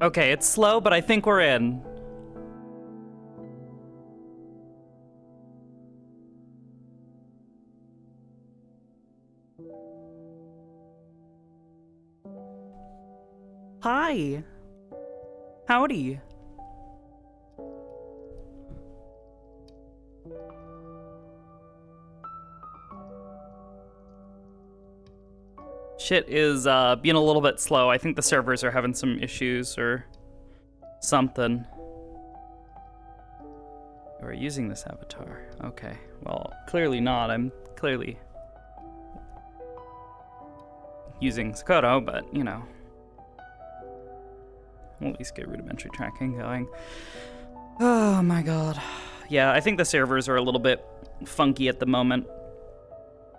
Okay, it's slow, but I think we're in. Hi. Howdy. Shit is being a little bit slow. I think the servers are having some issues or something. We're using this avatar. Okay. Well, clearly not. I'm clearly using Sokoto, but you know. We'll at least get rudimentary tracking going. Oh my god. Yeah, I think the servers are a little bit funky at the moment.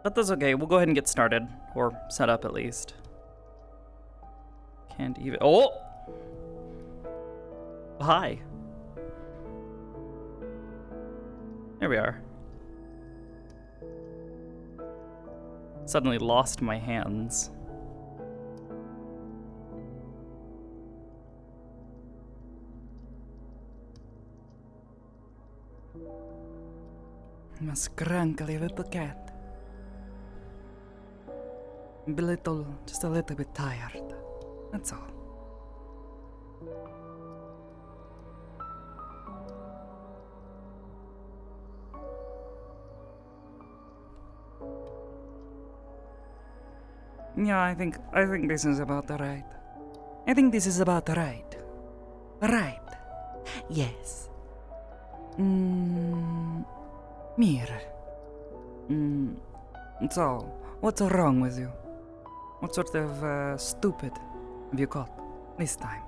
But that's okay. We'll go ahead and get started. Or set up at least. Can't even... Oh! Hi. There we are. Suddenly lost my hands. I'm a scrankly little cat. Just a little bit tired. That's all. Yeah, I think this is about right. I think this is about right. Right. Yes. Mira. So, what's wrong with you? What sort of stupid have you got this time?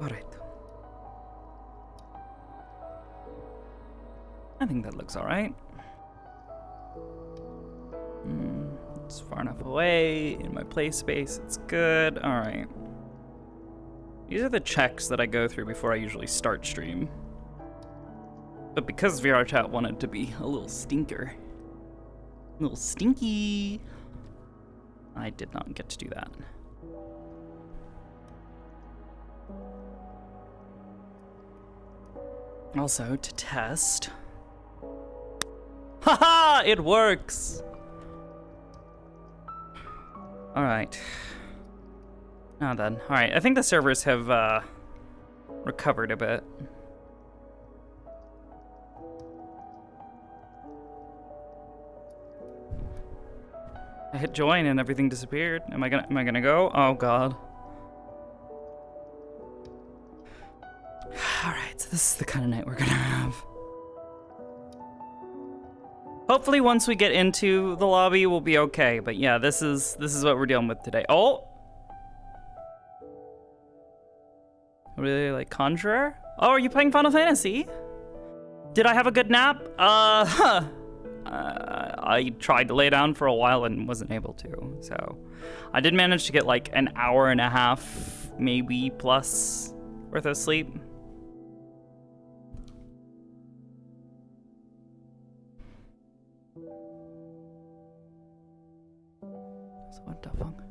Alright. I think that looks alright. It's far enough away in my play space. It's good. Alright. These are the checks that I go through before I usually start stream. But because VR Chat wanted to be a little stinker, a little stinky, I did not get to do that. Also, to test. Haha! It works! Alright. Now then. Alright, I think the servers have recovered a bit. I hit join and everything disappeared. Am I gonna go? Oh god. Alright, so this is the kind of night we're gonna have. Hopefully once we get into the lobby we'll be okay, but yeah, this is what we're dealing with today. Oh! Really like Conjurer? Oh, are you playing Final Fantasy? Did I have a good nap? I tried to lay down for a while and wasn't able to, so I did manage to get like an hour and a half, maybe plus, worth of sleep. So what the fuck?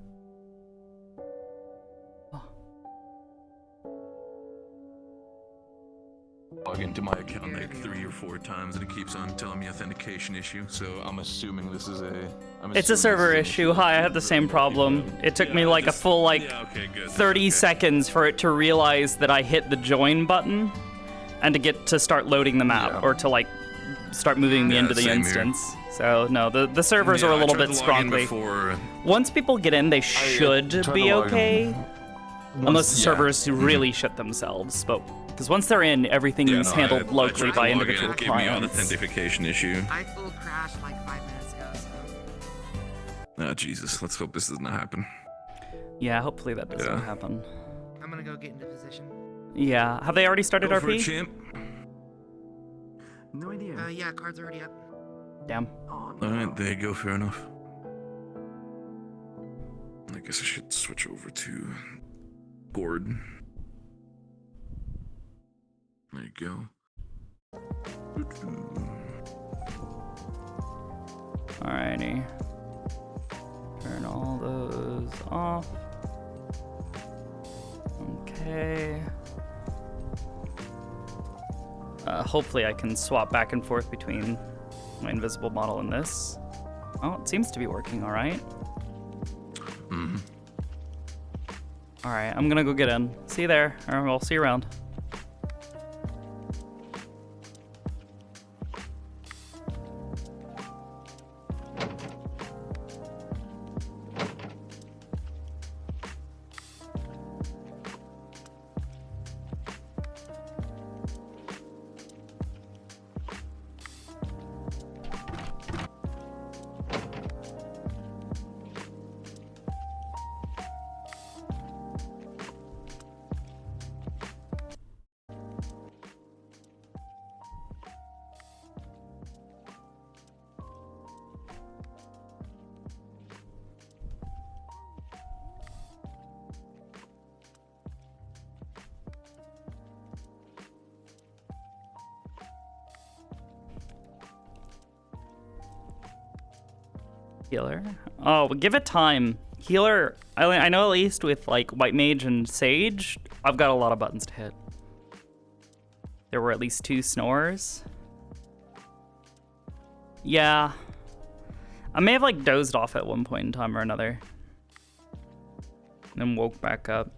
Log into my account like 3 or 4 times and it keeps on telling me authentication issue, so I'm assuming this is It's a server issue. Hi, I had the same problem. It took me like a full 30 seconds for it to realize that I hit the join button and to get to start loading the map or to like start moving me into the instance. So no, the servers are a little bit scroungly. Once people get in, they should be okay. Unless the servers really shit themselves, but because once they're in, everything is handled locally by individual clients. It gave me an authentication issue. I full crashed like 5 minutes ago, so. Oh, Jesus. Let's hope this does not happen. Yeah, hopefully that doesn't happen. I'm gonna go get into position. Yeah. Have they already started Go RP? for it, champ. No idea. Yeah, card's already up. Damn. Oh, no. Alright, there you go. Fair enough. I guess I should switch over to Gord. There you go. Alrighty. Turn all those off. Okay. Hopefully I can swap back and forth between my invisible model and this. Oh, it seems to be working alright. Alright, I'm gonna go get in. See you there, or I'll see you around. Healer. Oh, but give it time. Healer, I know at least with like White Mage and Sage, I've got a lot of buttons to hit. There were at least 2 snores. Yeah. I may have like dozed off at one point in time or another. And then woke back up.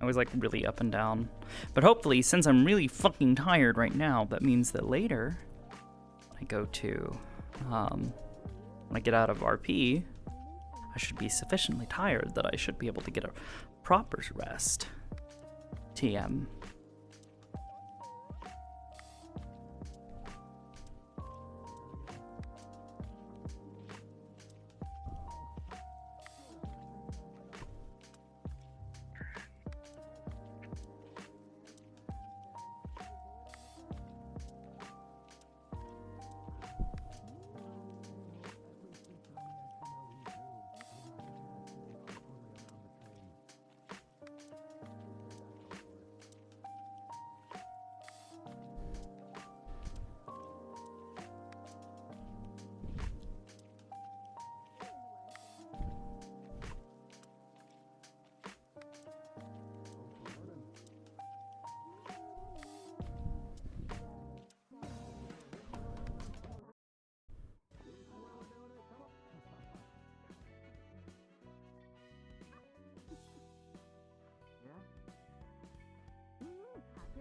I was like really up and down. But hopefully, since I'm really fucking tired right now, that means that later I go to, when I get out of RP, I should be sufficiently tired that I should be able to get a proper rest. TM.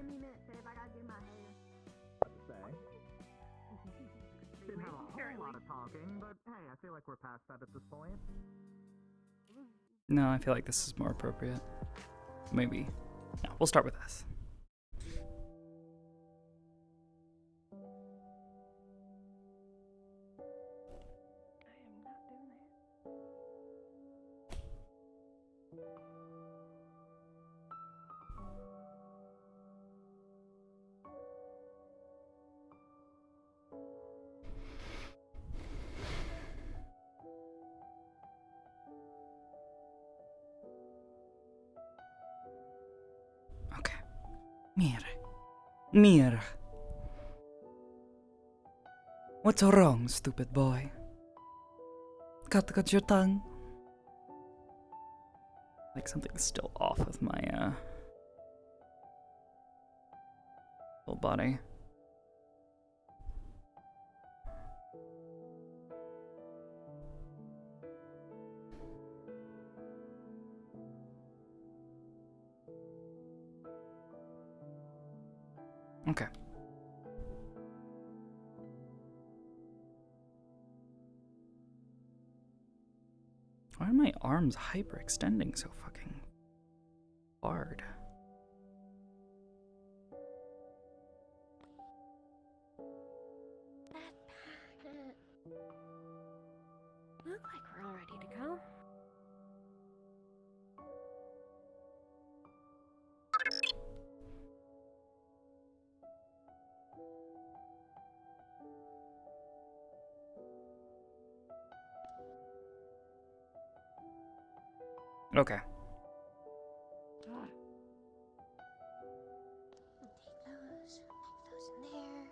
minutes, Dave. I gotta do my hair. Didn't have a whole lot of talking, but hey, I feel like we're past that at this point. No, I feel like this is more appropriate. Maybe. No, we'll start with this. Okay. Mira. What's wrong, stupid boy? Got your tongue? Like something's still off with my whole body. Okay. Why are my arms hyperextending so fucking hard? Look like we're all ready to go. Okay. Take those in there.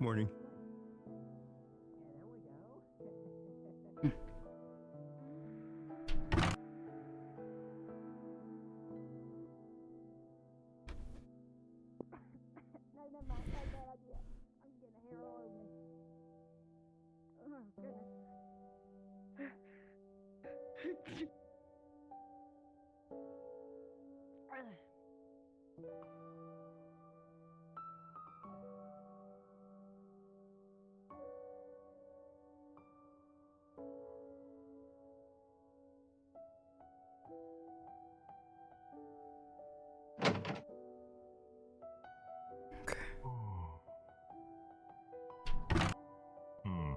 Morning. No, never mind. That's a bad idea. I'm getting a hair all over me. Oh, goodness. Hmm.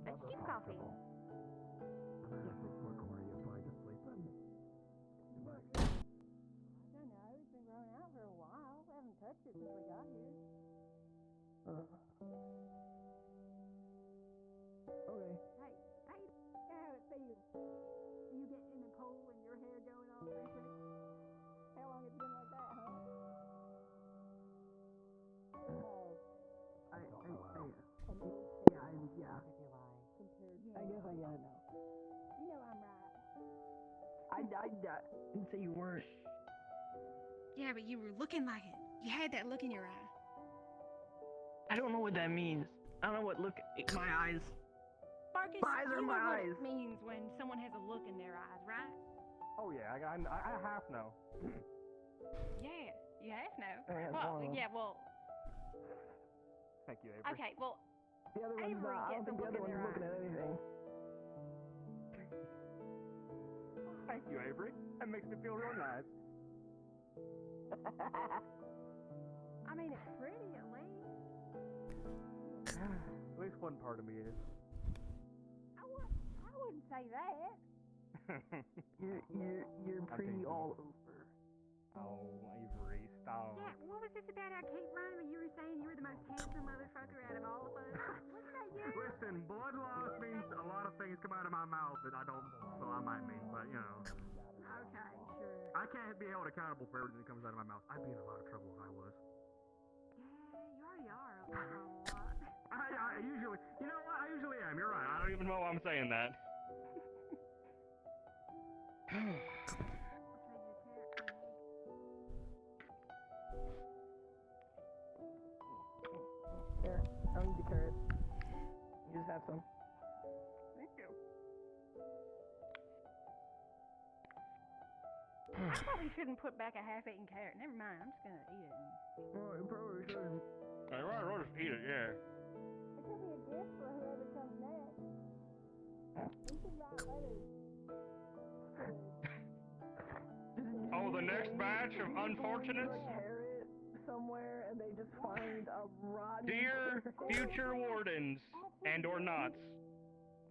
A cheap coffee. I don't know. It's been growing out for a while. We haven't touched it since we got here. Okay. I gotta know. You know I'm right. I didn't say you weren't. Yeah, but you were looking like it. You had that look in your eye. I don't know what that means. I don't know what look. My eyes. Marcus, My eyes are you know my what eyes. it means when someone has a look in their eyes, right? Oh yeah, I half know. Yeah, you have no. Yeah, Well, well. yeah, well, Thank you, Avery. okay, well, The other one's Avery not. I gets don't think a the look other in one's their looking at anything. Thank you, Avery. That makes me feel real nice. I mean, it's pretty at least. At least one part of me is. I wouldn't say that. You're pretty teasing. all over. Oh, Avery, stop. Yeah, what was this about our Kate Run when you were saying you were the most handsome motherfucker out of all of us? Wasn't that you? Listen, blood loss means a lot of things come out of my mouth that I don't, so I might mean, but you know. Okay, sure. I can't be held accountable for everything that comes out of my mouth. I'd be in a lot of trouble if I was. Yeah, you already are a lot. I usually, you know what? I usually am. You're right. I don't even know why I'm saying that. I'll trade you a carrot for an egg. There, I don't need the carrot. You just have some. Thank you. I probably shouldn't put back a half-eaten carrot. Never mind, I'm just gonna eat it. Well, you probably shouldn't. Hey, right, we'll just eat it, yeah. It could be a gift for whoever comes next. We should write letters. Oh, the next batch of unfortunates? A carrot somewhere, and they just find a rotten. Dear future wardens, and or nots.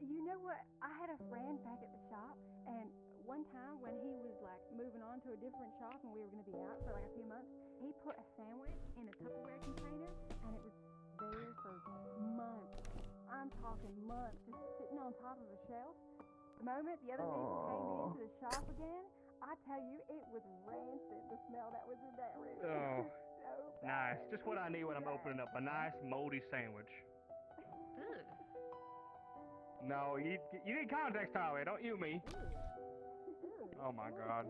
You know what? I had a friend back at the shop, and one time when he was like moving on to a different shop and we were going to be out for like a few months, he put a sandwich in a Tupperware container, and it was there for months. I'm talking months, just sitting on top of a shelf. The moment the other people came into the shop again, I tell you, it was rancid, the smell that was in that room. Oh, So nice. bad. Just what I need when I'm opening up a nice moldy sandwich. Ugh. No, you need context, Holly. Don't you me. Oh my god.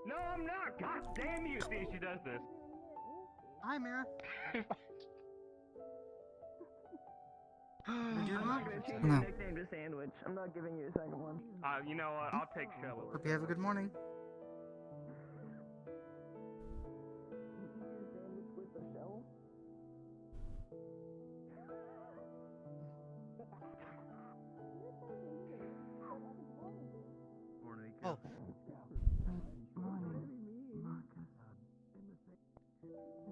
No, I'm not. God damn you. See, she does this. Hi, Mira. I'm Did you not gonna change No. your nickname to Sandwich. I'm not giving you a second one. You know what? I'll take Shell over. Hope you have a good morning. Sandwich with the shell? Morning, Oh,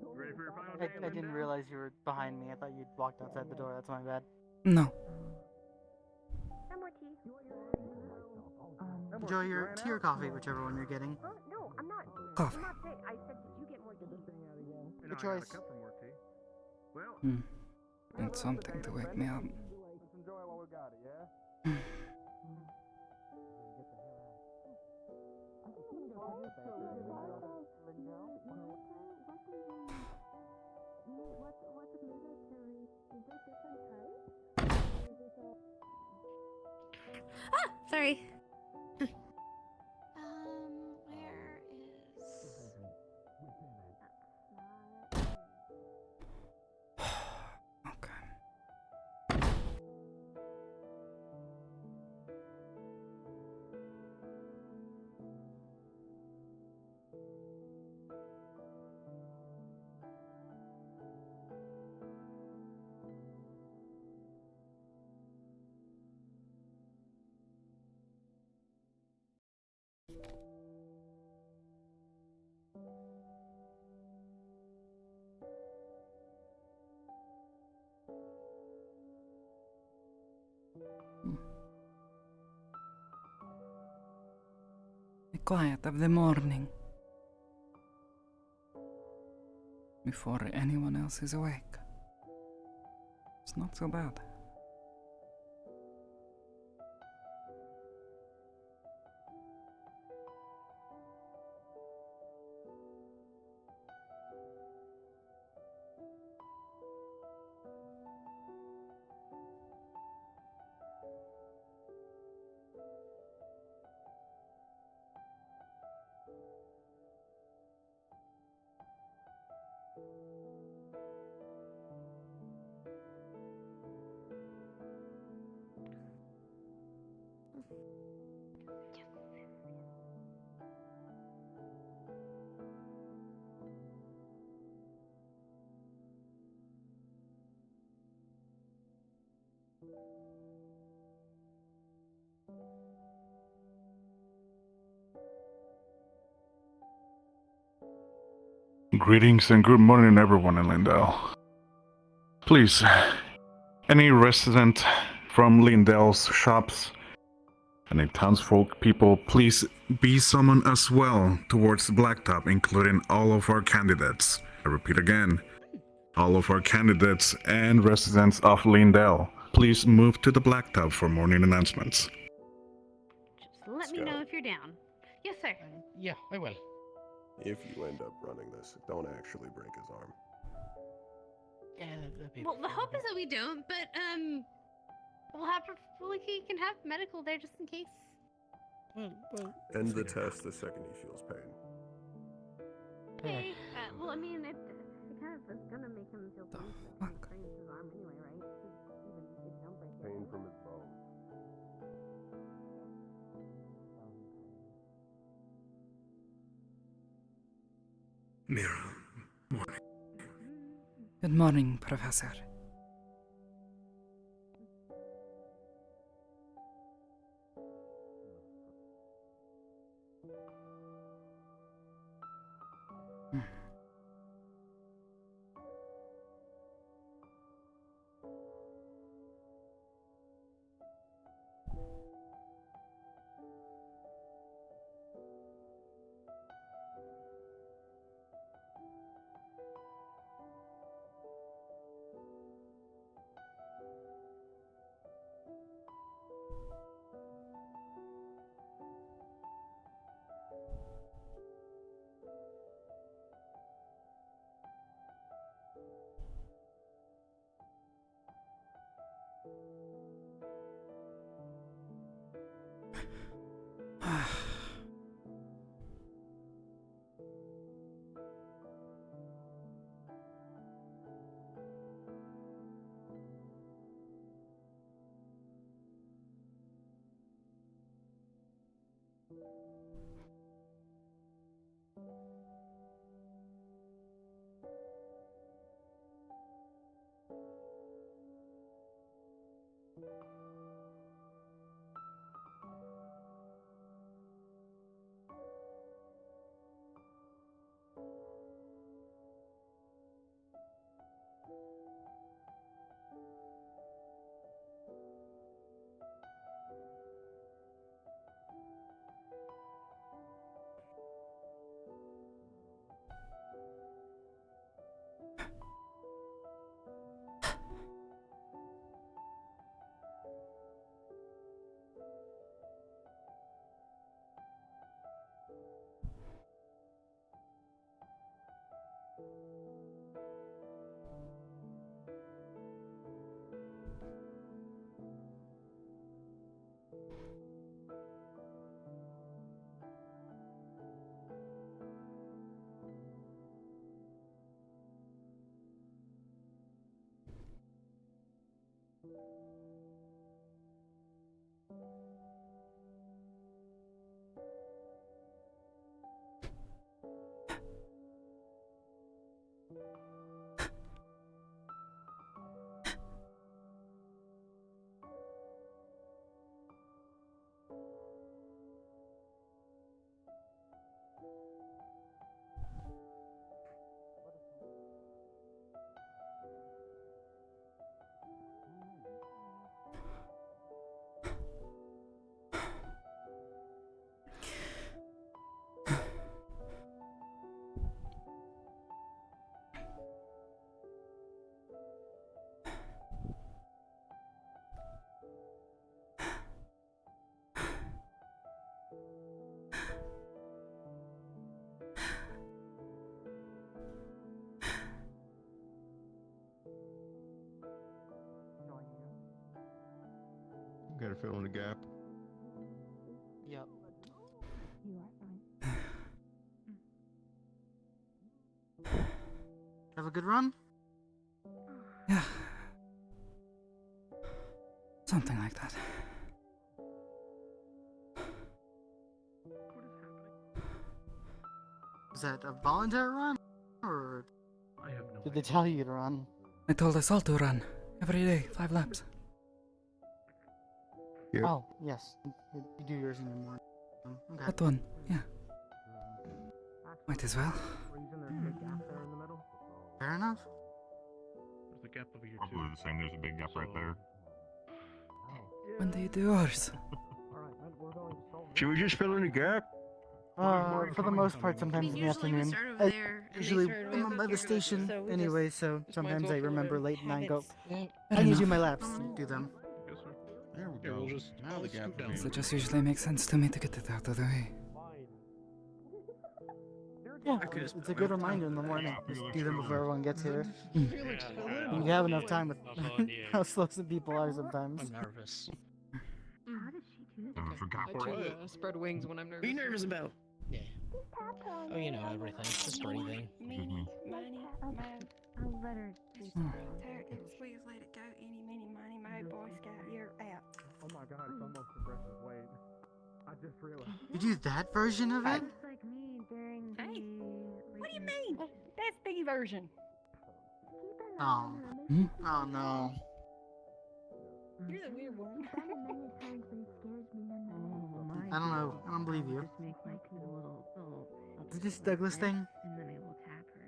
You ready for your final I game, didn't Lindell? realize you were behind me. I thought you'd walked outside the door. That's my bad. No. No more tea. Enjoy your tea or coffee, whichever one you're getting. Huh? No, I'm not. Coffee. I'm not saying. I said, did you get more tea? You Good I choice. got a cup of more tea. Well, Want something to wake me up. let's enjoy it while we got it, yeah? Sorry. Where is... Okay. The quiet of the morning. Before anyone else is awake. It's not so bad. Greetings and good morning, everyone in Lindell. Please, any resident from Lindell's shops, any townsfolk people, please be summoned as well towards the blacktop, including all of our candidates. I repeat again, all of our candidates and residents of Lindell. Please move to the blacktop for morning announcements. Just let me know if you're down. Yes, sir. Yeah, I will. If you end up running this, don't actually break his arm. Yeah, that'd be Well, the hope is that we don't, but we'll have he can have medical there just in case. Well. End the test the second he feels pain. Okay. Well, I mean, it kind of is gonna make him feel pain if he sprains his arm anyway, right? Even if you don't break it. Pain from his bones. Mira, morning. Good morning, Professor. Got to fill in the gap. Yep. You are fine. Have a good run? Yeah. Something like that. that a voluntary run? Or did they tell you to run? They told us all to run. Every day, 5 laps. Oh, yes. You do yours in the morning. Okay. That one, yeah. Might as well. Fair enough. There's a gap over here Probably the same. There's a big gap right there. When do you do yours? Should we just fill in the gap? For the most part, sometimes in the afternoon. Usually, I'm by the station anyway, so sometimes I remember late and I go, I need to do my laps and do them. There we go. We'll just now the gap down. So it just usually makes sense to me to get it out of the way. Yeah, it's a good reminder in the morning. Just do them before everyone gets here. You have enough time with how slow some people are sometimes. I'm nervous. How does she do that? I too spread wings when I'm nervous. What are you nervous about? Yeah. Oh, you know, everything. Just breathing. Meanie, miny, mo. I'll let her do Please let it go. Eeny, meeny, miny, mo. Boy Scout, you're out. Oh my god, it's almost progressive weight. I just realized. You do that version of it? It's like me during Hey, the... what do you mean? That's the version. Oh. Oh no. You're the weird one. I don't know. I don't believe you. Just make like a little Is this Douglas thing? and then I will tap her.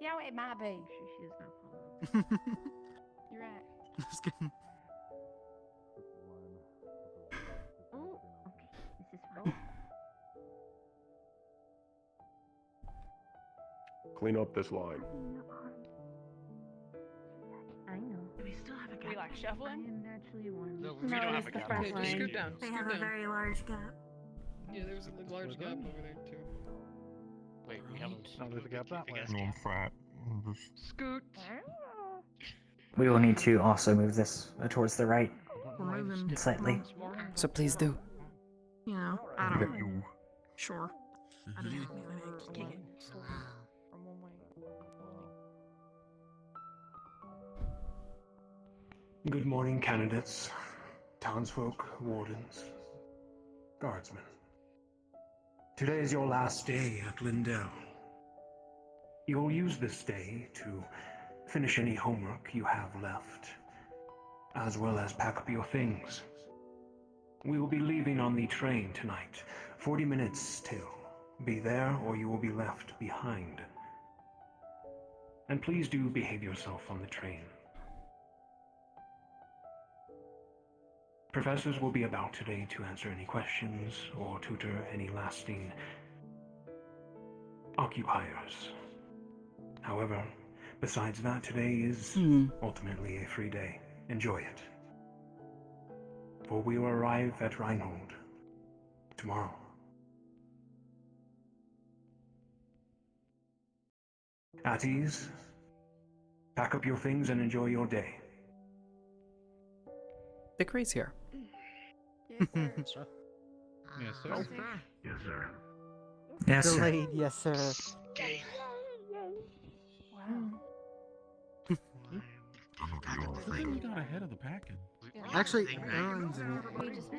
Yeah, it might be. Make sure she does not fall. You're right. Just kidding. Oh, okay. This is fine. Clean up this line. I know. We still have a gap. We like shuffling? I am naturally one. No, we don't have a gap. Okay, Just scoot down. They have a very large gap. Yeah, there's a large gap over there too. Wait, we haven't. No, there's a gap that way. No, I'm fat. Scoot. We will need to also move this towards the right We're moving. slightly. So please do. You know, I don't know. sure. I don't know. Just kick it. From one way. Good morning, candidates, townsfolk, wardens, guardsmen. Today is your last day at Lindell. You'll use this day to finish any homework you have left, as well as pack up your things. We will be leaving on the train tonight, 40 minutes till. Be there or you will be left behind. And please do behave yourself on the train. Professors will be about today to answer any questions or tutor any lasting occupiers. However, besides that, today is ultimately a free day. Enjoy it. For we will arrive at Reinhold tomorrow. At ease, pack up your things and enjoy your day. Dick Ray's here. Yes, sir. Yes, sir. Yes, sir. Yes, sir. Delayed, yes, sir. Okay. We got ahead of the packing. Actually,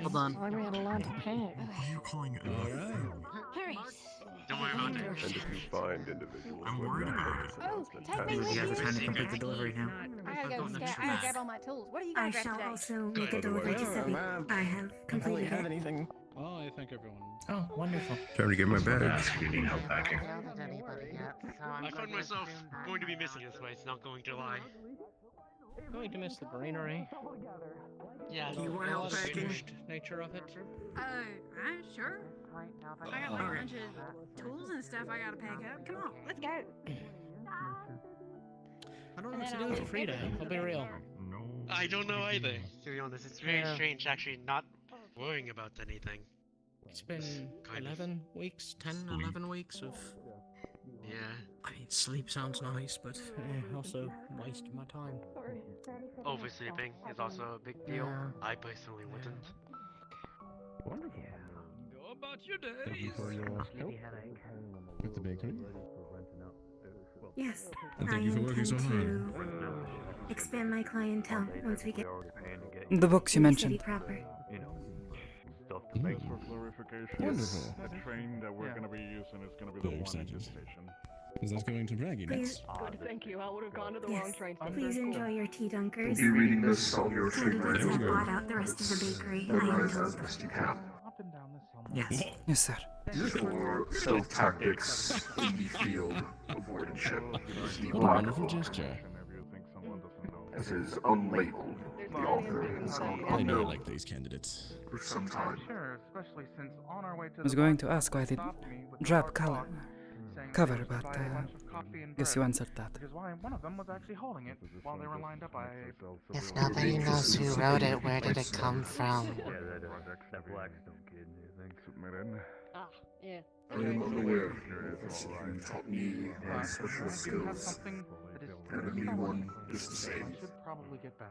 hold on. We had a lot to pack. Why are you calling it a thing? Hurry. Don't worry about it. And if you find individuals I'm with worried about it. Oh, take me You with guys are you. trying to complete the delivery now. I gotta go scout. I gotta grab all my tools. What are you I gonna grab shall today? also make a delivery to Sebby. I have completed it. anything. Oh, I think everyone. Oh, wonderful. Time to get my bag. You need help packing. I find myself going to be missing this way. It's not going to lie. Going to miss the greenery. Yeah. Do you want help packing? Nature of it. Right, sure. I got like a bunch of tools and stuff I gotta pack up. Come on, let's go. I don't know what to do with Frida. I'll be real. No. I don't know either. To be honest, it's very strange actually not worrying about anything. It's been Kind of. 11 weeks, 10, 11 weeks of... Yeah. I mean, sleep sounds nice, but also wasting my time. Oversleeping is also a big deal. Yeah. I personally wouldn't. Wonderful. Go about your Thank you days. for your help with the bakery. Yes, And I thank you for working so intend hard. to expand my clientele once we get The books you mentioned. proper. Thanks for clarification. Wonderful. The train that we're gonna be using is gonna be the Very one at the excited. station. Is that going to Braggy next? Good, thank you. I would have gone to the Yes. wrong train station. Please enjoy your tea dunkers. Be reading this on your train Candidates ride. have bought out the rest of the bakery, I am Memorize told. as best you can. Yes. Yes, sir. For stealth tactics in the field of wardenship is the What a black wonderful book. gesture. This is unlabeled. The author has gone I know I unknown like these candidates. for some time. Sure, especially since on our way to I was going to ask why they drop cover, but guess you answered that. Which is why one of them was actually holding it while they were lined up. If nobody knows who wrote it, where did it come from? That Blackstone kid, I think. Ah, yeah. I am unaware of you taught me my special skills. And a new one just the same. Probably get back.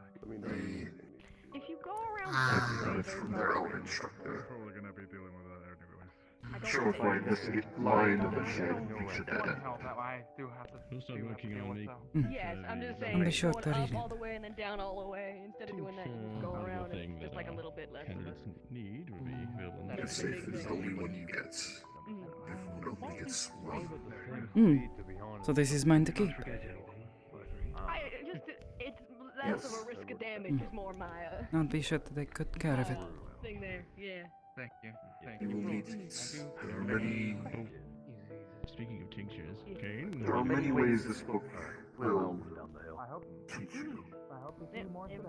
If you go around Got it from their own instructor. Probably gonna be dealing with that anyways. Sure, if I investigate line eventually I'll reach a dead end. I do have to. We'll start working on make. Yes, I'm just saying. And be sure to going read up all it. the way and then down all the way. Instead of doing that, you just go around and it's like a little bit less. Candidates need will be available next. It's safe is the only one you get. If one only gets one. So this is mine to keep. It's less of a risk of damage, it's more my I'll be sure to take good care of it. thing there. Yeah. Thank you. Thank You you. will need these. There are many. Speaking of tinctures, Kane. There are many ways this book will teach you. I hope you see more today.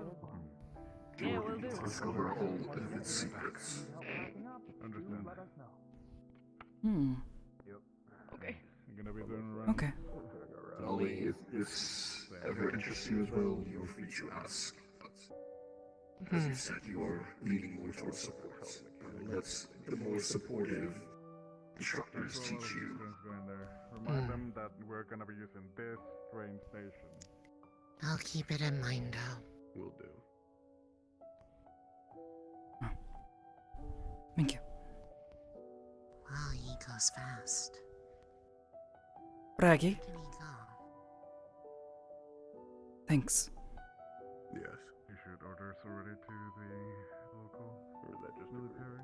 Yeah, we'll do. Discover all of its secrets. Understand. Let us know. Hmm. Okay. You're gonna be doing around. Okay. Ollie, if this ever interests you as well, you're free to ask. But as you said, you are leaning more towards support. That's the more supportive instructors teach you. Remind them that we're gonna be using this train station. I'll keep it in mind, though. Will do. Thank you. Wow, he goes fast. Braggy, Where can he go? thanks. Yes. Issued orders already to the local Or is that just military.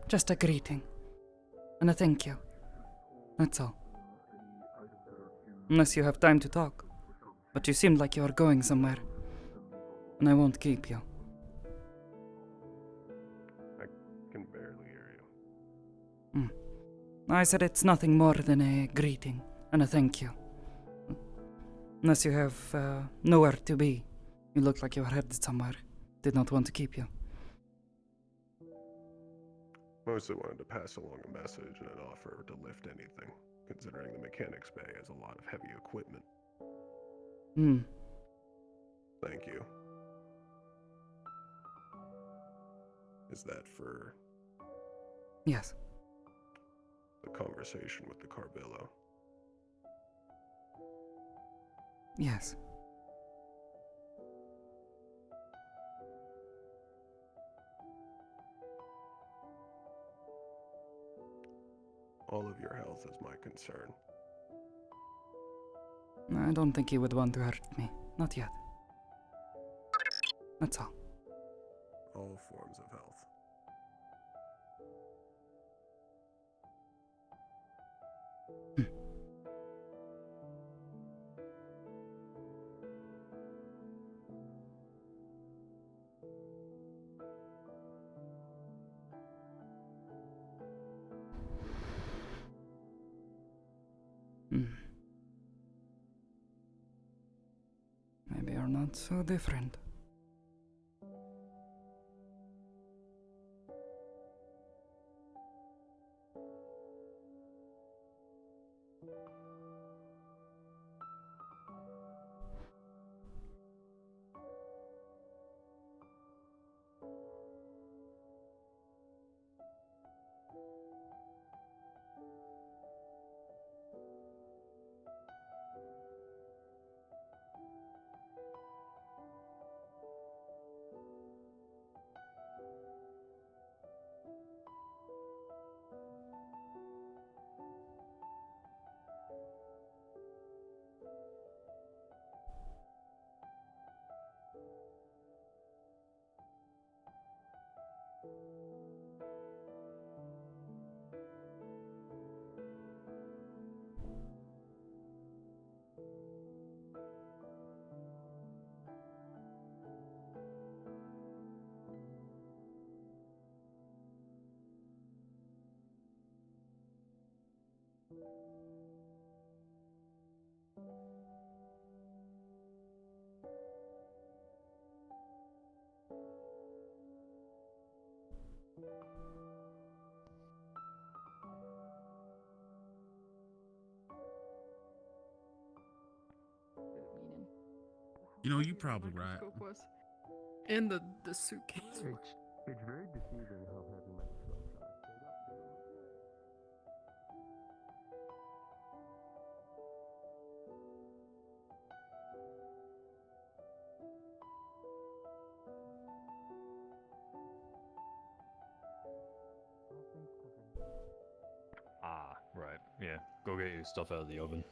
Just a greeting. And a thank you. That's all. Unless you have time to talk. But you seemed like you were going somewhere. And I won't keep you. I can barely hear you. I said it's nothing more than a greeting and a thank you. Unless you have nowhere to be. You look like you were headed somewhere. Did not want to keep you. Mostly wanted to pass along a message and an offer to lift anything, considering the mechanics bay has a lot of heavy equipment. Thank you. Is that for Yes. the conversation with the Carbillo? Yes. All of your health is my concern. I don't think he would want to hurt me. Not yet. That's all. All forms of health. Maybe you're not so different. You know, you probably right. And the suitcase. It's very deceiving how heavy microscopes are. Ah, right. Yeah. Go get your stuff out of the oven.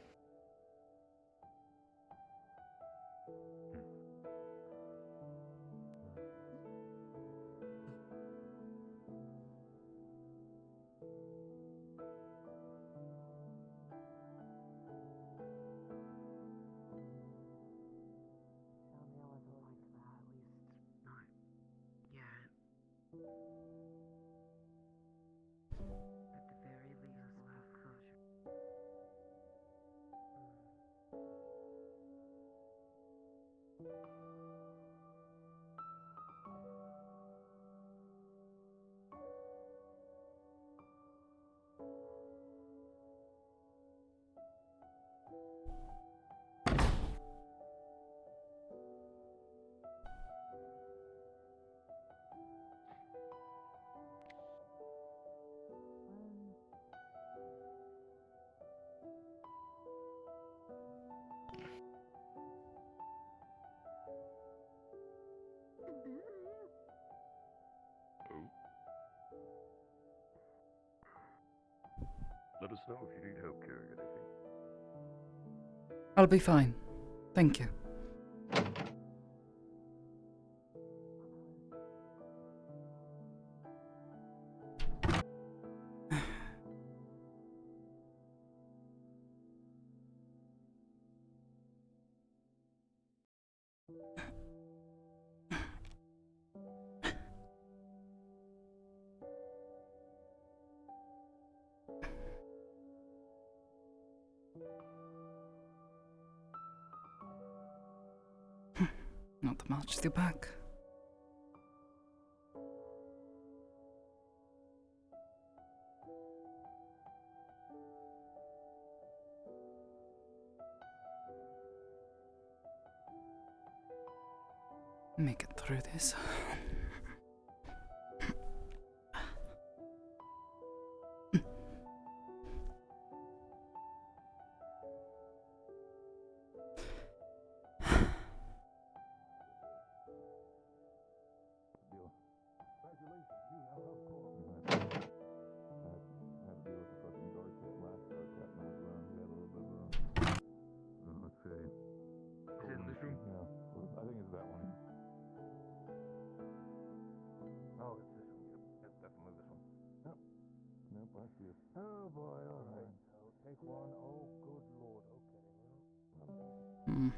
Let us know if you need help carrying anything. I'll be fine. Thank you. Not much to pack. Make it through this. Oh boy, alright. So take one. Oh, good lord. Okay, well. Hmm.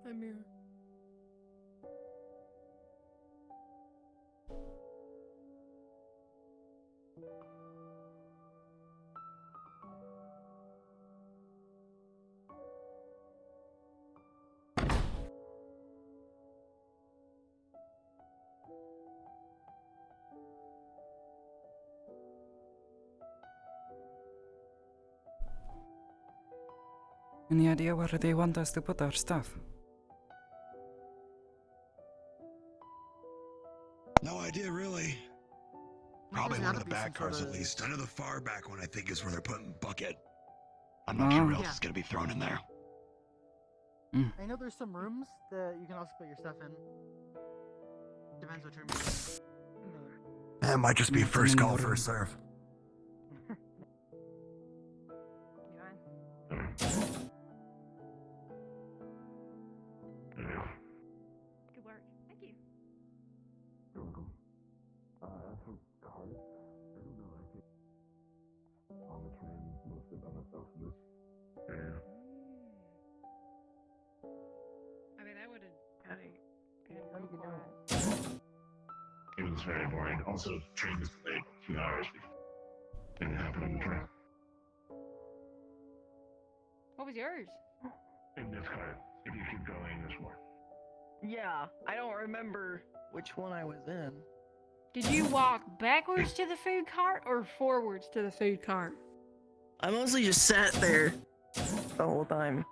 Hi, Mira. Any idea where they want us to put our stuff? No idea, really. Probably one of the back cars, at least. I know the far back one, I think, is where they're putting Bucket. I'm not sure what else is going to be thrown in there. I know there's some rooms that you can also put your stuff in. Depends what room you're in. That might just be first call, first serve. Good work. Thank you. You're welcome. As for cars, I don't know. I think on the train, mostly by myself in this area. I mean, I would have kind of been How you real doing? quiet. It was very boring. Also, train was delayed 2 hours. Didn't happen on the train. What was yours? In this car, if you keep going, there's more. Yeah, I don't remember which one I was in. Did you walk backwards to the food cart or forwards to the food cart? I mostly just sat there the whole time.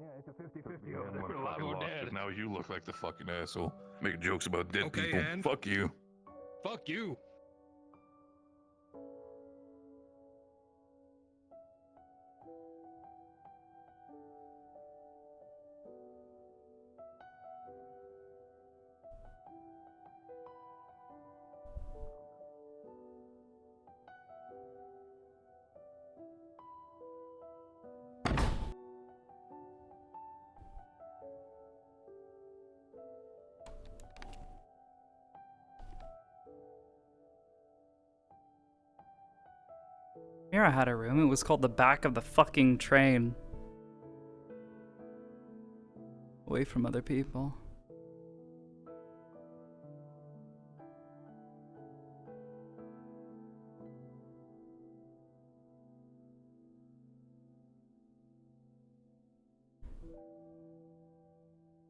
Yeah, it's a 50-50. Yeah, They I'm put a gonna lot fucking more lost dead. it. Now you look like the fucking asshole. Making jokes about dead Okay, people. and? Fuck you. Fuck you. Mira had a room. It was called the back of the fucking train. Away from other people.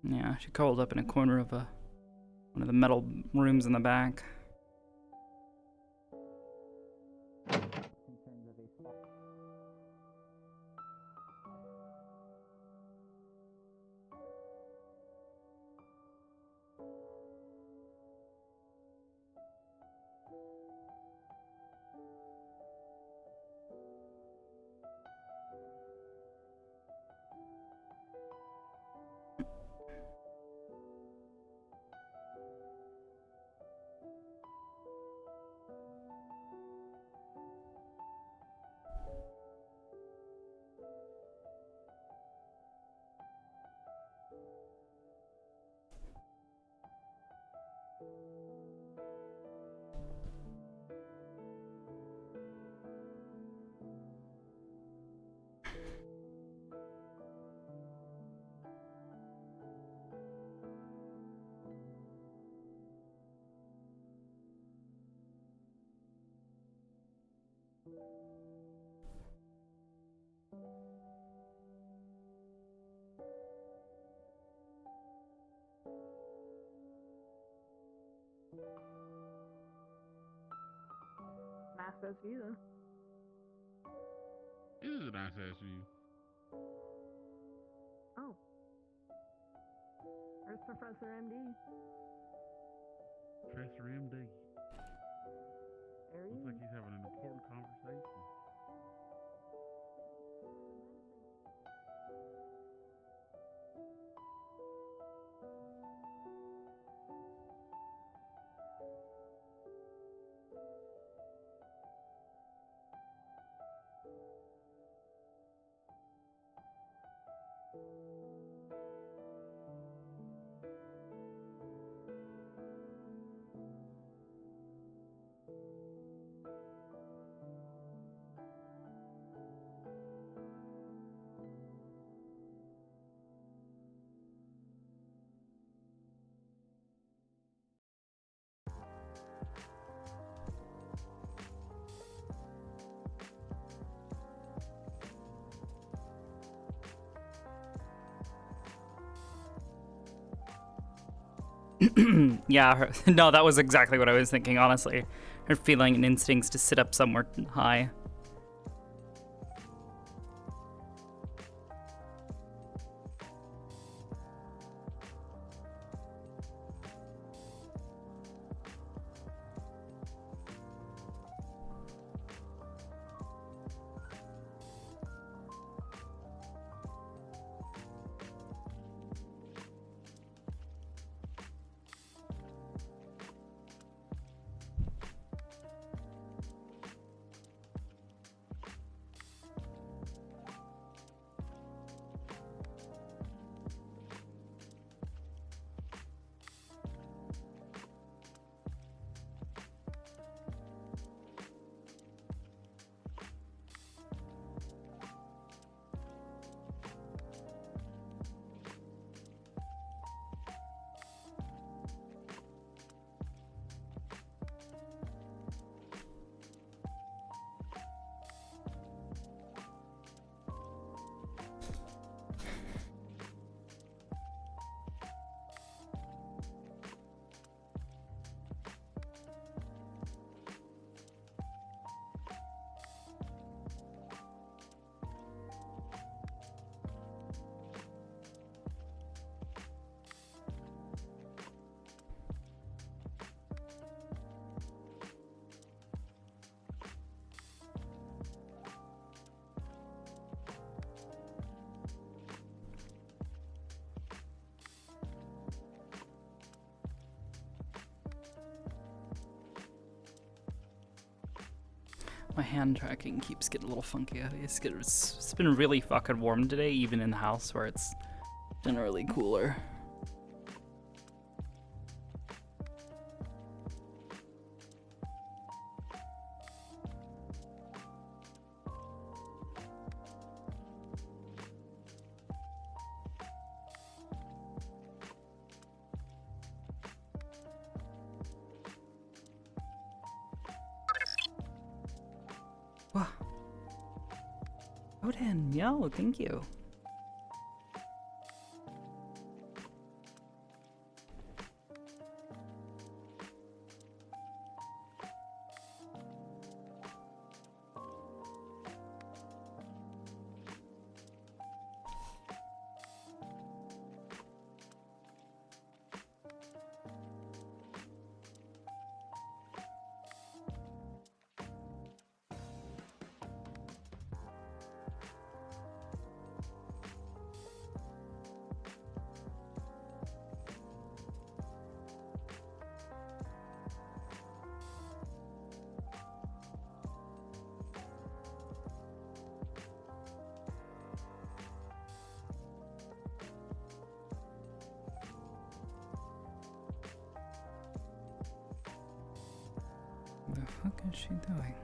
Yeah, she curled up in a corner of one of the metal rooms in the back. Nice ass view though. It is a nice ass view. Oh. There's Professor MD. Professor MD. There he Looks is. like he's having an important conversation. Yeah, no, that was exactly what I was thinking, honestly. Her feeling and instincts to sit up somewhere high. My hand tracking keeps getting a little funky. It's been really fucking warm today, even in the house where it's generally cooler. Odin, yo, thank you. the fuck is she doing?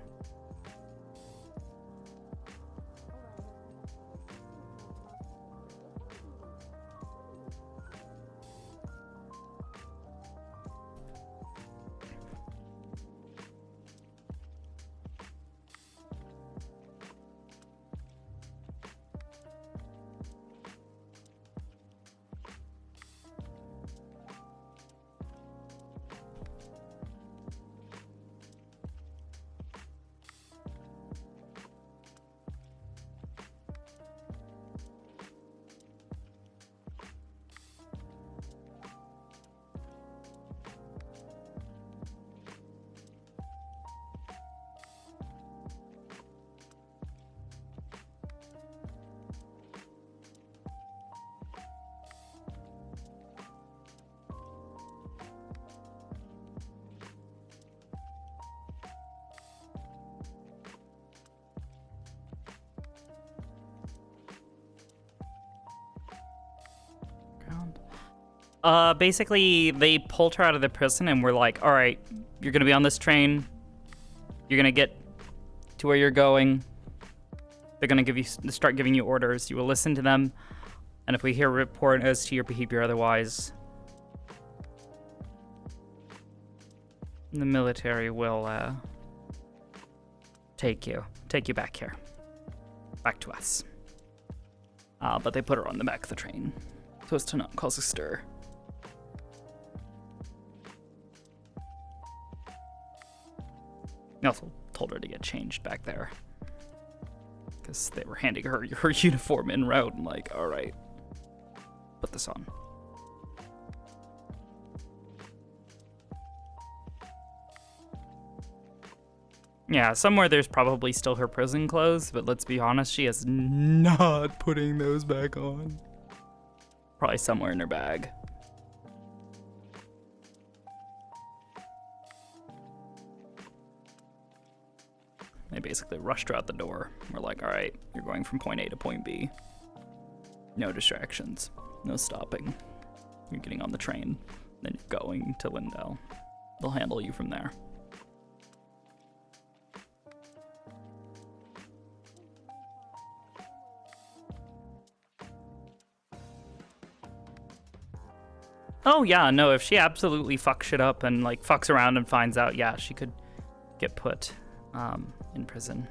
Basically, they pulled her out of the prison and were like, all right, you're going to be on this train. You're going to get to where you're going. They're going to start giving you orders. You will listen to them. And if we hear a report as to your behavior otherwise, the military will take you back here. Back to us. But they put her on the back of the train so as to not cause a stir. They also told her to get changed back there. Because they were handing her her uniform en route and like, alright, put this on. Yeah, somewhere there's probably still her prison clothes, but let's be honest, she is not putting those back on. Probably somewhere in her bag. They basically rushed her out the door. We're like, all right, you're going from point A to point B. No distractions. No stopping. You're getting on the train. Then you're going to Lindell. They'll handle you from there. Oh yeah, no, if she absolutely fucks shit up and like fucks around and finds out, yeah, she could get put in prison.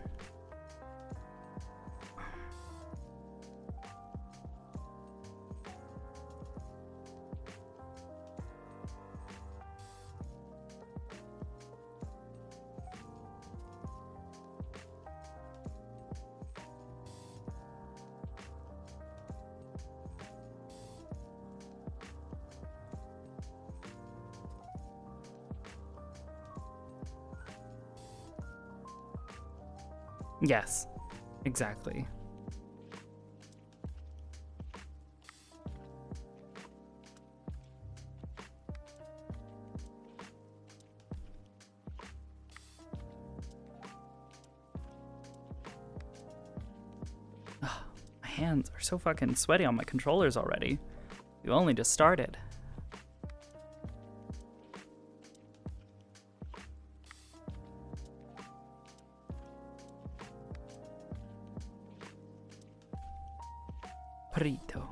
Yes, exactly. Ugh, my hands are so fucking sweaty on my controllers already. You only just started. Perito.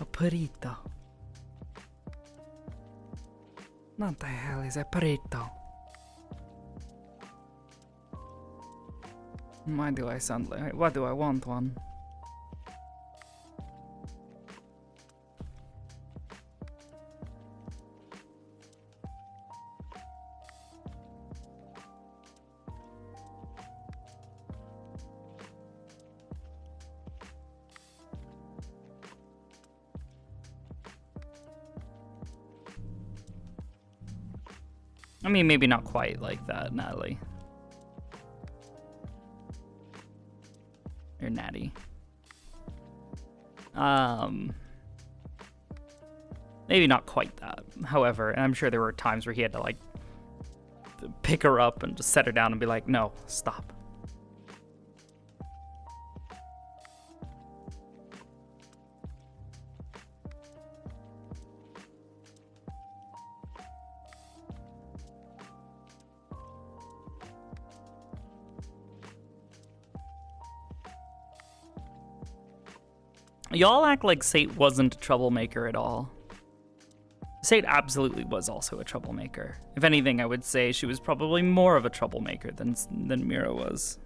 A perito. What the hell is a perito? Why do I sound like... Why do I want one? I mean, maybe not quite like that, Natalie. Or Natty. Maybe not quite that. However, I'm sure there were times where he had to, like, pick her up and just set her down and be like, no, stop. Y'all act like Sate wasn't a troublemaker at all. Sate absolutely was also a troublemaker. If anything, I would say she was probably more of a troublemaker than Mira was.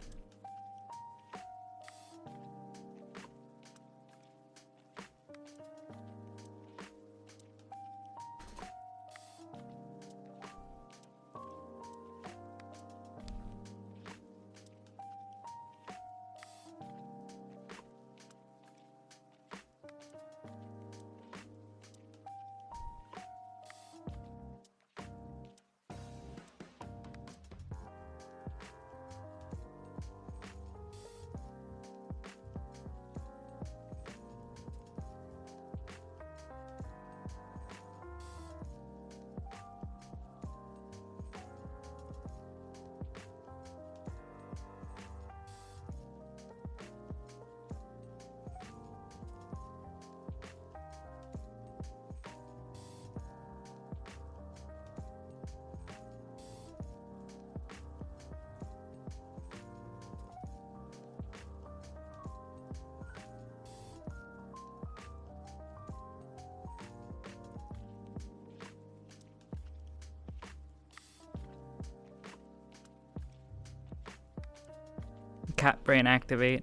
Cat brain activate.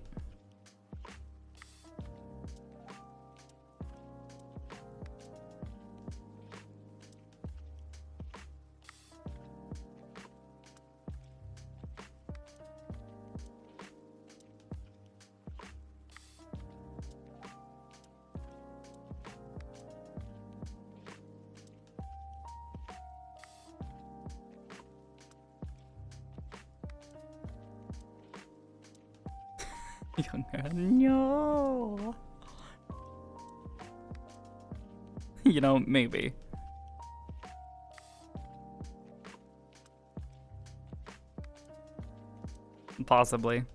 No. You know, maybe. Possibly.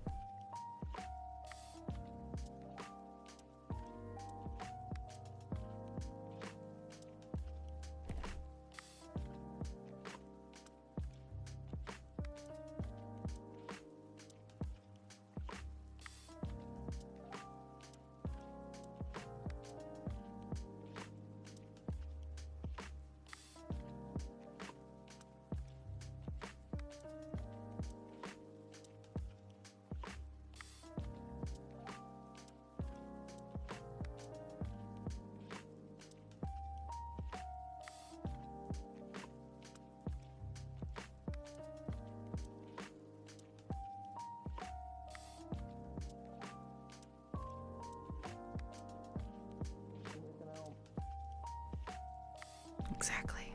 Exactly.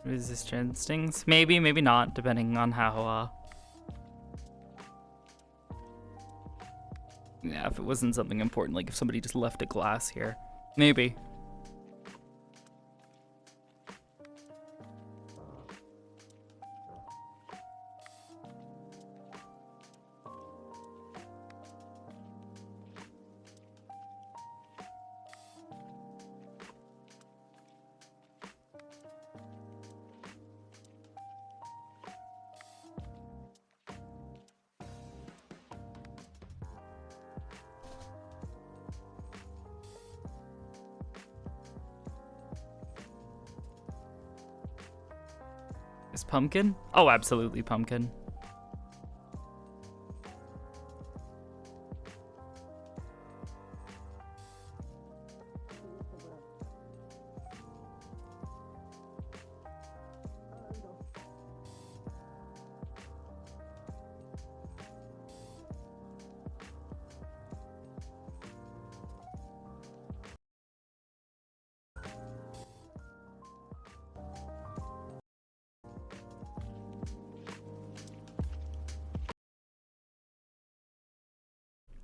Resist your instincts? Maybe, maybe not, depending on how, yeah, if it wasn't something important, like if somebody just left a glass here. Maybe. Is pumpkin? Oh, absolutely pumpkin.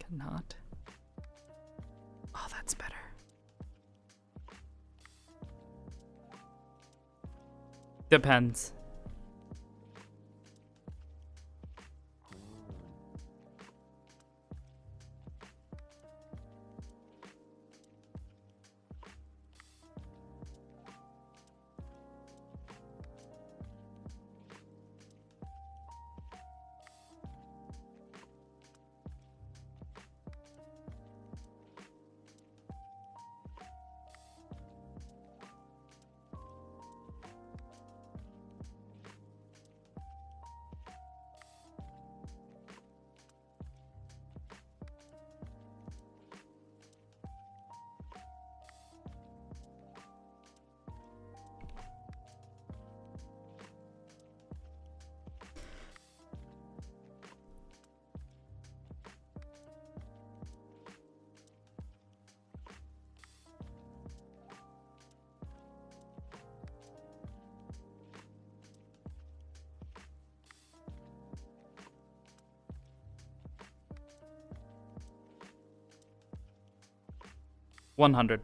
Cannot. Oh, that's better. Depends. 100.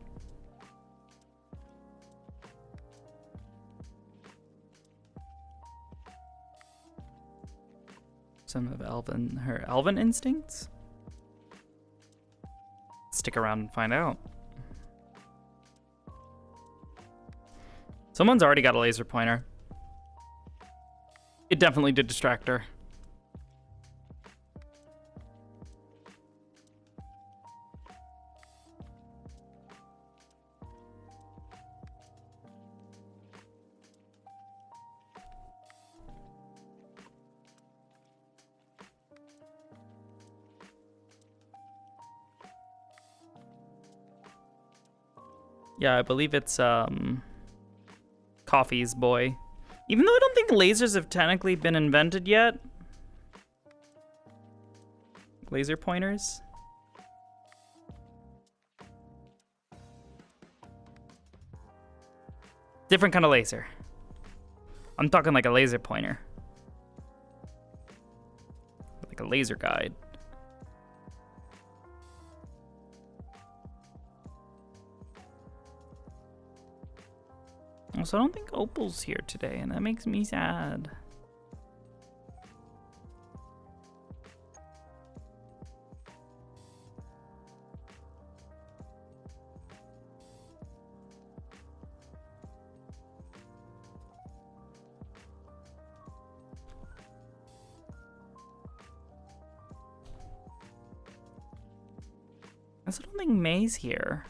Some of her elven instincts? Stick around and find out. Someone's already got a laser pointer. It definitely did distract her. Yeah, I believe it's Coffee's boy. Even though I don't think lasers have technically been invented yet. Laser pointers. Different kind of laser. I'm talking like a laser pointer. Like a laser guide. Also, I don't think Opal's here today, and that makes me sad. I also don't think May's here.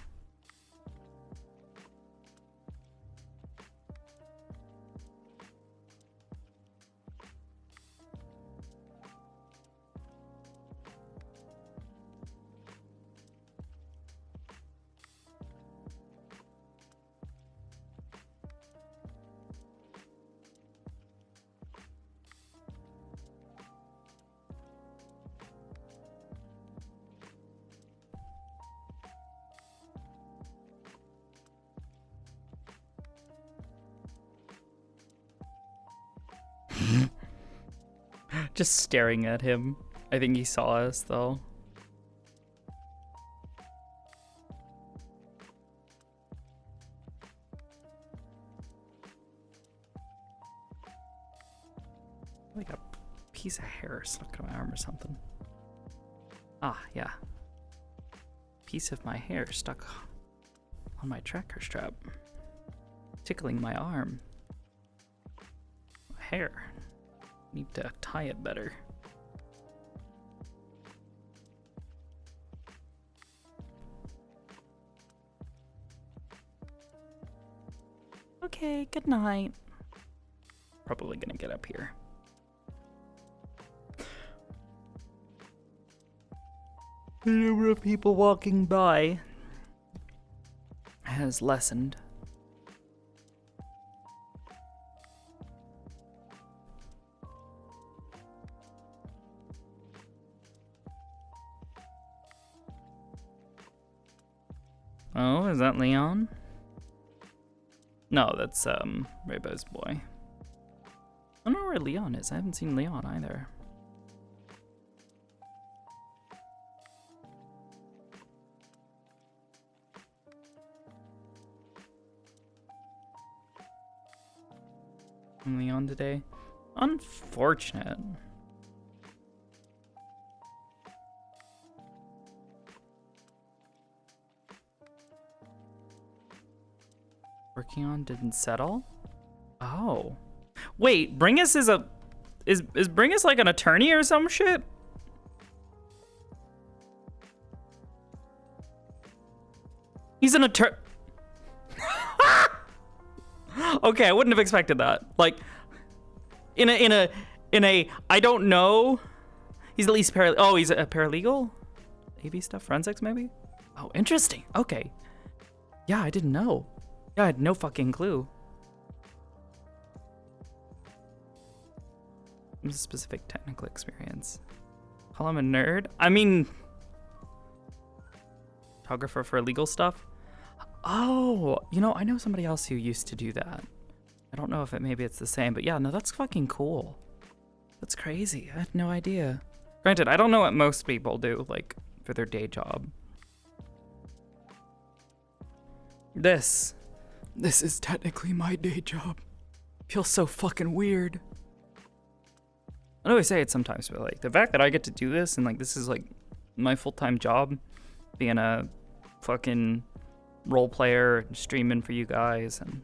Just staring at him. I think he saw us, though. Like a piece of hair stuck in my arm or something. Ah, yeah. Piece of my hair stuck on my tracker strap. Tickling my arm. Hair. Need to tie it better. Okay, good night. Probably gonna get up here. The number of people walking by has lessened. Oh, is that Leon? No, that's Rainbow's boy. I don't know where Leon is. I haven't seen Leon either. Leon today? Unfortunate. Working on didn't settle? Oh. Wait, Bringus is a... Is Bringus like an attorney or some shit? He's an attorney... Okay, I wouldn't have expected that. Like, in a I don't know. He's at least oh, he's a paralegal? AV stuff, forensics maybe? Oh, interesting. Okay. Yeah, I didn't know. Yeah, I had no fucking clue. Specific technical experience. Call him a nerd? I mean, photographer for legal stuff? Oh, you know, I know somebody else who used to do that. I don't know if maybe it's the same, but yeah, no, that's fucking cool. That's crazy. I had no idea. Granted, I don't know what most people do, like, for their day job. This is technically my day job. Feels so fucking weird. I always say it sometimes, but like the fact that I get to do this and like this is like my full-time job, being a fucking role player and streaming for you guys and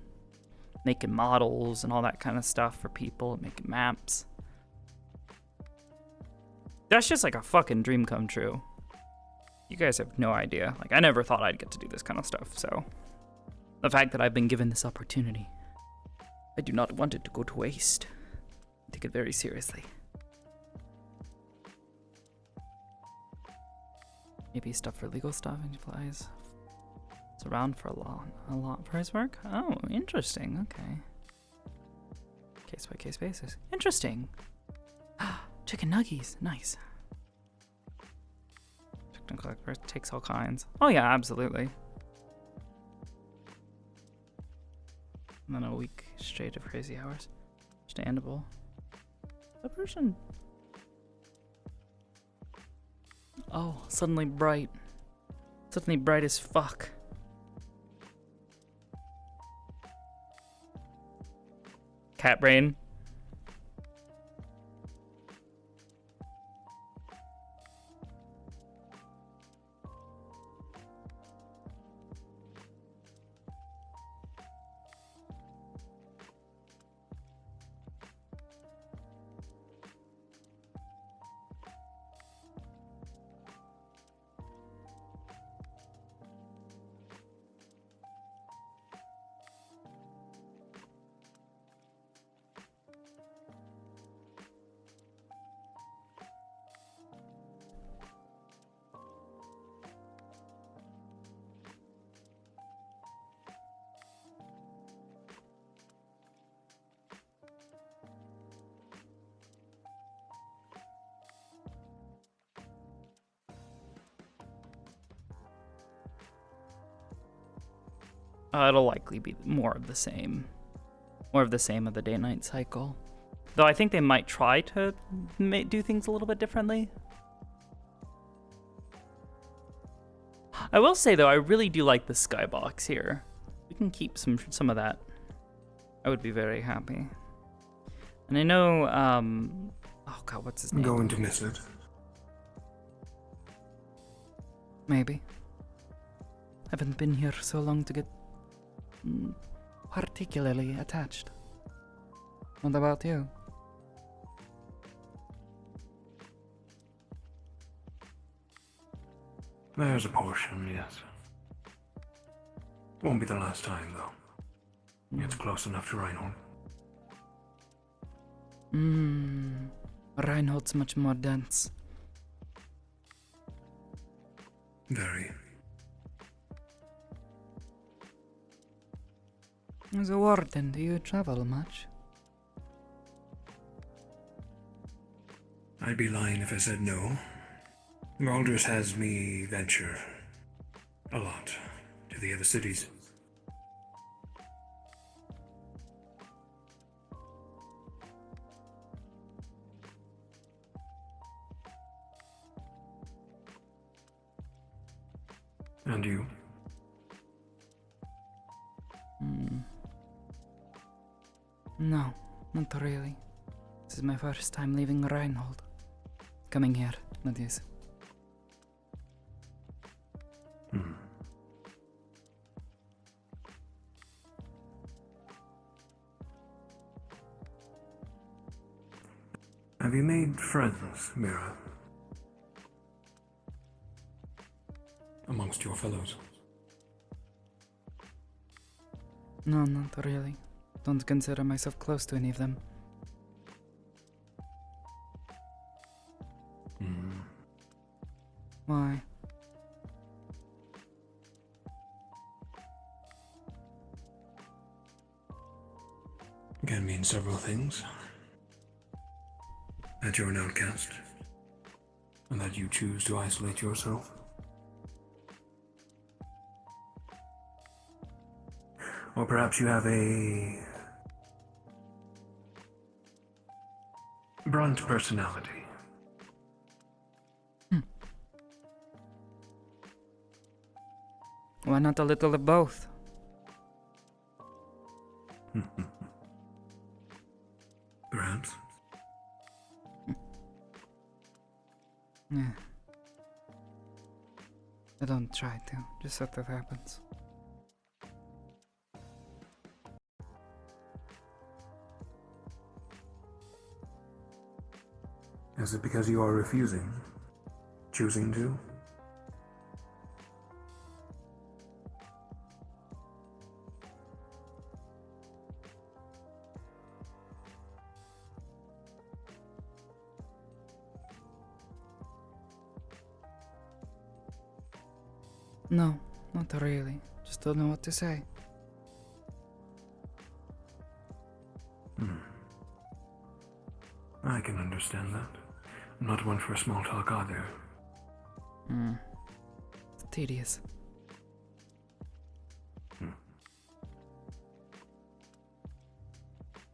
making models and all that kind of stuff for people and making maps. That's just like a fucking dream come true. You guys have no idea. Like I never thought I'd get to do this kind of stuff, so the fact that I've been given this opportunity, I do not want it to go to waste. I take it very seriously. Maybe stuff for legal stuff and flies. It's around for a lot for his work. Oh, interesting. Okay. Case by case basis. Interesting. Chicken nuggies. Nice. Technical expert takes all kinds. Oh yeah, absolutely. And then a week straight of crazy hours. Understandable. That person. Oh, suddenly bright. Suddenly bright as fuck. Cat brain. It'll likely be more of the same. More of the same of the day-night cycle. Though I think they might try to do things a little bit differently. I will say, though, I really do like the skybox here. We can keep some of that. I would be very happy. And I know, oh god, what's his name? I'm going to miss it. Maybe. Haven't been here so long to get particularly attached. What about you? There's a portion, yes. Won't be the last time, though. It's close enough to Reinhold. Reinhold's much more dense. Very. As a warden, do you travel much? I'd be lying if I said no. Baldur's has me venture a lot to the other cities. And you? No, not really. This is my first time leaving Reinhold. Coming here, that is. Have you made friends, Mira? Amongst your fellows? No, not really. Don't consider myself close to any of them. Why? Can mean several things. That you're an outcast, and that you choose to isolate yourself. Or perhaps you have a blunt personality. Why not a little of both? Perhaps. Yeah. I don't try to, just sort of happens. Is it because you are refusing? Choosing to? No, not really. Just don't know what to say. I can understand that. I'm not one for small talk either. It's tedious.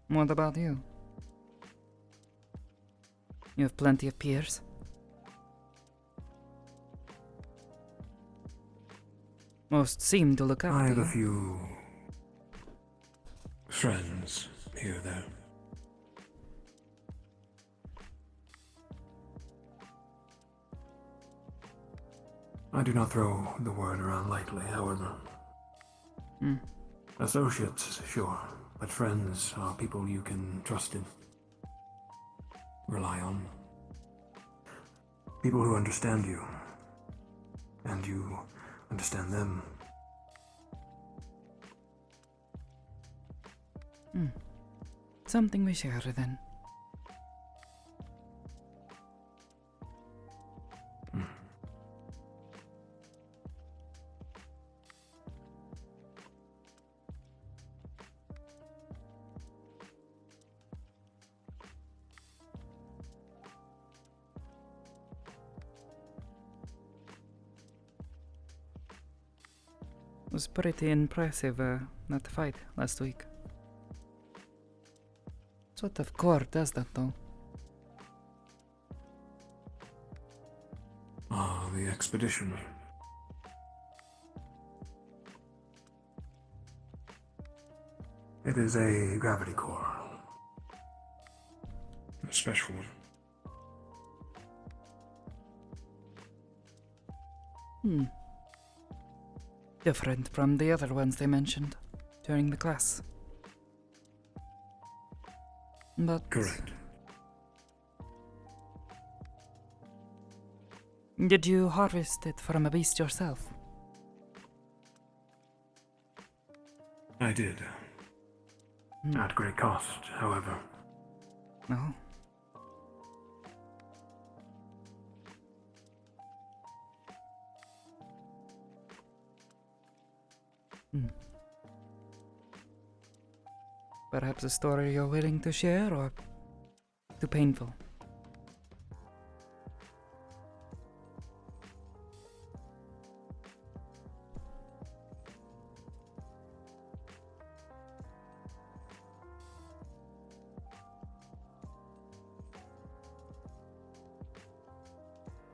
What about you? You have plenty of peers? Most seem to look up I to have you. a few friends here there. I do not throw the word around lightly, however. Associates, sure, but friends are people you can trust in, rely on. People who understand you, and you understand them. Something we share then. It was pretty impressive, that fight last week. Sort of core does that though. Ah, the expedition. It is a gravity core. A special one. Different from the other ones they mentioned during the class. But Correct. Did you harvest it from a beast yourself? I did. At great cost, however. No. Perhaps a story you're willing to share, or too painful?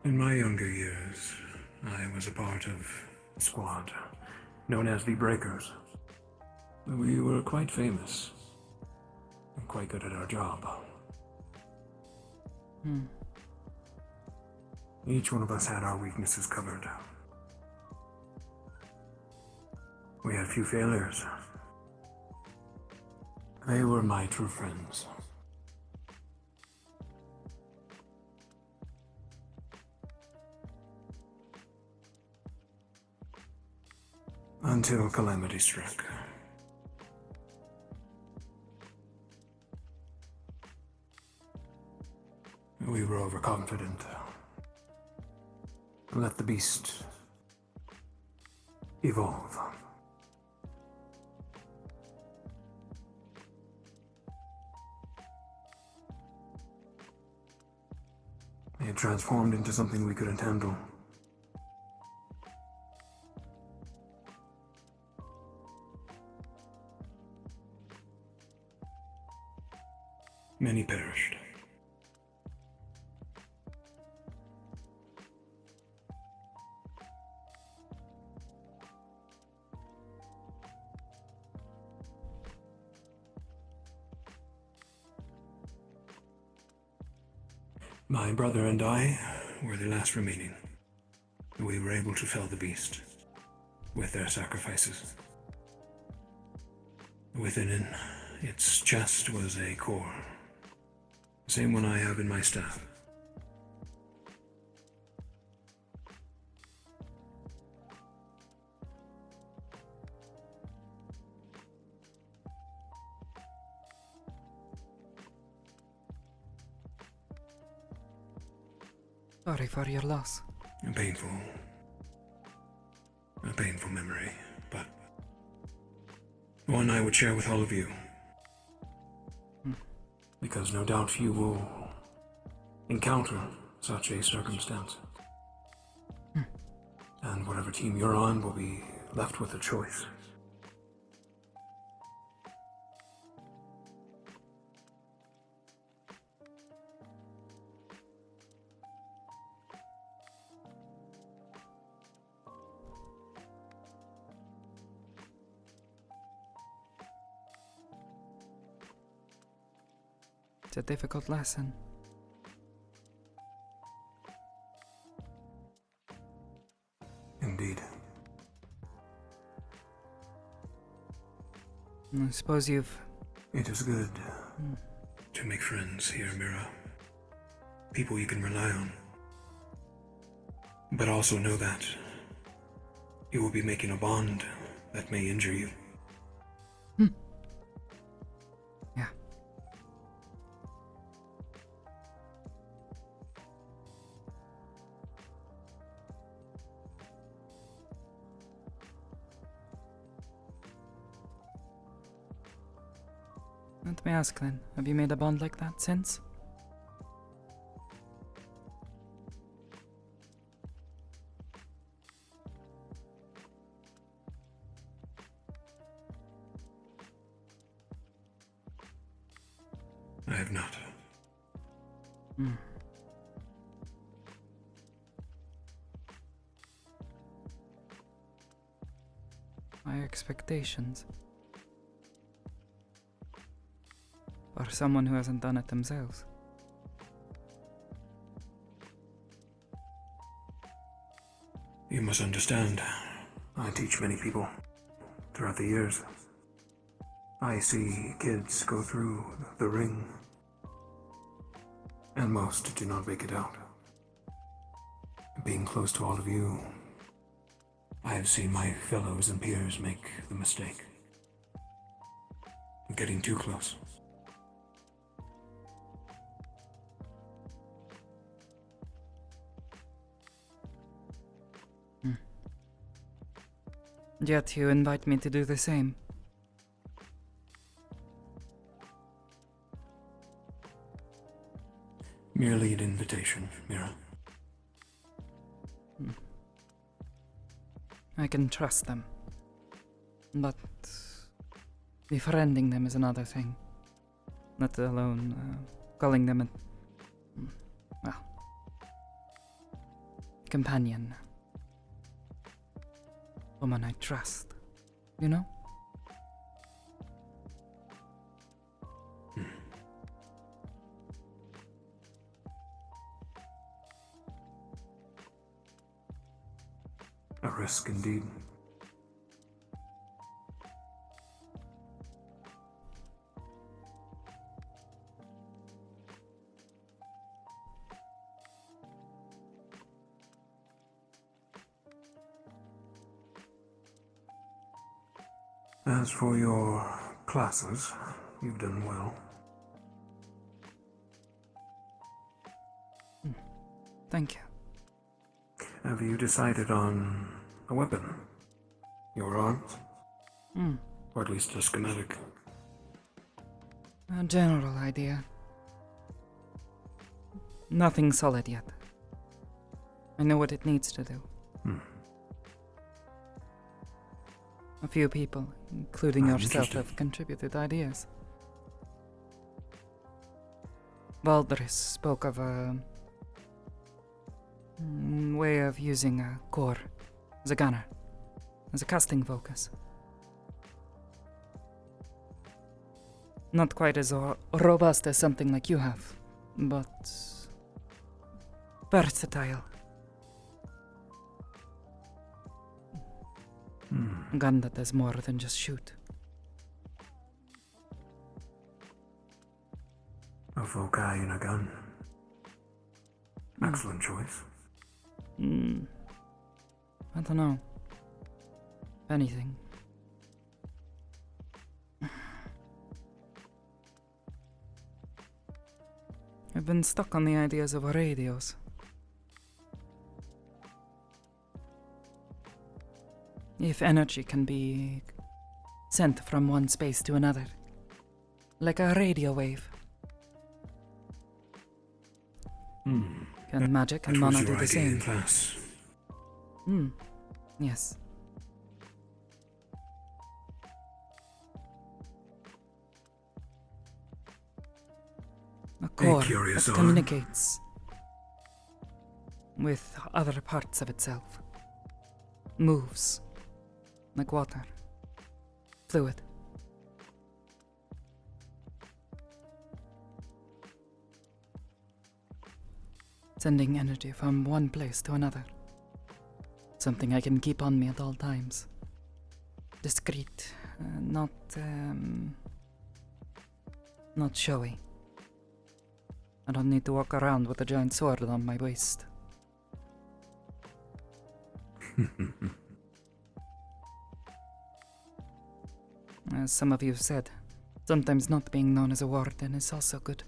In my younger years, I was a part of a squad known as the Breakers. We were quite famous and quite good at our job. Each one of us had our weaknesses covered. We had few failures. They were my true friends. Until calamity struck. We were overconfident. Let the beast evolve. It transformed into something we couldn't handle. Many perished. My brother and I were the last remaining. We were able to fell the beast with their sacrifices. Within its chest was a core. The same one I have in my staff. Sorry for your loss. A painful memory, but one I would share with all of you. Because no doubt you will encounter such a circumstance. And whatever team you're on will be left with a choice. It's a difficult lesson. Indeed. I suppose you've... It is good to make friends here, Mira. People you can rely on. But also know that you will be making a bond that may injure you. Yeah. Let me ask then, have you made a bond like that since? I have not. My expectations. For someone who hasn't done it themselves. You must understand, I teach many people throughout the years. I see kids go through the ring, and most do not make it out. Being close to all of you, I have seen my fellows and peers make the mistake of getting too close. Yet you invite me to do the same. Merely an invitation, Mira. I can trust them. But befriending them is another thing. Let alone calling them a companion. Woman I trust. You know? A risk indeed. As for your classes, you've done well. Thank you. Have you decided on a weapon? Your arms? Or at least a schematic? A general idea. Nothing solid yet. I know what it needs to do. A few people, including yourself, have contributed ideas. Valdris spoke of a way of using a core as a gunner, as a casting focus. Not quite as robust as something like you have, but versatile. A gun that does more than just shoot. A full guy in a gun. Excellent choice. I don't know. If anything. I've been stuck on the ideas of radios. If energy can be sent from one space to another, like a radio wave. Can magic and That was mana your do the idea in same? class. Yes. A core curious that arm. communicates with other parts of itself. Moves like water. Fluid. Sending energy from one place to another. Something I can keep on me at all times. Discreet, not showy. I don't need to walk around with a giant sword on my waist. As some of you have said, sometimes not being known as a warden is also good.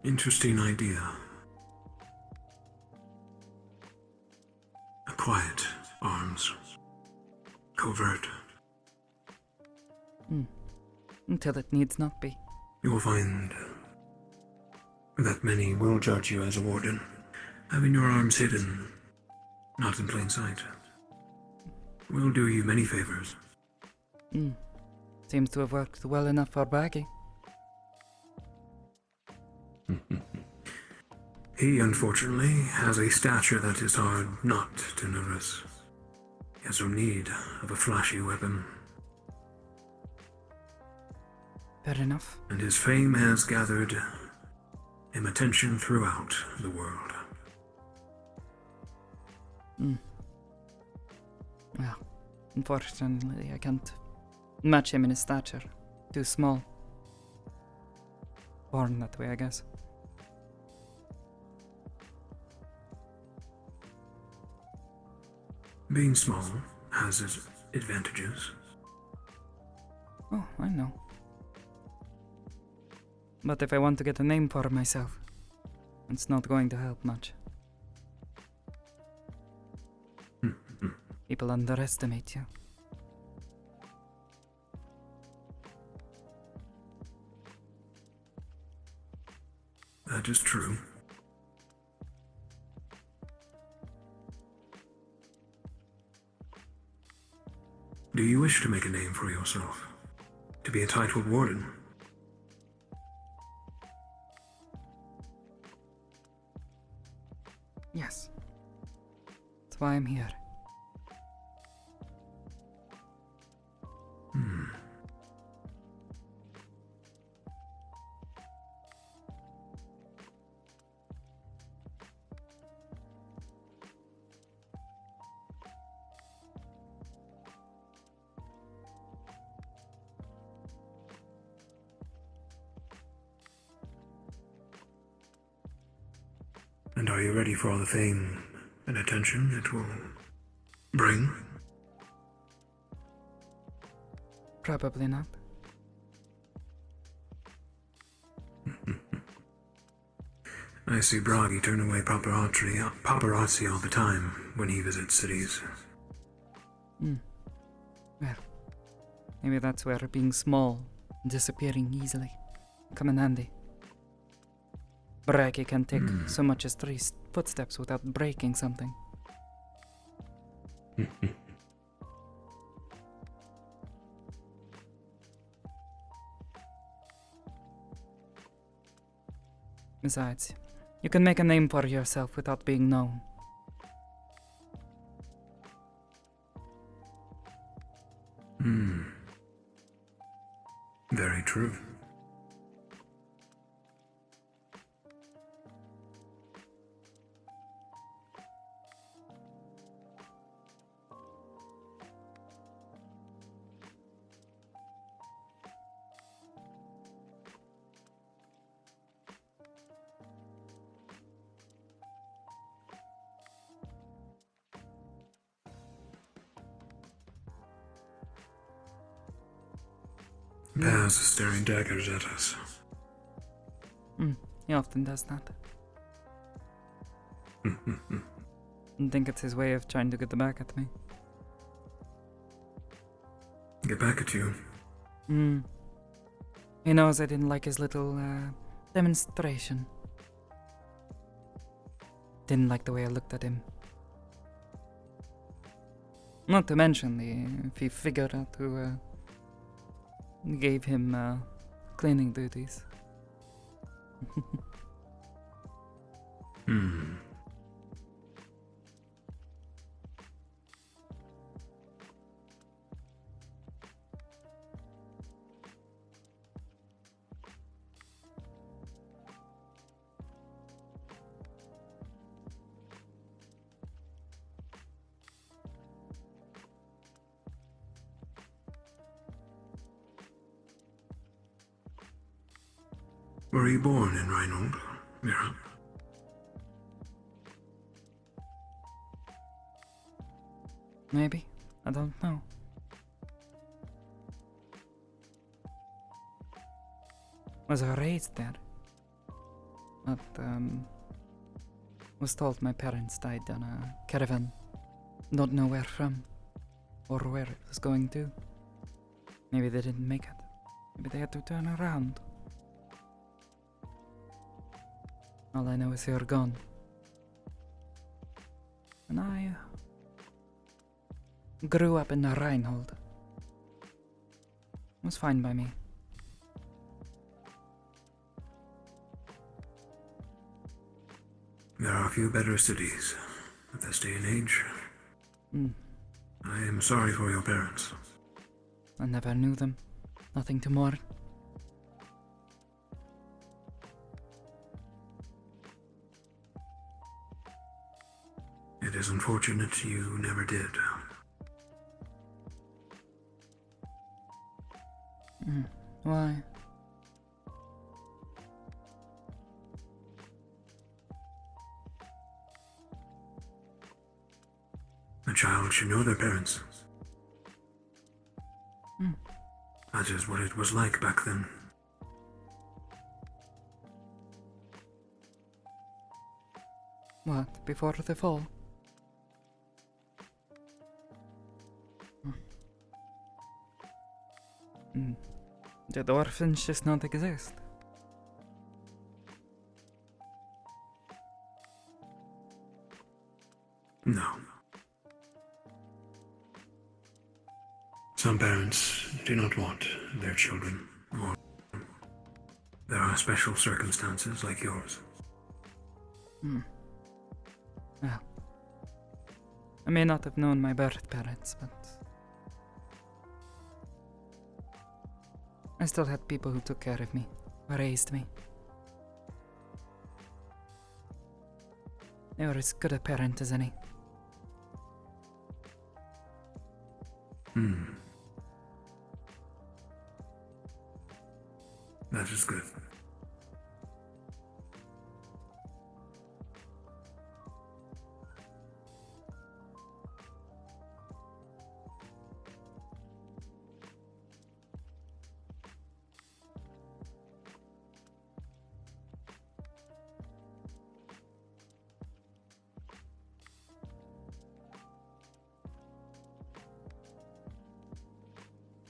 Interesting idea. A quiet arms. Covert. Until it needs not be. You will find that many will judge you as a warden, having your arms hidden, not in plain sight. Will do you many favors. Seems to have worked well enough for Baggy. He, unfortunately, has a stature that is hard not to notice. He has no need of a flashy weapon. Fair enough. And his fame has gathered him attention throughout the world. Well, unfortunately, I can't match him in his stature. Too small. Born that way, I guess. Being small has its advantages. Oh, I know. But if I want to get a name for myself, it's not going to help much. People underestimate you. That is true. Do you wish to make a name for yourself? To be a titled warden? Yes. That's why I'm here. And are you ready for all the fame and attention it will bring? Probably not. I see Bragi turn away paparazzi all the time when he visits cities. Well, maybe that's where being small, disappearing easily, come in handy. Bragi can take so much as 3 footsteps without breaking something. Besides, You can make a name for yourself without being known. Very true. Paz is staring daggers at us. He often does that. I think it's his way of trying to get the back at me. Get back at you. He knows I didn't like his little demonstration. Didn't like the way I looked at him. Not to mention if he figured out who gave him cleaning duties. Were you born in Rheinhold, Mira? Maybe. I don't know. Was raised there. But, was told my parents died on a caravan. Don't know where from. Or where it was going to. Maybe they didn't make it. Maybe they had to turn around. All I know is you're gone. And I grew up in Rheinhold. It was fine by me. There are few better cities at this day and age. I am sorry for your parents. I never knew them. Nothing to mourn. It is unfortunate you never did. Why? A child should know their parents. That is what it was like back then. What, before the fall? Did orphans just not exist? No. Some parents do not want their children, or there are special circumstances like yours. Well, I may not have known my birth parents, but I still had people who took care of me, who raised me. They were as good a parent as any. That is good.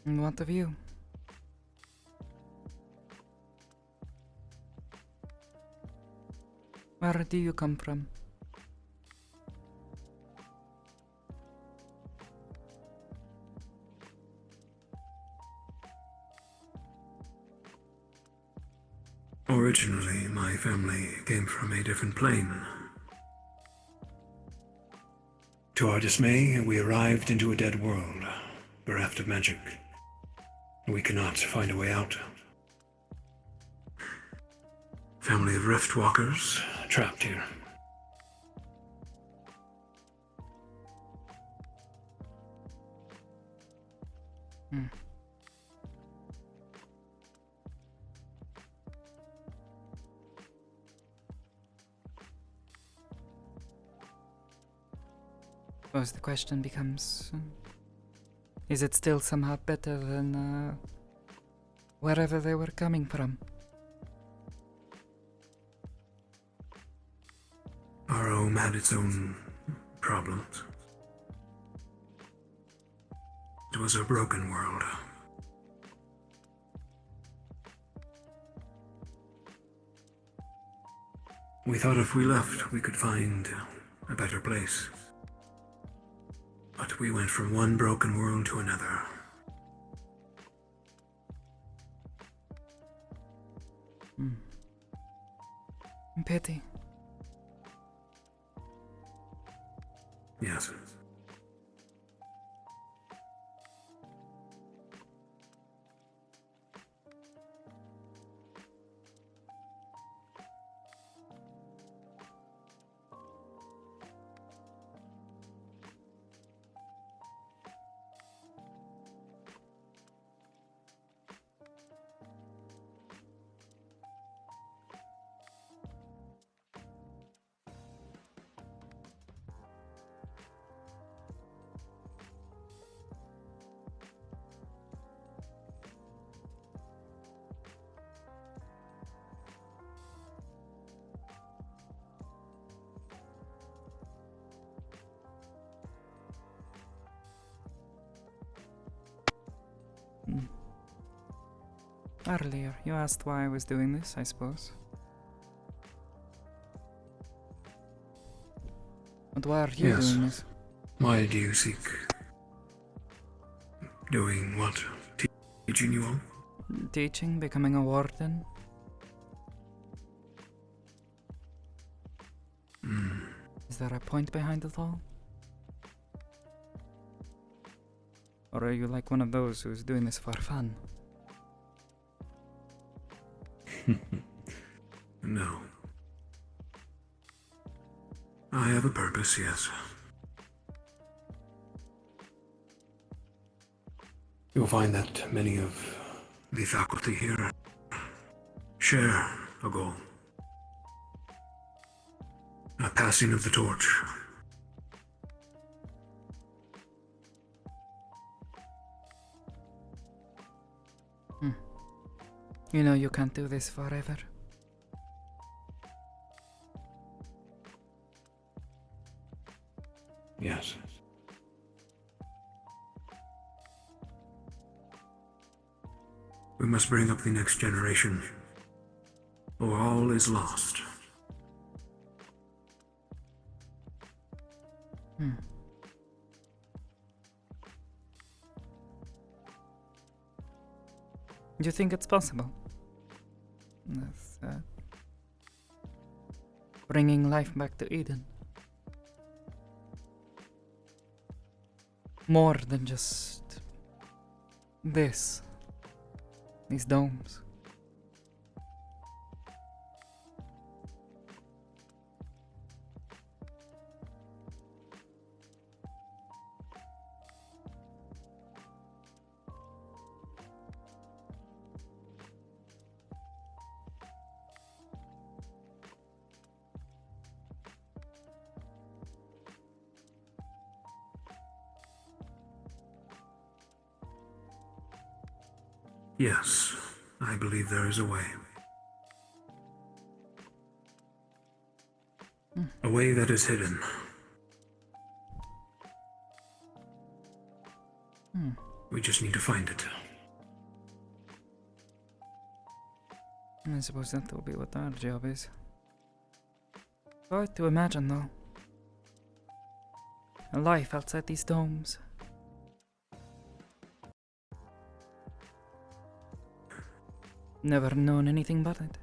And what of you? Where do you come from? Originally, my family came from a different plane. To our dismay, we arrived into a dead world, bereft of magic. We cannot find a way out. Family of Riftwalkers, trapped here. Suppose the question becomes, is it still somehow better than wherever they were coming from? Our home had its own problems. It was a broken world. We thought if we left, we could find a better place. But we went from one broken world to another. Pity. Yes. Earlier, you asked why I was doing this, I suppose. But why are you doing this? Why do you seek? Doing what? Teaching you all? Teaching, becoming a warden. Is there a point behind it all? Or are you like one of those who's doing this for fun? No. I have a purpose, yes. You'll find that many of the faculty here share a goal. A passing of the torch. You know you can't do this forever. Yes. We must bring up the next generation, or all is lost. Do you think it's possible? With, bringing life back to Eden? More than just this. These domes. Yes, I believe there is a way. A way that is hidden. We just need to find it. I suppose that will be what our job is. Hard to imagine, though. A life outside these domes. Never known anything but it.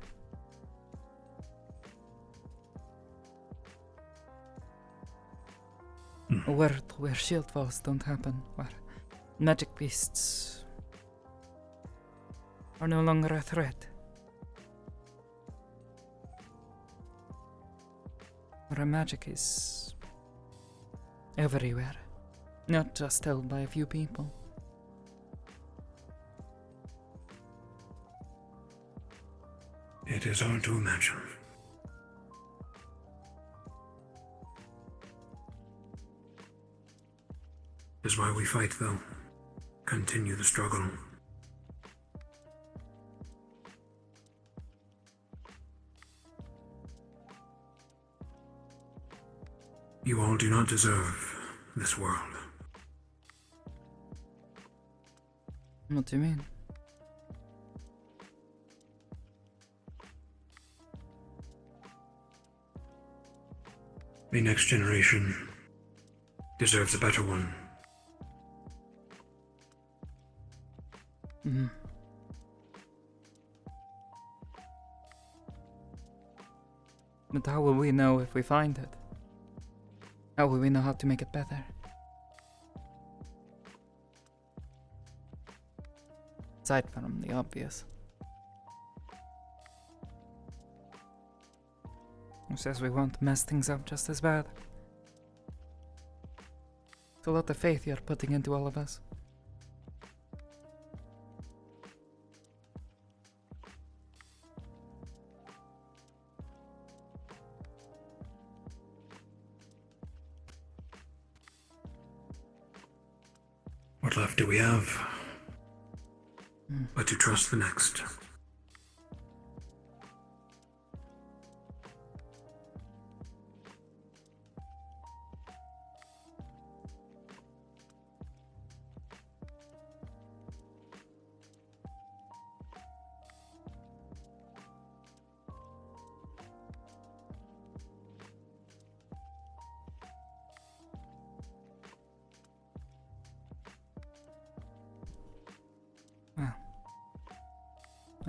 A world where shield walls don't happen, where magic beasts are no longer a threat. Where magic is everywhere, not just held by a few people. It is hard to imagine. Is why we fight, though. Continue the struggle. You all do not deserve this world. What do you mean? The next generation deserves a better one. Mm. But how will we know if we find it? How will we know how to make it better? Aside from the obvious. Who says we won't mess things up just as bad? It's a lot of faith you're putting into all of us. What left do we have? But to trust the next. Well,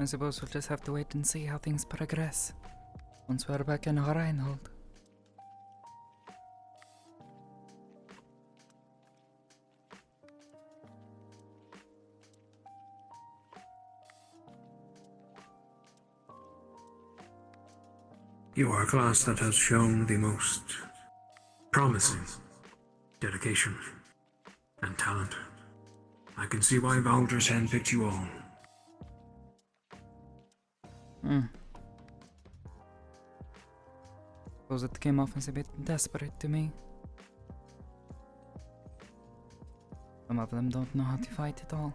I suppose we'll just have to wait and see how things progress once we're back in Reinhold. You are a class that has shown the most promising dedication and talent. I can see why Valders handpicked you all. Suppose it came off as a bit desperate to me. Some of them don't know how to fight at all.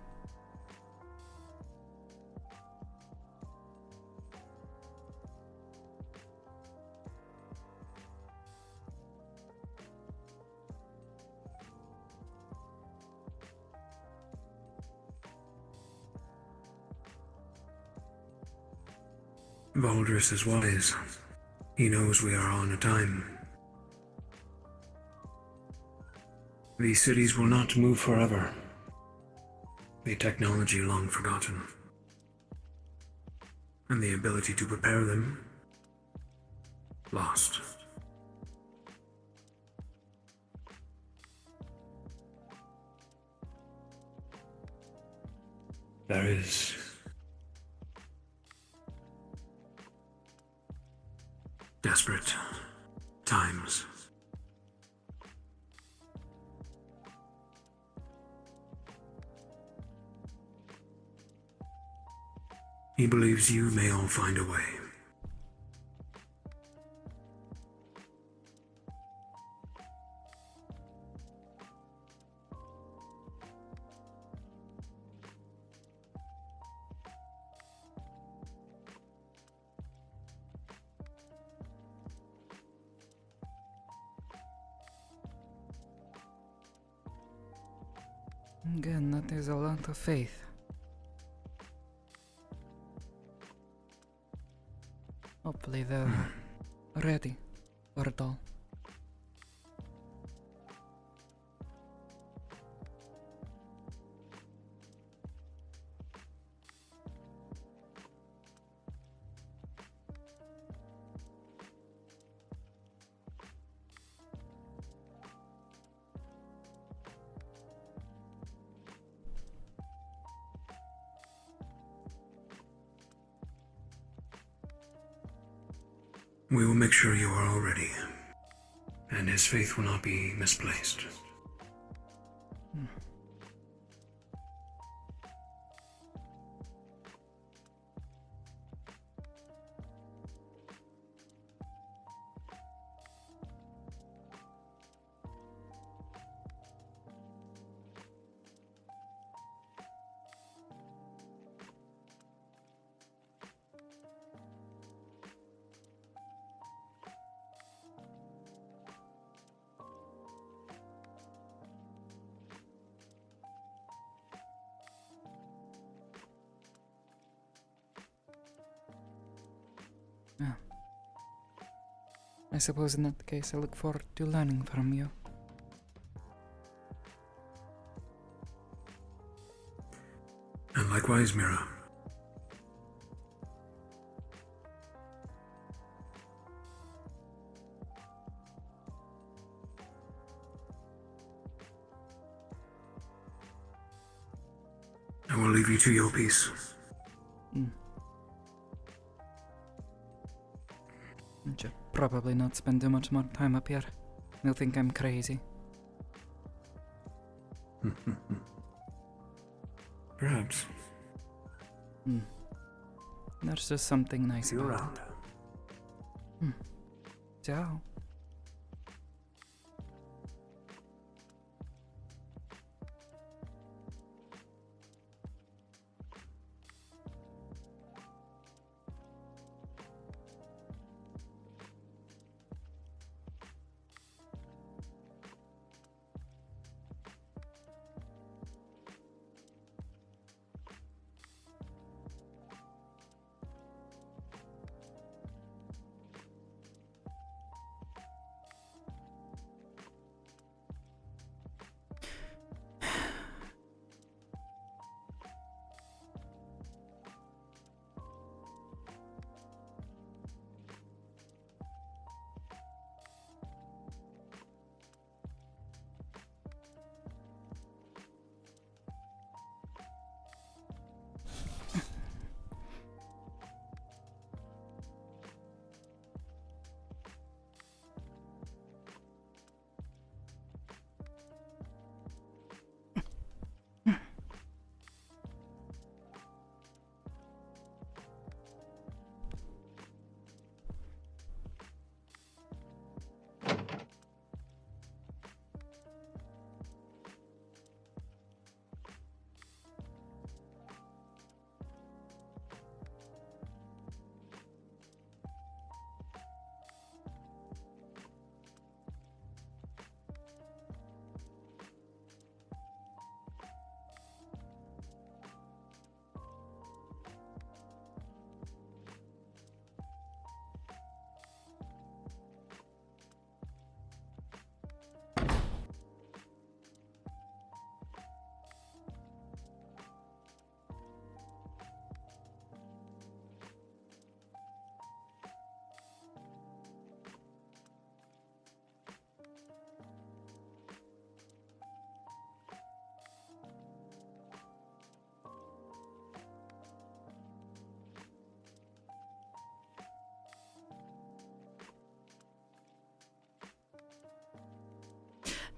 Valdres is wise. He knows we are on a time. These cities will not move forever. The technology long forgotten. And the ability to prepare them lost. There is desperate times. He believes you may all find a way. Again, that is a lot of faith. Hopefully they're ready for it all. We will make sure you are all ready, and his faith will not be misplaced. Yeah. I suppose in that case I look forward to learning from you. And likewise, Mira. I will leave you to your peace. I should probably not spend too much more time up here. They'll think I'm crazy. Perhaps. There's just something nice See you about around. it. Ciao.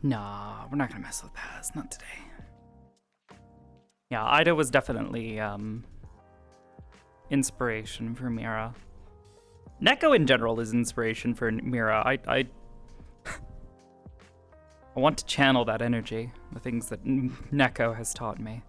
Nah, we're not gonna mess with Paz, not today. Yeah, Ida was definitely inspiration for Mira. Neko in general is inspiration for Mira. I want to channel that energy, the things that Neko has taught me.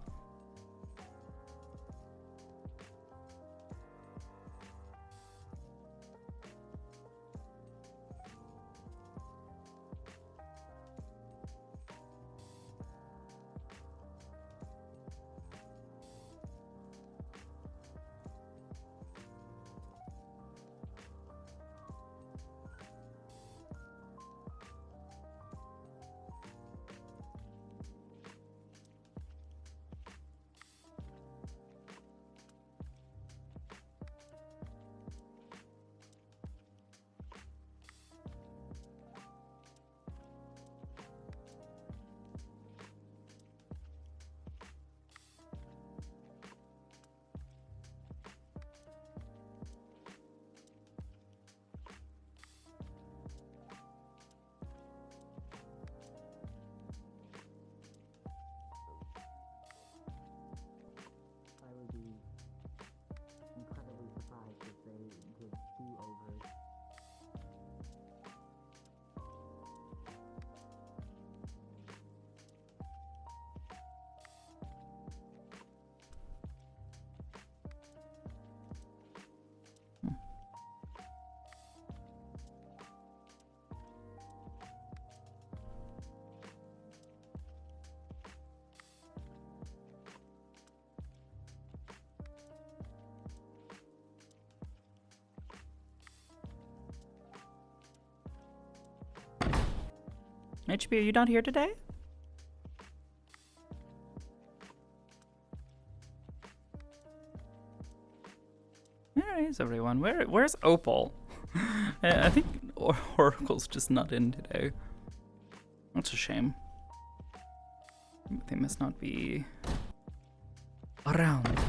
HB, are you not here today? Where is everyone? Where's Opal? I think Oracle's just not in today. That's a shame. They must not be around.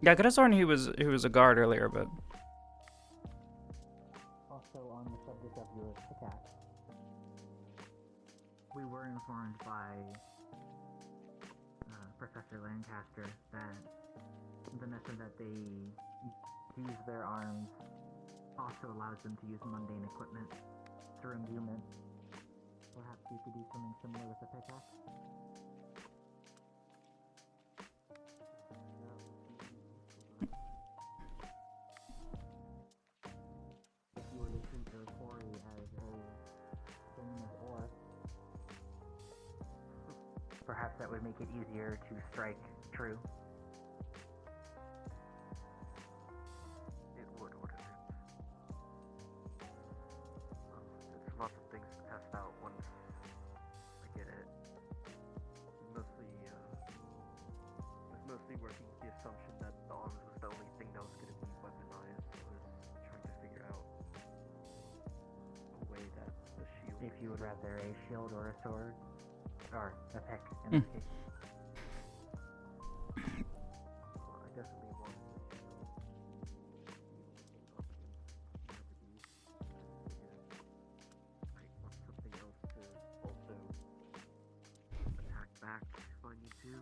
Yeah, I could have sworn he was a guard earlier, but Also, on the subject of your pickaxe, we were informed by Professor Lancaster that the method that they use their arms also allows them to use mundane equipment through imbuement. Perhaps you could do something similar with a pickaxe? If you were to treat your quarry as a thing of ore, perhaps that would make it easier to strike true. It would, wouldn't it? There's lots of things to test out once I get it. Mostly working with the assumption that the arms was the only thing that was going to be weaponized. I was trying to figure out a way that the shield... If you would rather a shield or a sword, or a pick in this case. Well, I definitely want the shield. I want something else to also attack back if I need to.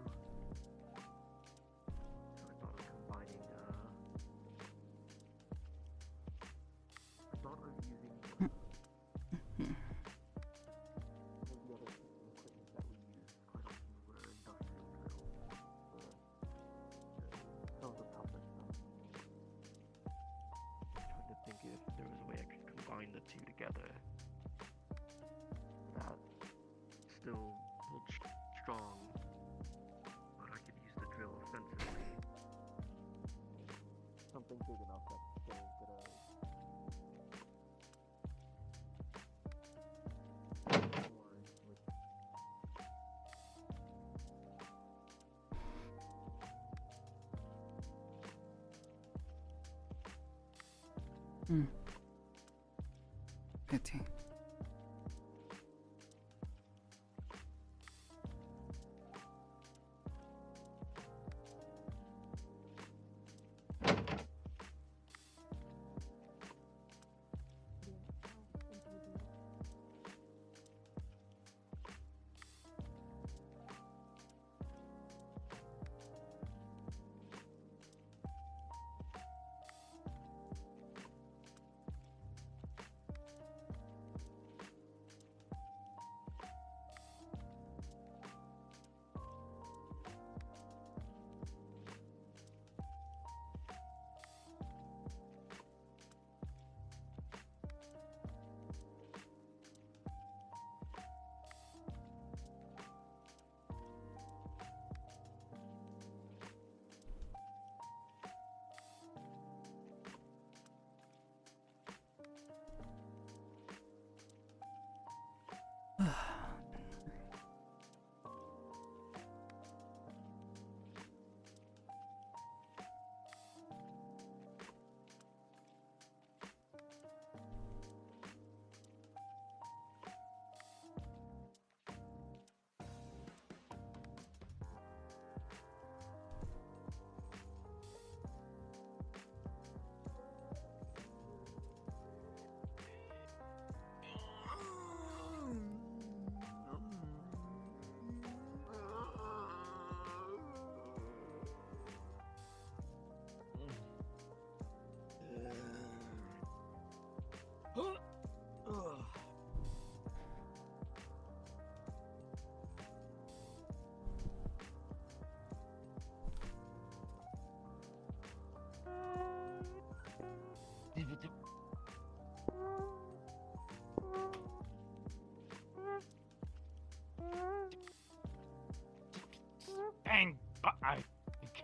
So I thought of combining, I thought of using the other piece of equipment that we use quite often were industrial drills. Some of the tougher stuff. Trying to think if there was a way I could combine the two together that still hold strong, but I could use the drill offensively. Something big enough that's still gonna... Pity.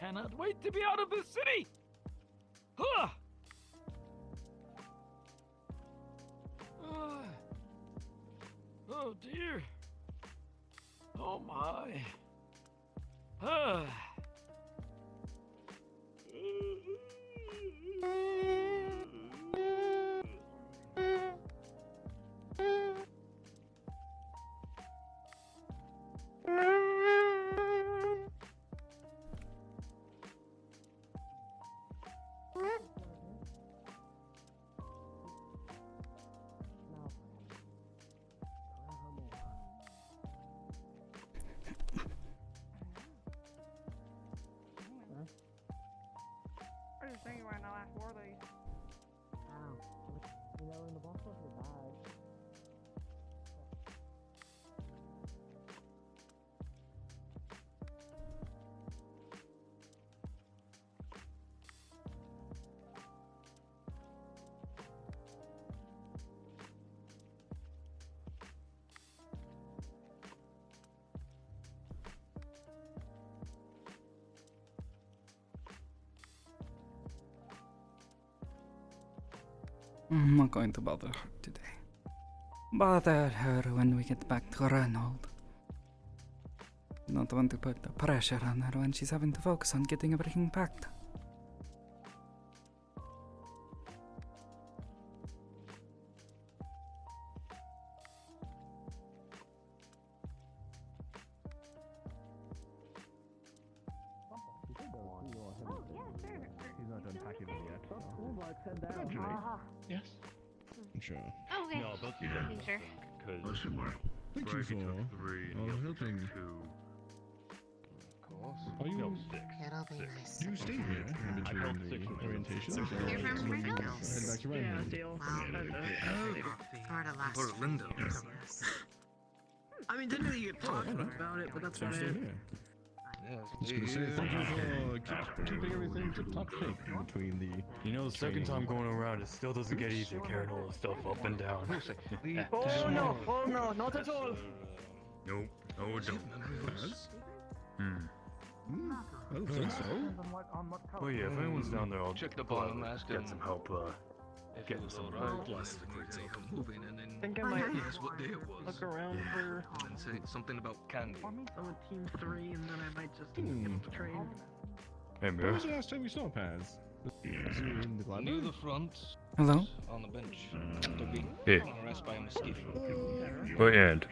cannot wait to be out of this city! Huh! Oh dear. Oh my. I just think right now last 4 days. In the box of the bag. I'm not going to bother her today. Bother her when we get back to Reynold. Not want to put the pressure on her when she's having to focus on getting everything packed. He's not done packing them yet. Yes. Sure. Oh, okay. No, but Yeah. Sure. because Thank you Braggy for took 3 and all he the took helping. 2. Are you? No, 6. It'll be 6. nice. Do you stay here in I helped between 6 the orientation? Six. Or You're from when you Pringles? head back to Yeah, Reynold? Dale. Sort of last Go to few Lindell. years, yes. I mean, technically you get talking about it, but that's So about stay it. here. I was gonna say thank you for keeping everything tip top shape in between the. You know, the second time going around, it still doesn't get easier carrying all the stuff up and down. Oh no, not at all. Nope. Oh, don't. I don't think so. Well, yeah, if anyone's down there, I'll Check the bottom mask get and- some help getting some glasses cleaned up. Moving and then I think I might guess what day it was. look around for And then say something about candy. some of Team 3, and then I might just get off the train. Hey, When Mira. was the last time we saw Paz? Was he in the glad Near bag? the front. Hello? On the bench. After being Hey. harassed by a mosquito. What end?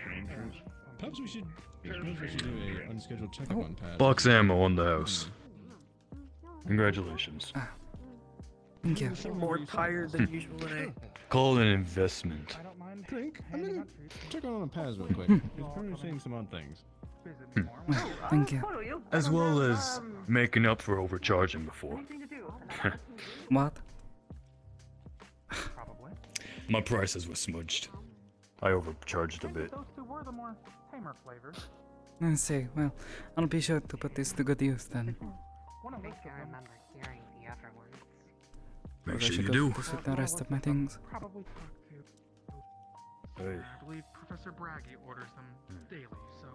Perhaps we should do a unscheduled checkup on Paz. Box ammo on the house. Congratulations. Thank you. More tired than usual today. Call it an investment. Think? I'm gonna check on Paz real quick. He's apparently saying some odd things. Thank you. As well as making up for overcharging before. What? My prices were smudged. I overcharged a bit. Those two were the more tamer flavors. I see. Well, I'll be sure to put this to good use then. I think I remember hearing the other ones. Make I sure should you go do. visit the rest of my things. Probably talk to. Hey. I believe Professor Braggy orders them daily, so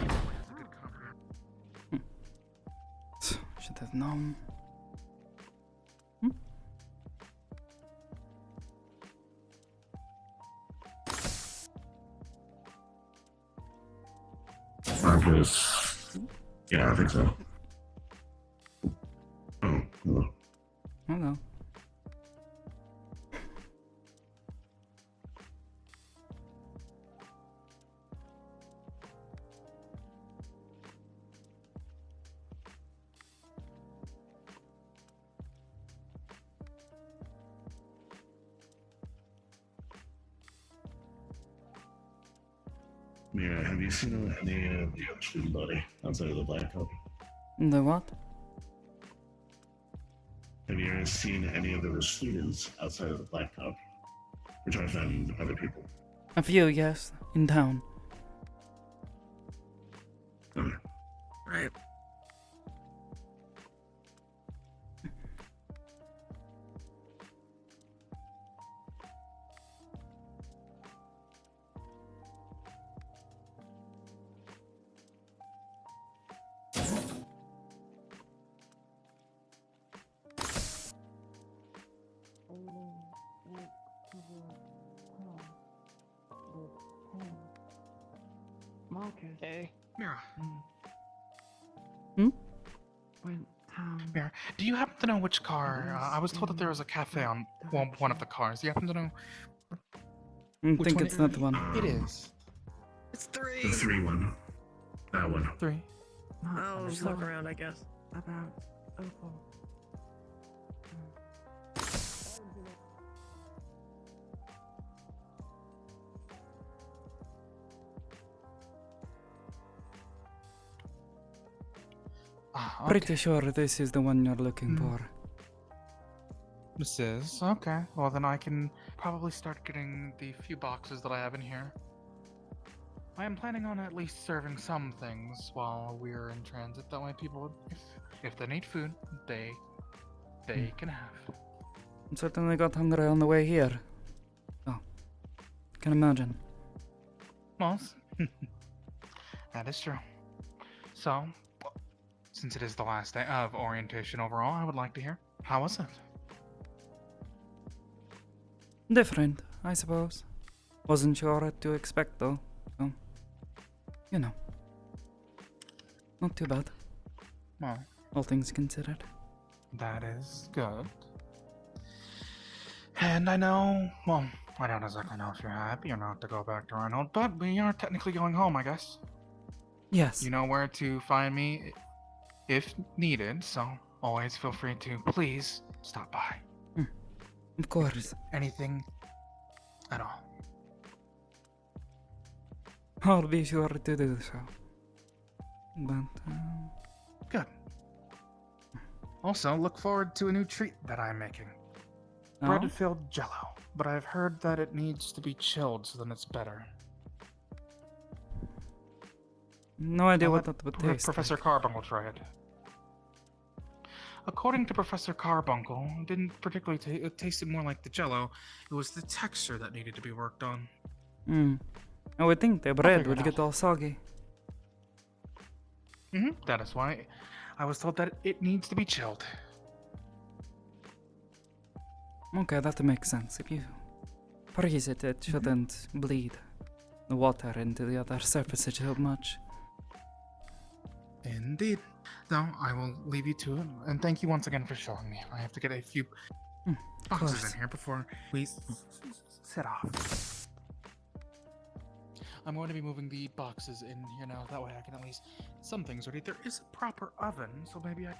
he probably has a good comprehension. Should have known. Yeah, I think so. Oh, hello. Hello. Mira, have you seen any of the student body outside of the Black Cup? The what? Have you ever seen any of the students outside of the Black Cup? We're trying to find other people. A few, yes, in town. Right. Marcus. Hey. Mira. Hmm? Mira, do you happen to know which car? I was told that there was a cafe on one of the cars. Do you happen to know? I think it's that one. It is. It's 3. The 3 one. That one. 3. I'll just look around, I guess. About Opal. Okay. Pretty sure this is the one you're looking for. This is okay. Well, then I can probably start getting the few boxes that I have in here. I am planning on at least serving some things while we're in transit. That way, people, if they need food, they can have. Certainly got hungry on the way here. Oh, can imagine. Well, that is true. So, since it is the last day of orientation overall, I would like to hear, how was it? Different, I suppose. Wasn't sure what to expect though, so you know. Not too bad. Well, all things considered. That is good. And I know, well, I don't exactly know if you're happy or not to go back to Reinhold, but we are technically going home, I guess. Yes. You know where to find me if needed, so always feel free to please stop by. Of course. Anything at all. I'll be sure to do so. But, Good. Also, look forward to a new treat that I'm making. Oh? Bread-filled jello, but I've heard that it needs to be chilled so then it's better. No idea I'll what let that would taste Professor Carbuncle try it. According to Professor Carbuncle, it didn't particularly it tasted more like the jello. It was the texture that needed to be worked on. I would think the bread figure would it get all soggy. That is why I was told that it needs to be chilled. Okay, that makes sense. If you freeze it, it shouldn't bleed the water into the other surfaces too much. Indeed. No, I will leave you to it, and thank you once again for showing me. I have to get a few boxes in here before we set off. I'm going to be moving the boxes in here now, that way I can at least some things ready. There is a proper oven, so maybe I...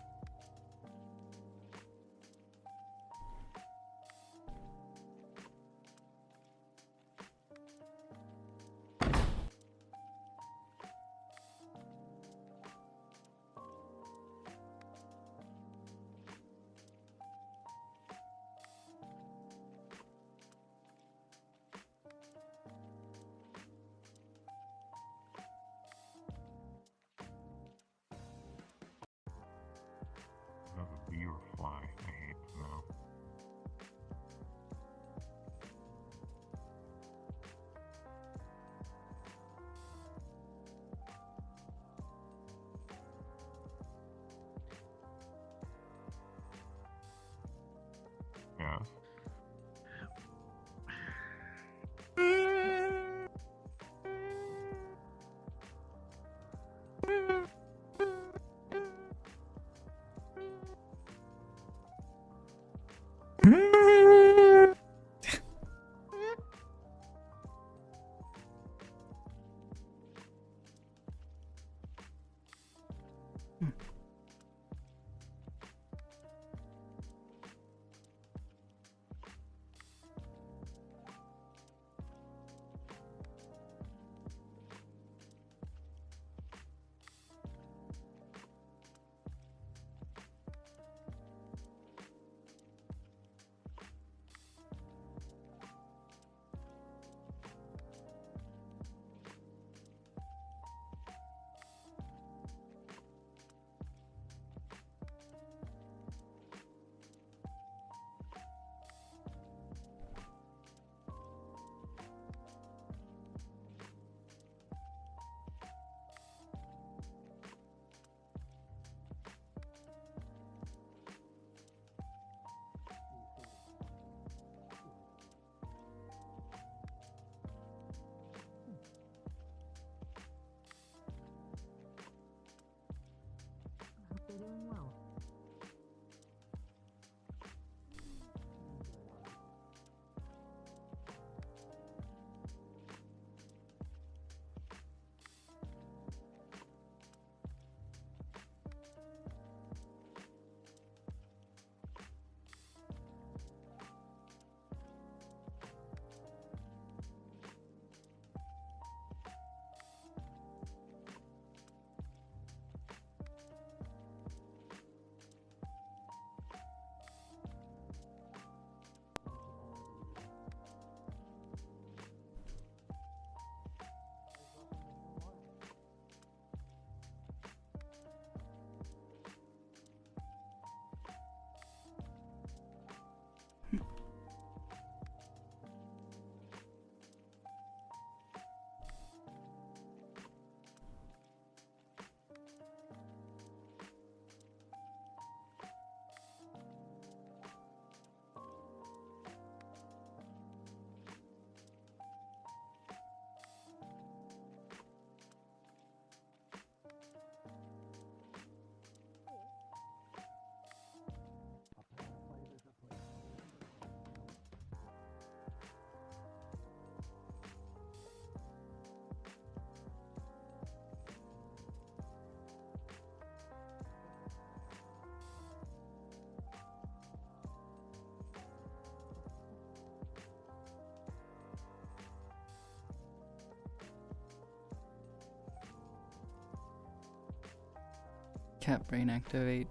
cat brain activate.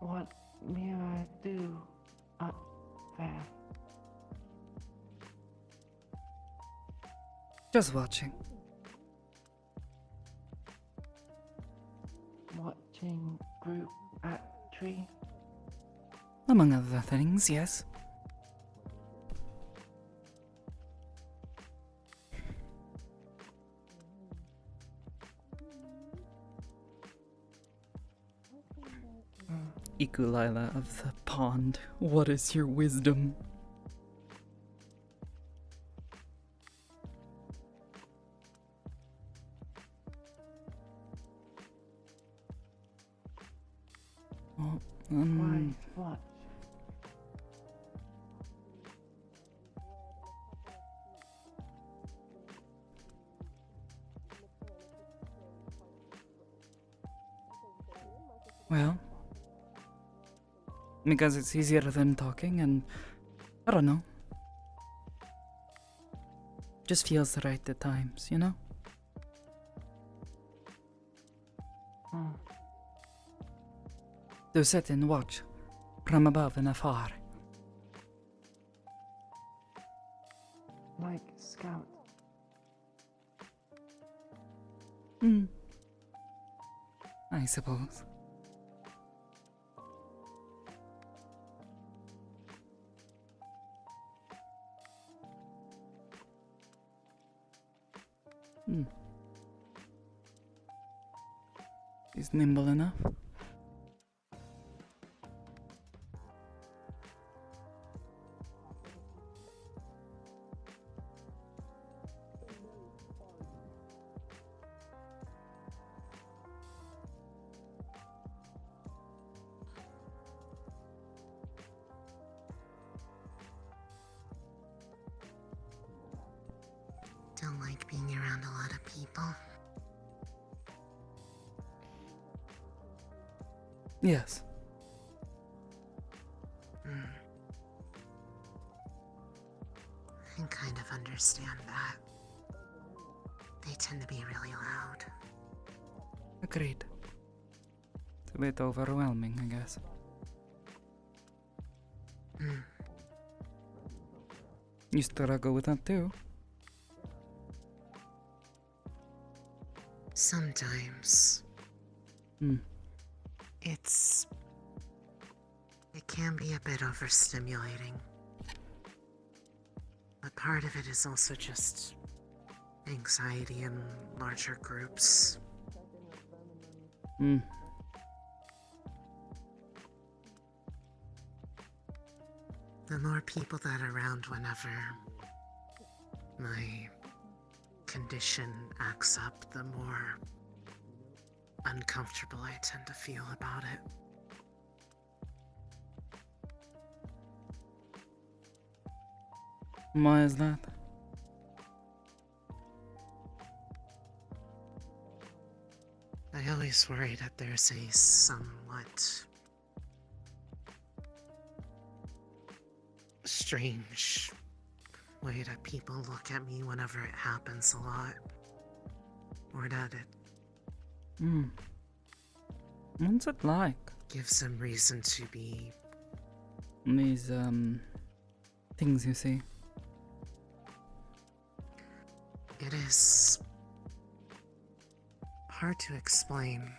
What Mira do up there? Just watching. Watching group at tree? Among other things, yes. Ikulila of the pond, what is your wisdom? Oh, Why? What? Well, because it's easier than talking, and I don't know. Just feels right at times, you know? To sit and watch from above and afar. Like Scout. I suppose. He's nimble enough. Don't like being around a lot of people. Yes. I kind of understand that. They tend to be really loud. Agreed. It's a bit overwhelming, I guess. You struggle with that too? Sometimes. It can be a bit overstimulating. But part of it is also just anxiety in larger groups. The more people that are around whenever my condition acts up, the more uncomfortable I tend to feel about it. Why is that? I always worry that there's a somewhat strange way that people look at me whenever it happens a lot. Or that it What's it like? gives them reason to be... These, things you see. It is hard to explain.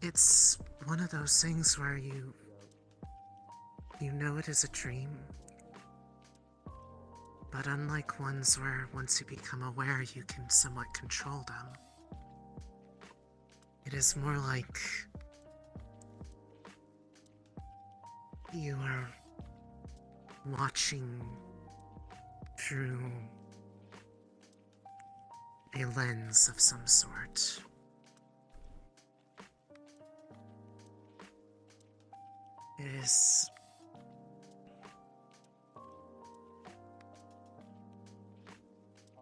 It's one of those things where you You know it is a dream. But unlike ones where once you become aware you can somewhat control them, it is more like you are watching through a lens of some sort. It is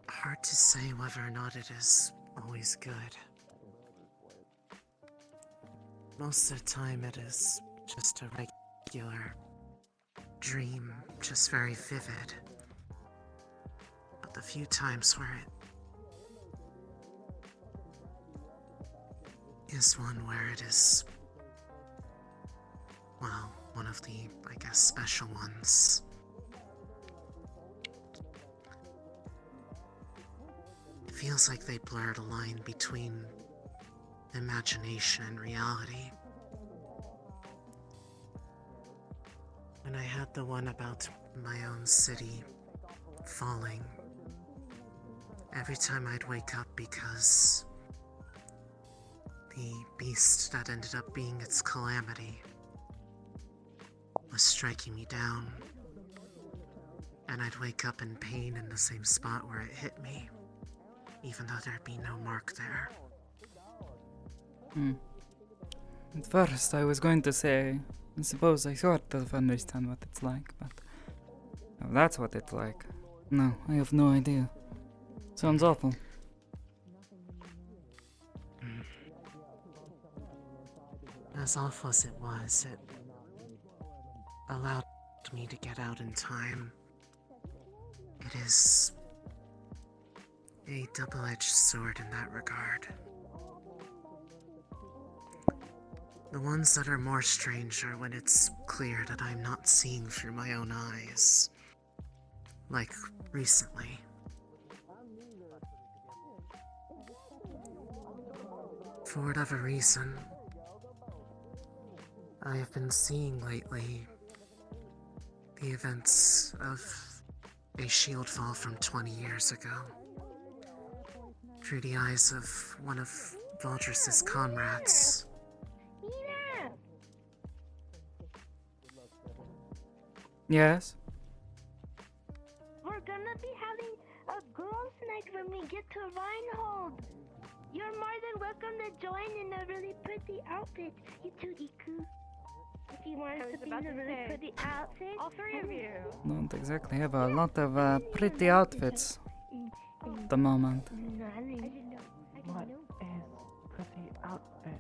hard to say whether or not it is always good. Most of the time it is just a regular dream, just very vivid. But the few times where it is one where it is, well, one of the, I guess, special ones. It feels like they blurred a line between imagination and reality. When I had the one about my own city falling, every time I'd wake up because the beast that ended up being its calamity was striking me down, and I'd wake up in pain in the same spot where it hit me, even though there'd be no mark there. At first, I was going to say, I suppose I sort of understand what it's like, but if that's what it's like, no, I have no idea. Sounds awful. As awful as it was, it allowed me to get out in time. It is a double-edged sword in that regard. The ones that are more strange are when it's clear that I'm not seeing through my own eyes. Like recently. For whatever reason, I have been seeing lately the events of a shield fall from 20 years ago through the eyes of one of Valdris's comrades. Mira! Yes? We're gonna be having a girls' night when we get to Reinhold. You're more than welcome to join in a really pretty outfit. You too, Iku. If you want to be in a really pretty outfit. All three of you. Don't exactly have a lot of pretty outfits at the moment. What is pretty outfit?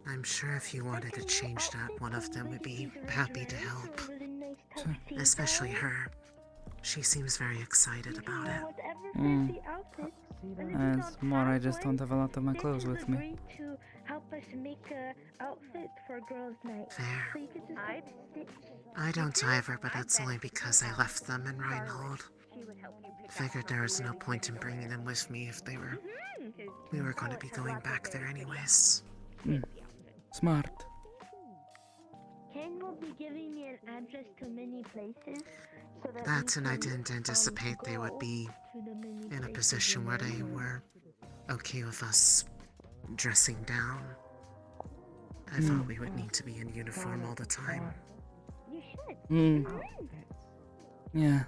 I'm sure if you wanted to change that, one of them would be happy to help. Especially her. She seems very excited about it. As more, I just don't have a lot of my clothes with me. To help us make a outfit for girls' night. Fair. So you could just I don't either, but that's only because I left them in Reinhold. Figured there was no point in bringing them with me if we were going to be going back there anyways. Smart. Ken will be giving me an address to many places. So That, and I didn't anticipate they would be in a position where they were okay with us dressing down. I thought we would need to be in uniform all the time. You should. Yeah.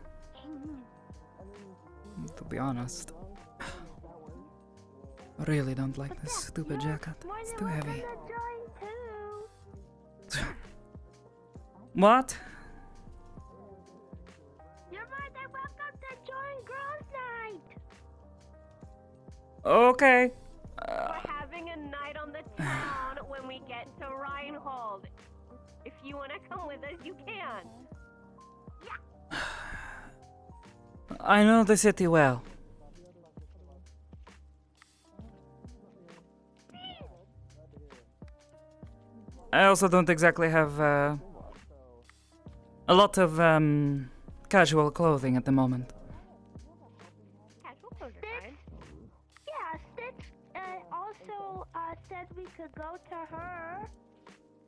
To be honest, I really don't like this stupid jacket. It's too heavy. What? You're more than welcome to join girls' night. Okay. We're having a night on the town when we get to Reinhold. If you want to come with us, you can. I know the city well. I also don't exactly have a lot of casual clothing at the moment. Casual clothes are fine. Yeah, Stitch also said we could go to her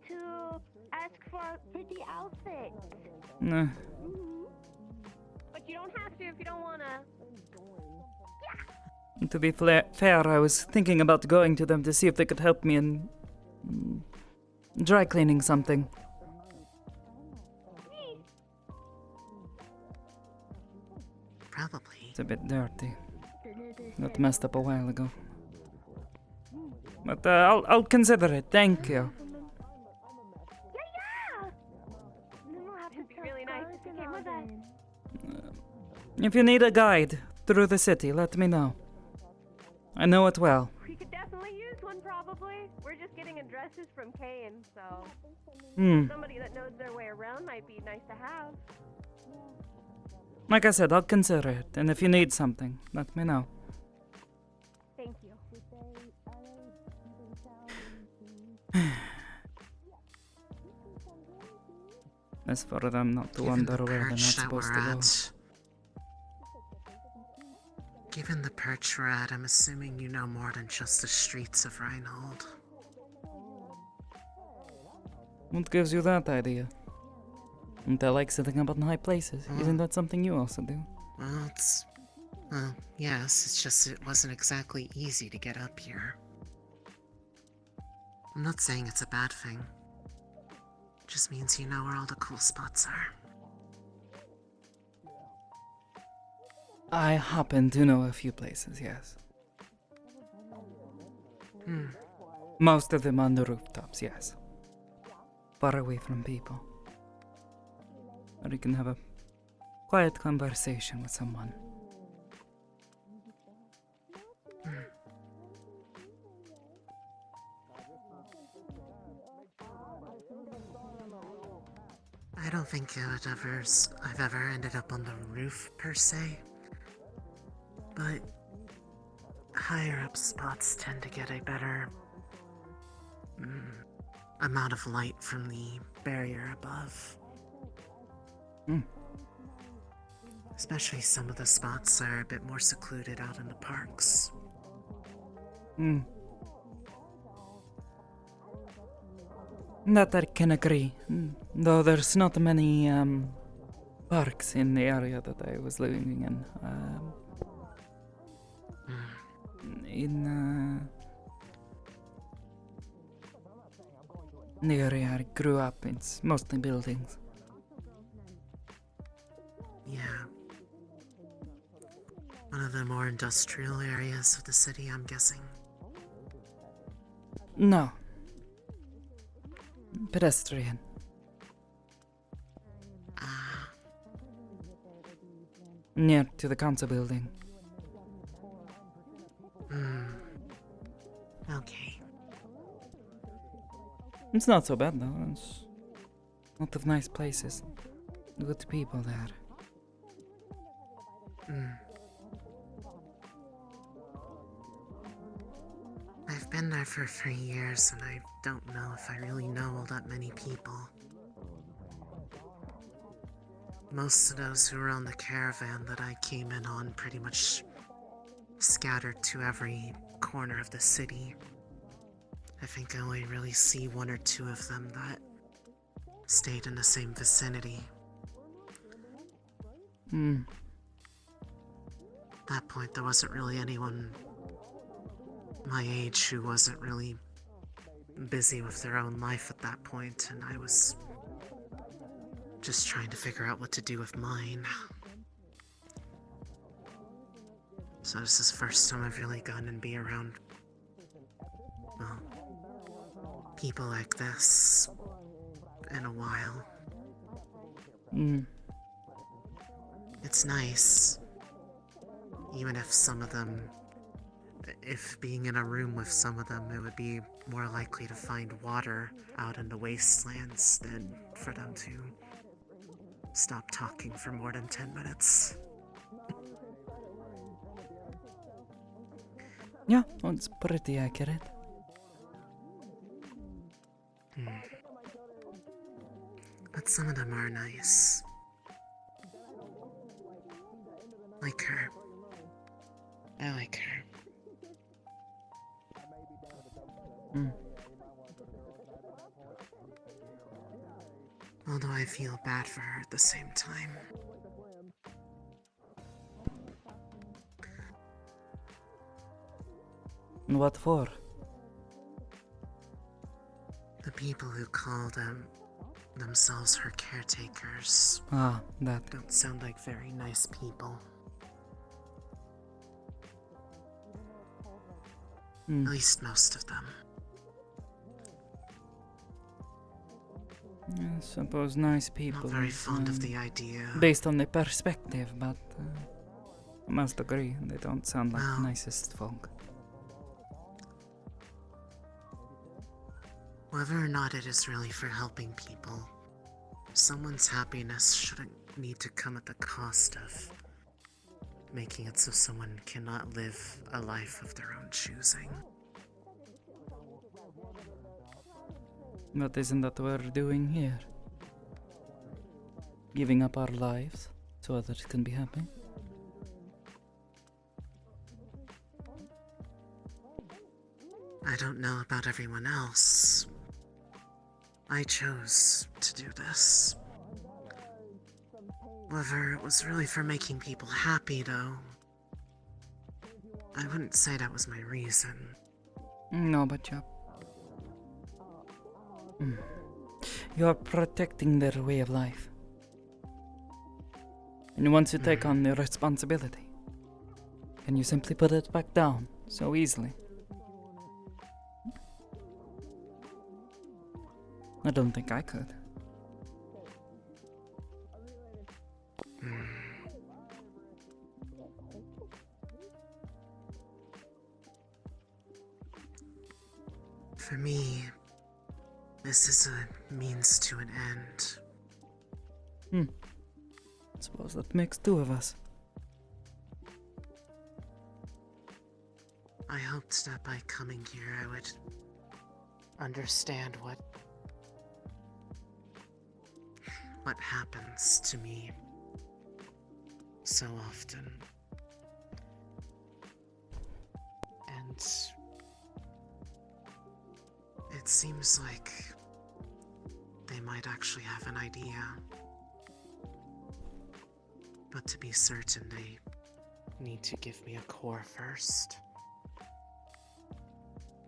to ask for pretty outfits. Nah. But you don't have to if you don't wanna. To be fair, I was thinking about going to them to see if they could help me in dry cleaning something. Probably. It's a bit dirty. Got messed up a while ago. But I'll consider it. Thank you. It'd be really nice if you came with us. If you need a guide through the city, let me know. I know it well. We could definitely use one, probably. We're just getting addresses from Kane, so somebody that knows their way around might be nice to have. Like I said, I'll consider it, and if you need something, let me know. Thank you. As for them not to wonder where they're not supposed to go. Given the perch we're at, I'm assuming you know more than just the streets of Reinhold. What gives you that idea? Don't I like sitting up in high places? Isn't that something you also do? Well, yes, it's just it wasn't exactly easy to get up here. I'm not saying it's a bad thing. It just means you know where all the cool spots are. I happen to know a few places, yes. Most of them on the rooftops, yes. Far away from people. Or you can have a quiet conversation with someone. I don't think I've ever ended up on the roof per se, but higher up spots tend to get a better amount of light from the barrier above. Especially some of the spots are a bit more secluded out in the parks. That I can agree. Though there's not many parks in the area that I was living in. In the area I grew up, it's mostly buildings. Yeah. One of the more industrial areas of the city, I'm guessing. No. Pedestrian. Near to the council building. Okay. It's not so bad though. It's a lot of nice places. Good people there. I've been there for 3 years and I don't know if I really know all that many people. Most of those who were on the caravan that I came in on pretty much scattered to every corner of the city. I think I only really see 1 or 2 of them that stayed in the same vicinity. At that point, there wasn't really anyone my age who wasn't really busy with their own life at that point, and I was just trying to figure out what to do with mine. So this is the first time I've really gotten and be around, well, people like this in a while. It's nice, even if some of them, if being in a room with some of them, it would be more likely to find water out in the wastelands than for them to stop talking for more than 10 minutes. Yeah, it's pretty accurate. But some of them are nice. Like her. I like her. Although I feel bad for her at the same time. What for? The people who call themselves her caretakers. Ah, that. Don't sound like very nice people. At least most of them. I suppose nice people. Not very fond of the idea. Based on the perspective, but I must agree, they don't sound like the nicest folk. Whether or not it is really for helping people, someone's happiness shouldn't need to come at the cost of making it so someone cannot live a life of their own choosing. But isn't that what we're doing here? Giving up our lives so others can be happy? I don't know about everyone else. I chose to do this. Whether it was really for making people happy, though, I wouldn't say that was my reason. No, but you're protecting their way of life. And once you take on the responsibility, can you simply put it back down so easily? I don't think I could. For me, this is a means to an end. I suppose that makes two of us. I hoped that by coming here I would understand what happens to me so often. And it seems like they might actually have an idea. But to be certain, they need to give me a core first.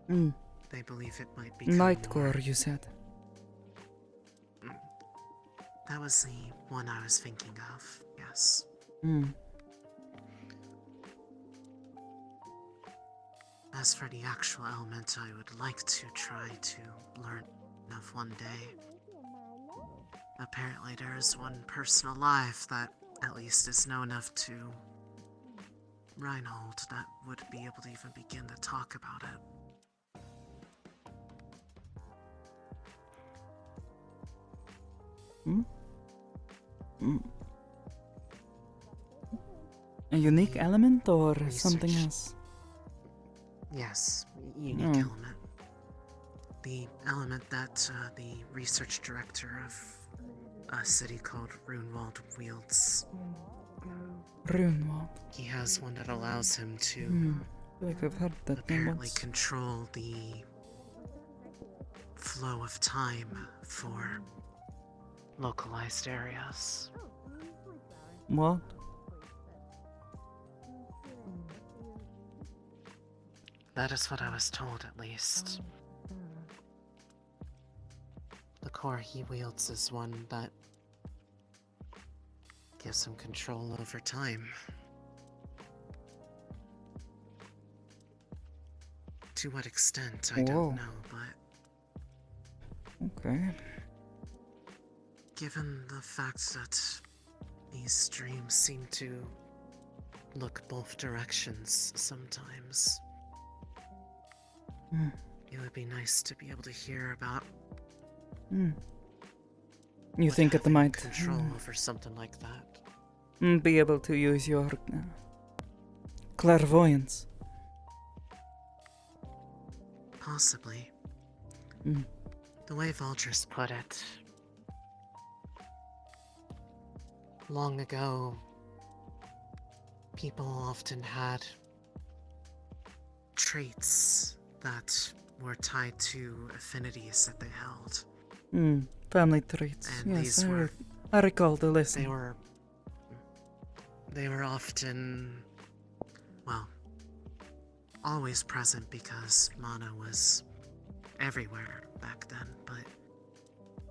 They believe it might be Light core, you said. That was the one I was thinking of, yes. As for the actual element I would like to try to learn of one day, apparently there is one person alive that at least is known enough to Reinhold that would be able to even begin to talk about it. A unique element or something else? Yes, unique element. The element that the research director of a city called Runewald wields. Runewald. He has one that allows him to I feel like I've heard that apparently once. control the flow of time for localized areas. What? That is what I was told, at least. The core he wields is one that gives him control over time. To what extent, I don't know, but... Okay. Given the fact that these streams seem to look both directions sometimes, it would be nice to be able to hear about You think it might control over something like that. Be able to use your clairvoyance. Possibly. The way Vultures put it, long ago, people often had traits that were tied to affinities that they held. Family treats. And Yes, these were. I recall the list. They were often, well, always present because mana was everywhere back then, but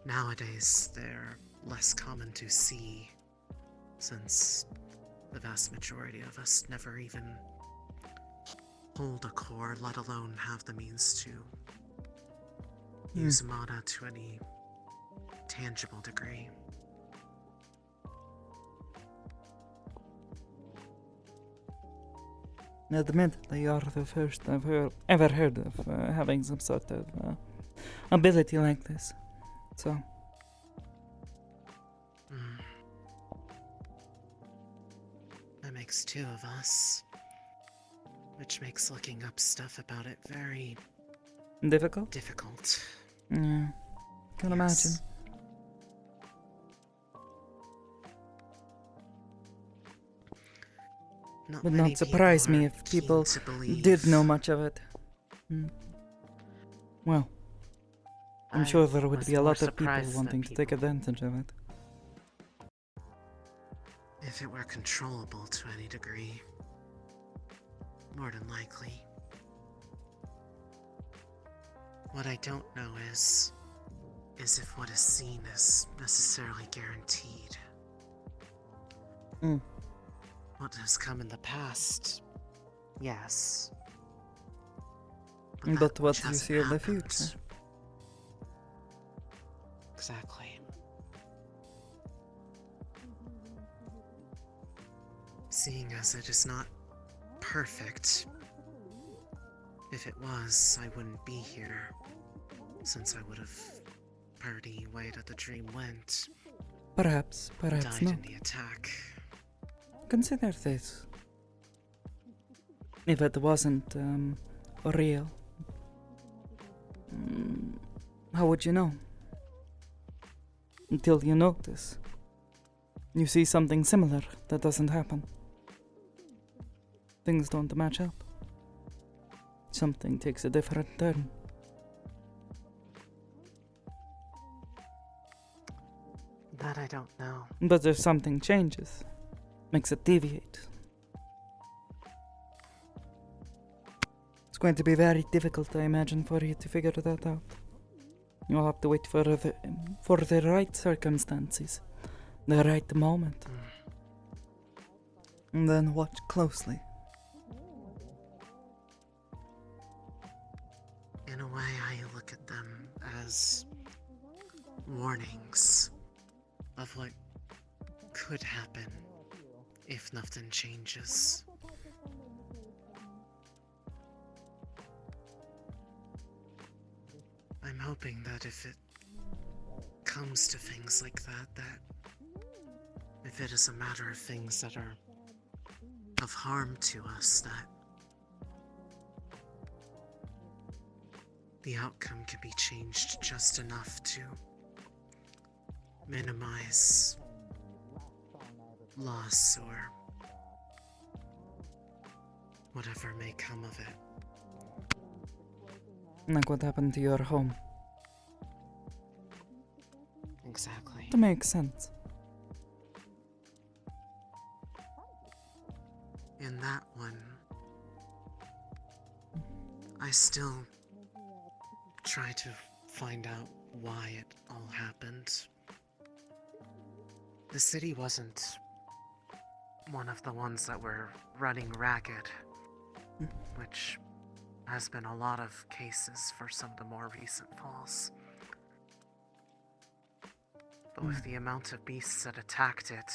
nowadays they're less common to see since the vast majority of us never even hold a core, let alone have the means to use mana to any tangible degree. Admittedly, you're the first I've ever heard of having some sort of ability like this. So. That makes two of us, which makes looking up stuff about it very difficult. Yeah, can imagine. Would not surprise me if people did know much of it. Well, I'm sure there would be a lot of people wanting to take advantage of it. If it were controllable to any degree, more than likely. What I don't know is if what is seen is necessarily guaranteed. What has come in the past, yes. But what do you see in the future? Exactly. Seeing as it is not perfect, if it was, I wouldn't be here, since I would have party way that the dream went. Perhaps died not. in the attack. Consider this. If it wasn't real, how would you know? Until you notice. You see something similar that doesn't happen. Things don't match up. Something takes a different turn. That I don't know. But if something changes, makes it deviate, it's going to be very difficult, I imagine, for you to figure that out. You'll have to wait for the right circumstances, the right moment, and then watch closely. In a way, I look at them as warnings of what could happen if nothing changes. I'm hoping that if it comes to things like that if it is a matter of things that are of harm to us, that the outcome can be changed just enough to minimize loss or whatever may come of it. Like what happened to your home. Exactly. That makes sense. In that one, I still try to find out why it all happened. The city wasn't one of the ones that were running ragged, which has been a lot of cases for some of the more recent falls. But with the amount of beasts that attacked it,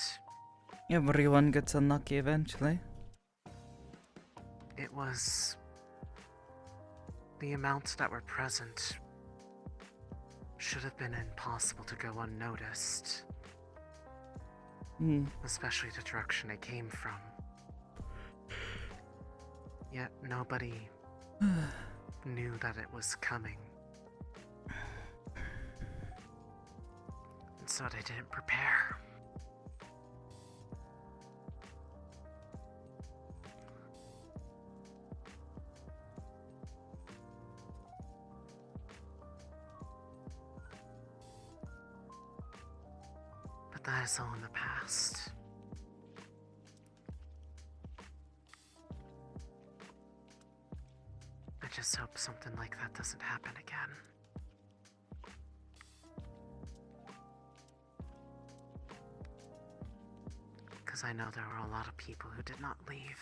Everyone gets unlucky eventually. it was the amount that were present should have been impossible to go unnoticed. Especially the direction it came from. Yet nobody knew that it was coming. And so they didn't prepare. that is all in the past. I just hope something like that doesn't happen again. Because I know there were a lot of people who did not leave.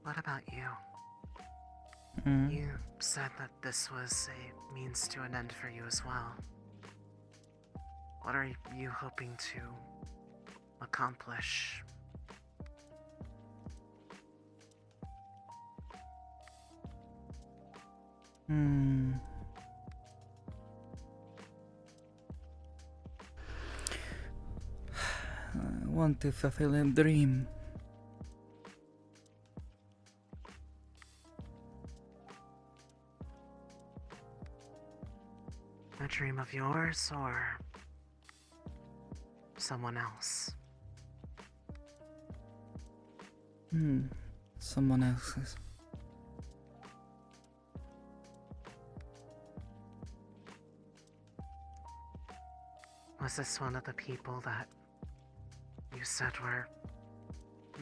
What about you? You said that this was a means to an end for you as well. What are you hoping to accomplish? I want to fulfill a dream. A dream of yours or someone else? Someone else's. Was this one of the people that you said were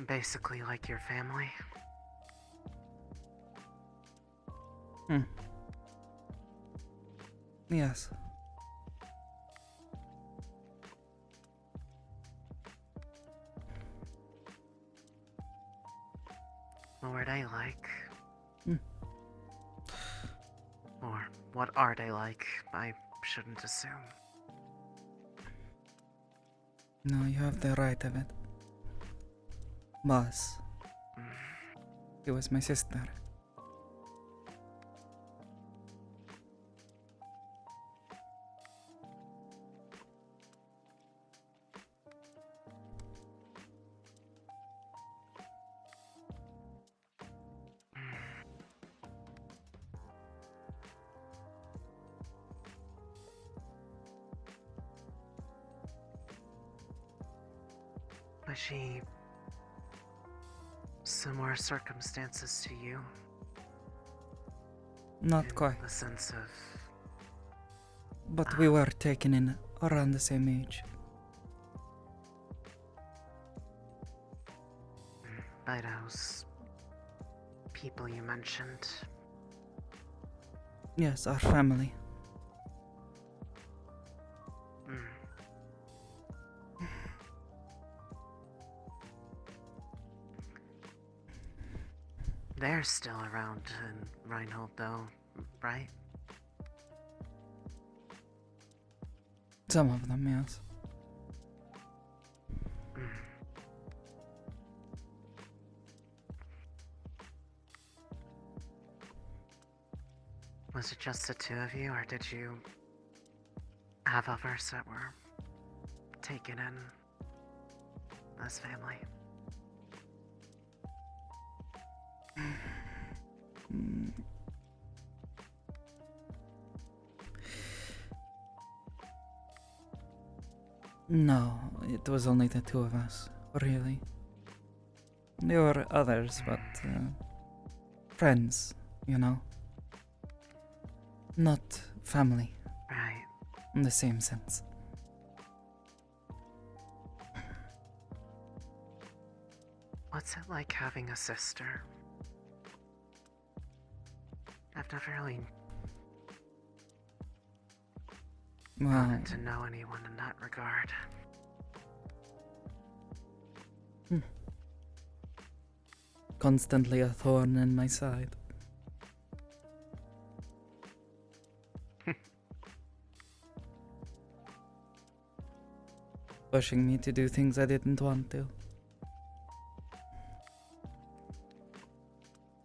basically like your family? Yes. What were they like? Or what are they like? I shouldn't assume. No, you have the right of it. Boss. She was my sister. Was she similar circumstances to you? Not quite. The sense of... But we were taken in around the same age. By those people you mentioned. Yes, our family. They're still around in Reinhold, though, right? Some of them, yes. Was it just the two of you, or did you have others that were taken in as family? No, it was only the two of us, really. There were others, but friends, you know. Not family. Right. In the same sense. What's it like having a sister? I've never really gotten to know anyone in that regard. Constantly a thorn in my side. Pushing me to do things I didn't want to.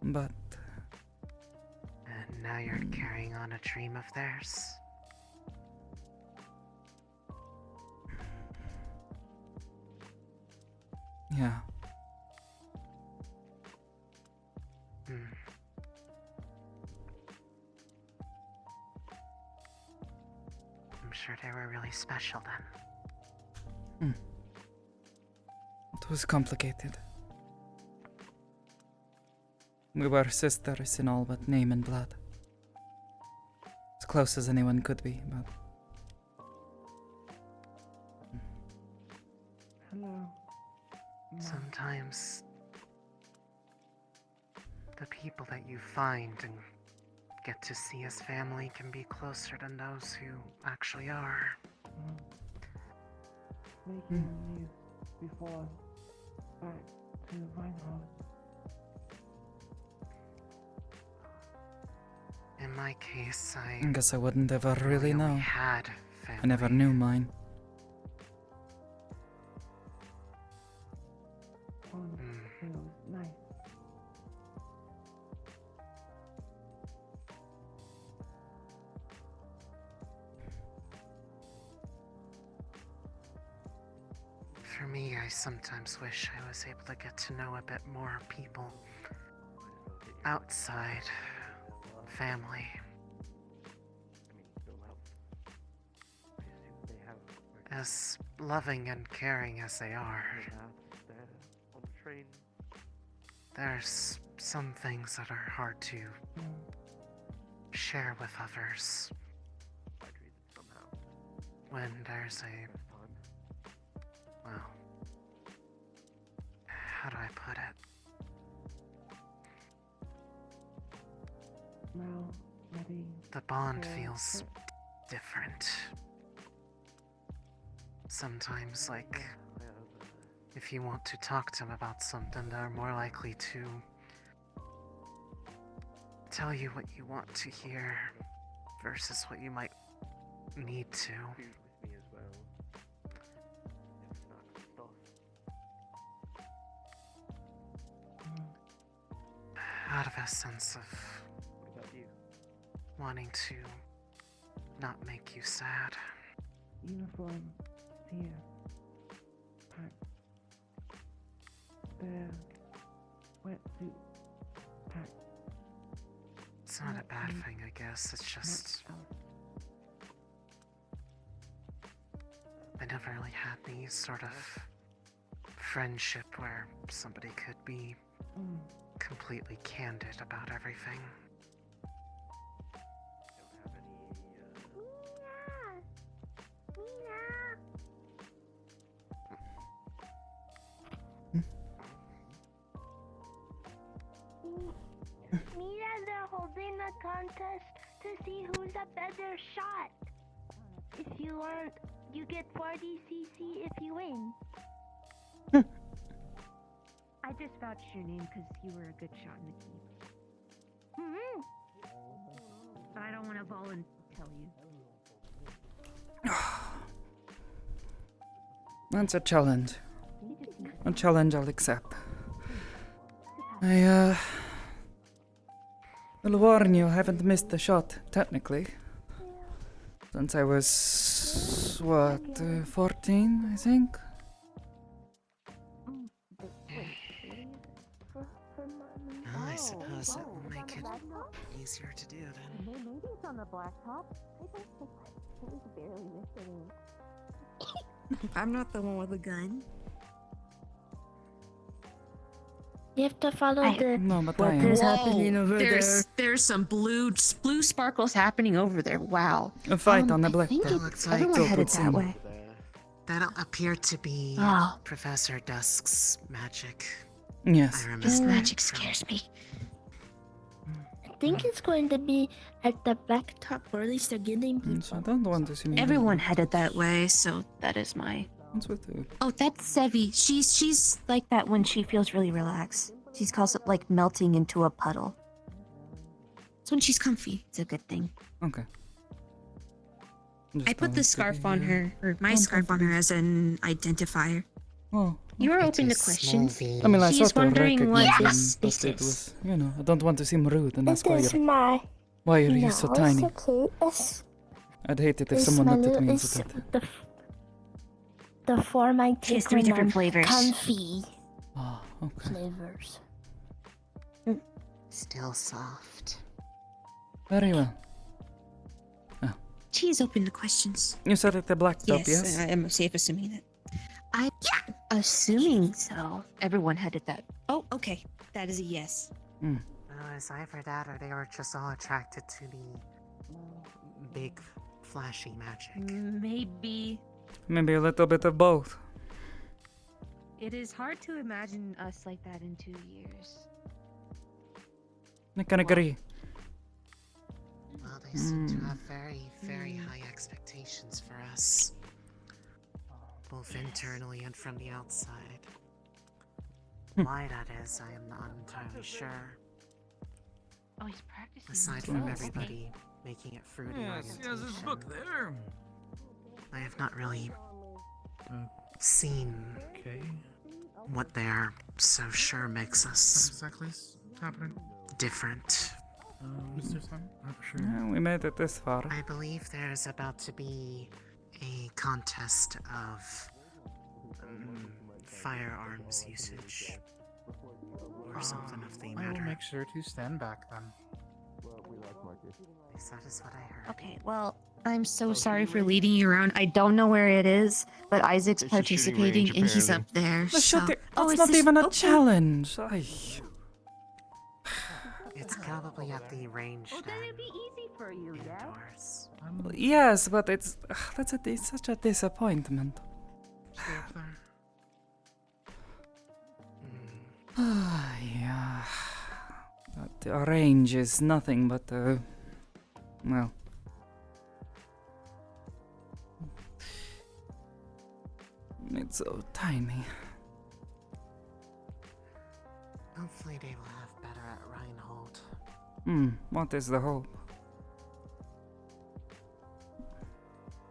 But... And now you're carrying on a dream of theirs. Yeah. sure they were really special then. It was complicated. We were sisters in all but name and blood. As close as anyone could be, but... Hello. Sometimes the people that you find and get to see as family can be closer than those who actually are. Making leave before back to Reinhold. In my case, I guess I wouldn't ever really know. had I never knew mine. Feels nice. For me, I sometimes wish I was able to get to know a bit more people outside family. As loving and caring as they are, there's some things that are hard to share with others. When there's a... well... how do I put it? Now, ready. The bond for feels different. Sometimes, like, if you want to talk to them about something, they're more likely to tell you what you want to hear versus what you might need to. Out of a sense of wanting to not make you sad. Uniform here. Packed. There. Wetsuit. Packed. It's not a bad thing, I guess. It's just I never really had the sort of friendship where somebody could be completely candid about everything. Mira, they're holding a contest to see who's a better shot. If you aren't, you get 40 cc if you win. I just vouched your name because you were a good shot in the keep. But I don't want to volunteer you. That's a challenge. A challenge I'll accept. I will warn you, I haven't missed a shot, technically. Since I was, 14, I think? I suppose it will make it easier to do then. Maybe it's on the blacktop. I don't think it was barely missing. I'm not the one with the gun. You have to follow There's happening over there. There's some blue sparkles happening over there. Wow. A fight on the black. That looks like Everyone headed that way. That'll appear to be Professor Dusk's magic. Yes. I remember His magic from- scares me. I think it's going to be at the blacktop, or at least they're getting people. So I don't want to see me. Everyone headed that way, so that is my. What's with you? Oh, that's Sevi. She's like that when she feels really relaxed. She calls it like melting into a puddle. It's when she's comfy. It's a good thing. Okay. I put the scarf on her, or my scarf on her as an identifier. Oh. You are open to questions. I mean, I She's sort of wondering what recognized him, this but it is. was, I don't want to seem rude and ask why It is you're, why are you so tiny? It's okay. I'd hate it if It's someone my looked at little- me and it's said that. the form I She has take 3 when different I'm flavors. comfy Oh, okay. flavors. Still soft. Very well. She is open to questions. You said at the Blacktop, Yes, I am safe assuming that. Yeah, assuming so. Everyone headed that. Oh, okay. That is a yes. It's either that or they were just all attracted to the big, flashy magic. Maybe. Maybe a little bit of both. It is hard to imagine us like that in 2 years. I can agree. Well, they seem to have very, very high expectations for us. Both internally and from the outside. Why that is, I am not entirely sure. Oh, he's practicing. Aside from everybody making it through the Yes, he has his book there. I have not really seen what they're so sure makes us exactly happening? different. Mr. Sun? Not sure. Yeah, we made it this far. I believe there's about to be a contest of firearms usage. Or something of the I will matter. make sure to stand back then. Yes, that is what I heard. Okay, well, I'm so sorry for leading you around. I don't know where it is, but Isaac's It's a shooting participating range, and he's up apparently. there. The So. shooting, Oh, that's it's not the even a okay. challenge. Ay. It's probably at the range Well, then it'd be easy for you, yeah? indoors. Yes, but it's such a disappointment. Stay up there. Yeah. The range is nothing but well. It's so tiny. Hopefully they will have better at Reinhold. What is the hope?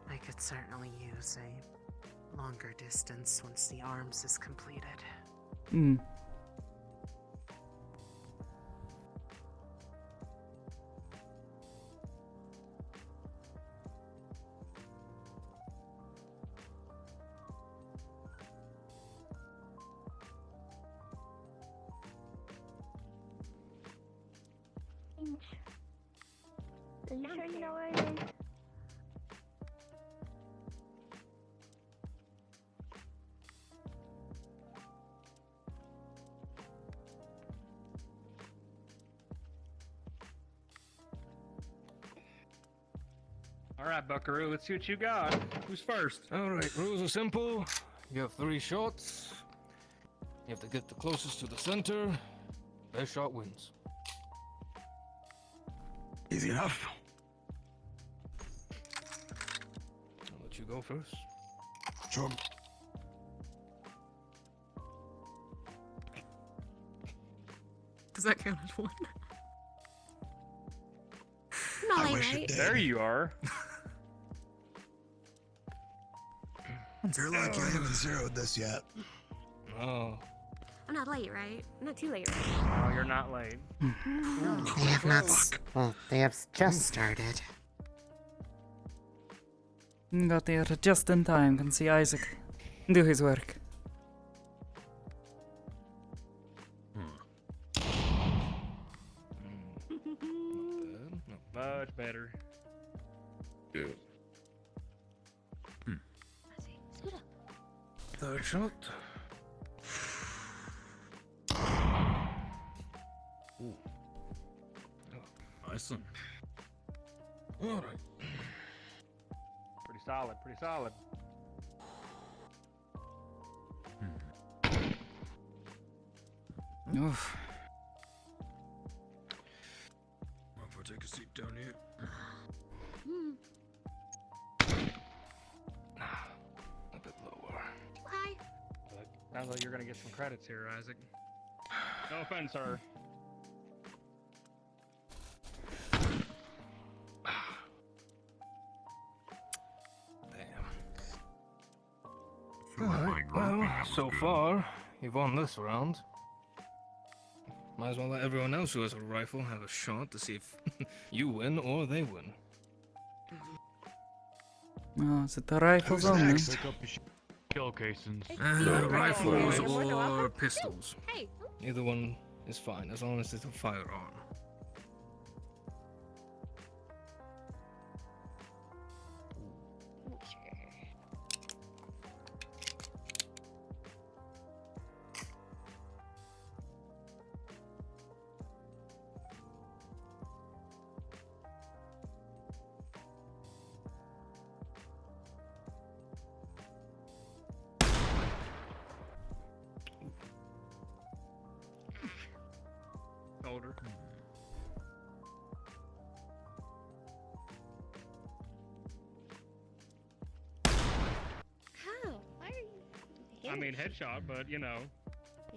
I could certainly use a longer distance once the arms is completed. Are you sure you know where it is? All right, Buckaroo, let's see what you got. Who's first? Alright, rules are simple. You have 3 shots. You have to get the closest to the center. Best shot wins. Easy enough. I'll let you go first. Sure. Does that count as one? I wish it did. There you are. You're lucky I haven't zeroed this yet. Oh. I'm not late, right? I'm not too late, right? Oh, you're not late. They have not. Well, they have just started. Got there just in time. Can see Isaac do his work. Much better. Yeah. Third shot. Ooh. Oh, nice one. Alright. Pretty solid, pretty solid. Oof. I'll take a seat down here. A bit lower. Hi. Sounds like you're gonna get some credits here, Isaac. No offense, sir. Alright, well, so far, you've won this round. Might as well let everyone else who has a rifle have a shot to see if you win or they win. Oh, is it the rifles only? Kill casings. Rifles or pistols. Hey. Either one is fine, as long as it's a firearm. colder. How? Why are you? I mean, headshot, but you know.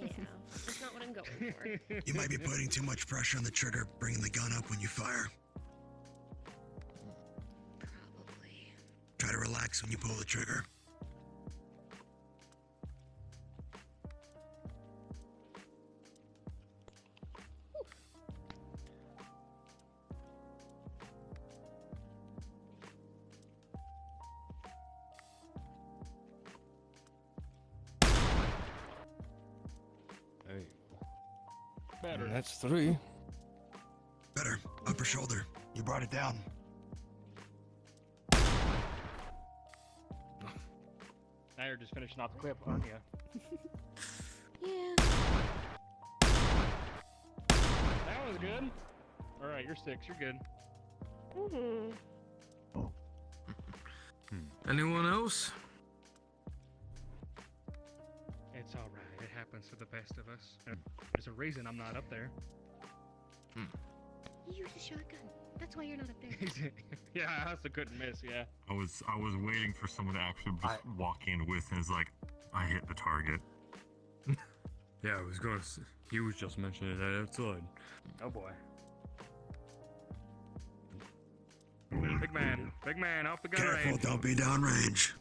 Yeah, that's not what I'm going for. You might be putting too much pressure on the trigger, bringing the gun up when you fire. Probably. Try to relax when you pull the trigger. Better. And that's 3. Better. Upper shoulder. You brought it down. Now you're just finishing off the clip, aren't you? Yeah. That was good. All right, you're 6. You're good. Mm-hmm. Anyone else? It's all right. It happens to the best of us. There's a reason I'm not up there. You used a shotgun. That's why you're not up there. Yeah, I also couldn't miss. Yeah. I was waiting for someone to actually just walk in with and is like, I hit the target. Yeah, I was gonna. He was just mentioning that outside. Oh boy. Big man, off the gun Careful, range. don't be downrange.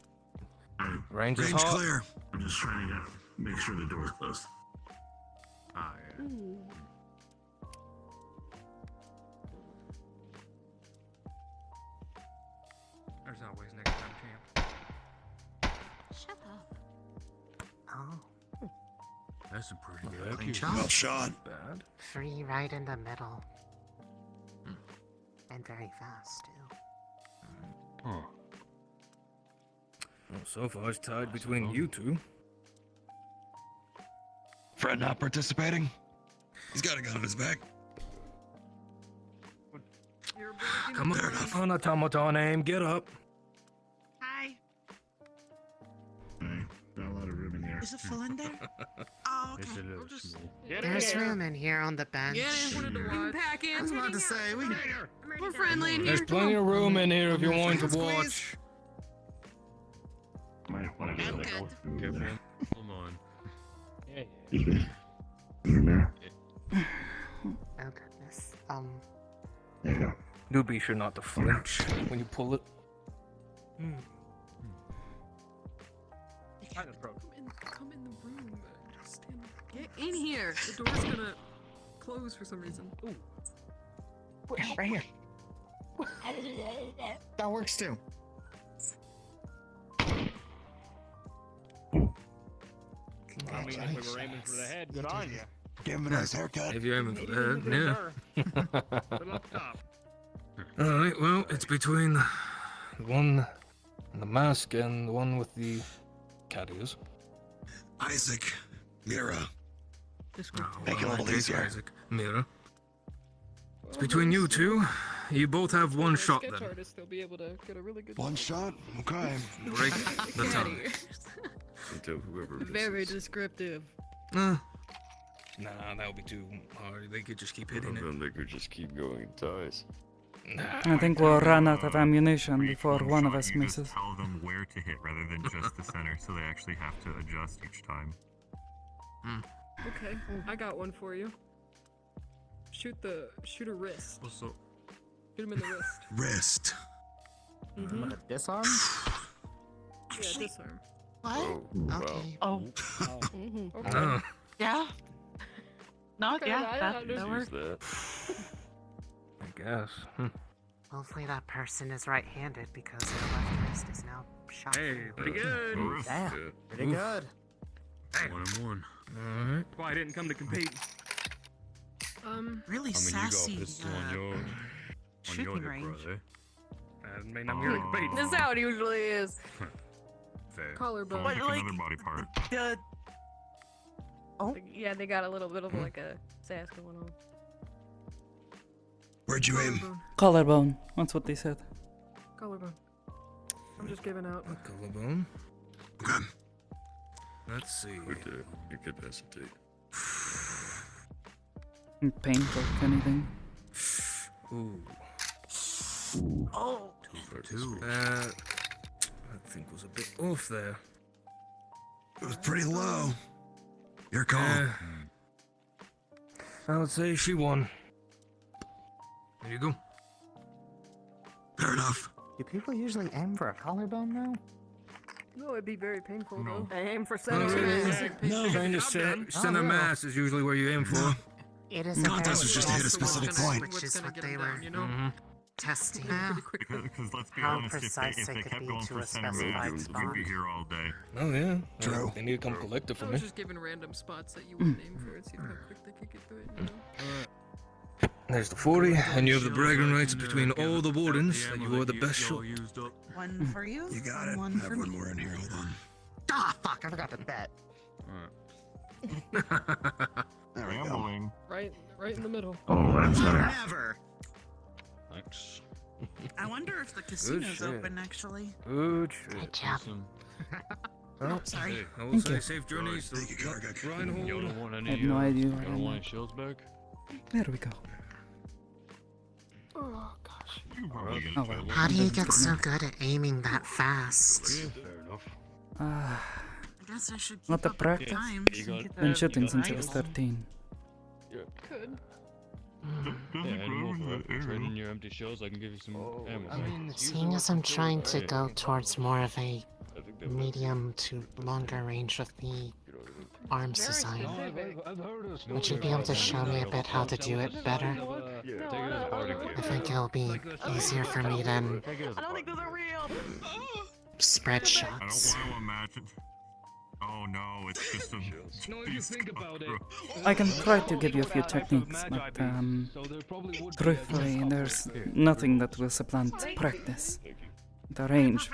Range is Range hot. clear. I'm just trying to make sure the door's closed. Ah, yeah. There's always next time, champ. Shut up. Oh, That's a pretty good Clean IQ. shot. Well shot. Bad. 3 right in the middle. And very fast, too. Huh. Well, so far it's tied between you two. Fred not participating? He's got a gun on his back. Come on, automaton aim, get up. Hi. Not a lot of room in there. Is it full in there? Oh, It's okay. a little small. There's room in here on the bench. Pack in. I was about to say, We're friendly in here. There's plenty of room in here if you want to watch. Might want to get like Careful. Come on. Yeah. Oh, goodness. There you go. Do be sure not to flinch when you pull it. I just broke. Come in the room. Stand. Get in here. The door's gonna close for some reason. Ooh. Yeah, right here. That works too. I mean, if we were aiming for the head, good on you. Give him a nice haircut. If you're aiming for the head, yeah. Little up top. Alright, well, it's between the one in the mask and the one with the cat ears. Isaac. Mira. Oh, Make it a little take easier. Isaac. Mira. It's between you two. You both have one shot Sketch then. artist, they'll be able to get a really good. One shot? Okay. Break the Cat time. ears. Until whoever. Very descriptive. Nah, that would be too hard. They could just keep hitting it. Then they could just keep going ties. I think we'll run out of ammunition before one of us You misses. just tell them where to hit rather than just the center, so they actually have to adjust each time. Okay, I got one for you. Shoot a wrist. What's up? Shoot him in the wrist. Wrist. Mm-hmm. Disarm? Yeah, disarm. What? Okay. Oh. Okay. Oh. Yeah. No, Okay, yeah, I that works. I guess. Hopefully that person is right-handed because their left wrist is now shot. Hey, pretty good. Damn, pretty good. One and one. Alright. That's why I didn't come to compete. Really I mean, sassy. you got pistol on your shooting hip, range. brother. I mean, I'm here to compete. This is how it usually is. Fair. Collarbone. But, Pick like, another body part. Yeah, they got a little bit of like a sass going on. Where'd you aim? Collarbone. That's what they said. Collarbone. I'm just giving out. Collarbone. Okay. Let's see. Incapacitated. Painful, if anything. Ooh. Oh! 2 That I think was a bit off there. It was pretty low. Your call. I would say she won. There you go. Fair enough. Do people usually aim for a collarbone though? No, it'd be very painful though. Aim for Not center really. mass. Kind of center mass is usually where you aim for. It is Contest was just to hit a specific point. which is what they were testing. Because let's be How honest, precise if they they could kept be going to for a center specified mass, spot. we'd be here all day. Oh yeah. True. They need to come collect it for I me. was just giving random spots that you would aim for and see how quick they could get to it. You know? There's the 40, and you have the bragging rights between all the wardens that you are the best shot. One for you. You got it. One I have for one me. more in here. Hold on. Ah, fuck! I forgot to bet. There we go. Gambling. Right in the middle. Oh, that's better. Never. Thanks. I wonder if the casino's shit. open actually. Good shit. Good job. Well, Sorry. hey, I will Thank say you. safe journeys to Reinhold. Y'all don't want any, I have no idea y'all where don't I'm want at. any shields back? There we go. Oh gosh. You probably get Oh, it. well. How do you That's get good so enough. good at aiming that fast? Fair enough. Ah, I guess I should keep lot of up with practice. times You and got- get been that shooting right. since I was 13. Could. Yeah, any more for trading your empty shells? I can give you some ammo. I mean, seeing as I'm trying to go towards more of a medium to longer range with the arms design, would you be able to show me a bit how to do it better? Take it as a parting I gift. think it'll be easier for me than I don't think those are real. spread I don't shots. want to imagine. Oh no, it's just a. No, if you think about it. I can try to give you a few techniques, but truthfully, there's nothing that will supplant practice. The range.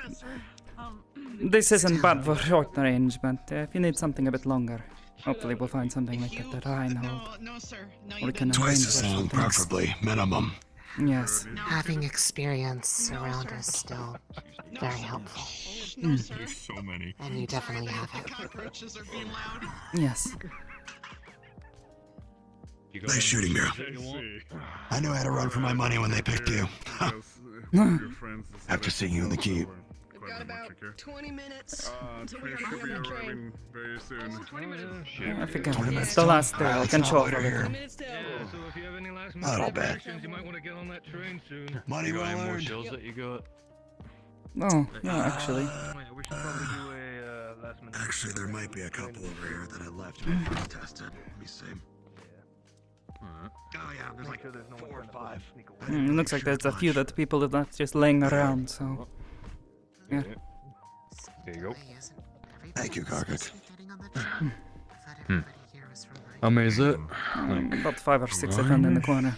This isn't bad for short range, but if you need something a bit longer, hopefully we'll find something like at the Reinhold. No, sir. No, Or you we can don't. arrange Twice as for long, something. preferably. Minimum. Yes. Having experience around is still very helpful. No, sir. There's so many. And you definitely have it. Cockroaches are being loud. Yes. You got Nice any shooting, more Mira. shields that you want? I knew I had to run for my money when they picked you. After seeing you in the keep. We've got about 20 minutes until we Train gotta should be be on the train. arriving very soon. 20 minutes. I forgot. 20 It's minutes the till? last day. I Alright, can let's show all off a wait little. here. Minutes till. Yeah, so if you have any last Not all minute bad. questions, you might want to get on that train soon. Money You got well any more earned. shields that you got? Oh, no, actually. Yeah, we should probably do a last minute. Actually, there might be a couple over here that I left before I tested. Let me see. Oh yeah, there's like 4 or 5. It looks like there's a few that people have left just laying around, so. Yeah. There you go. Thank you, Karkuk. How many is it? About 5 or 6 I found in the corner.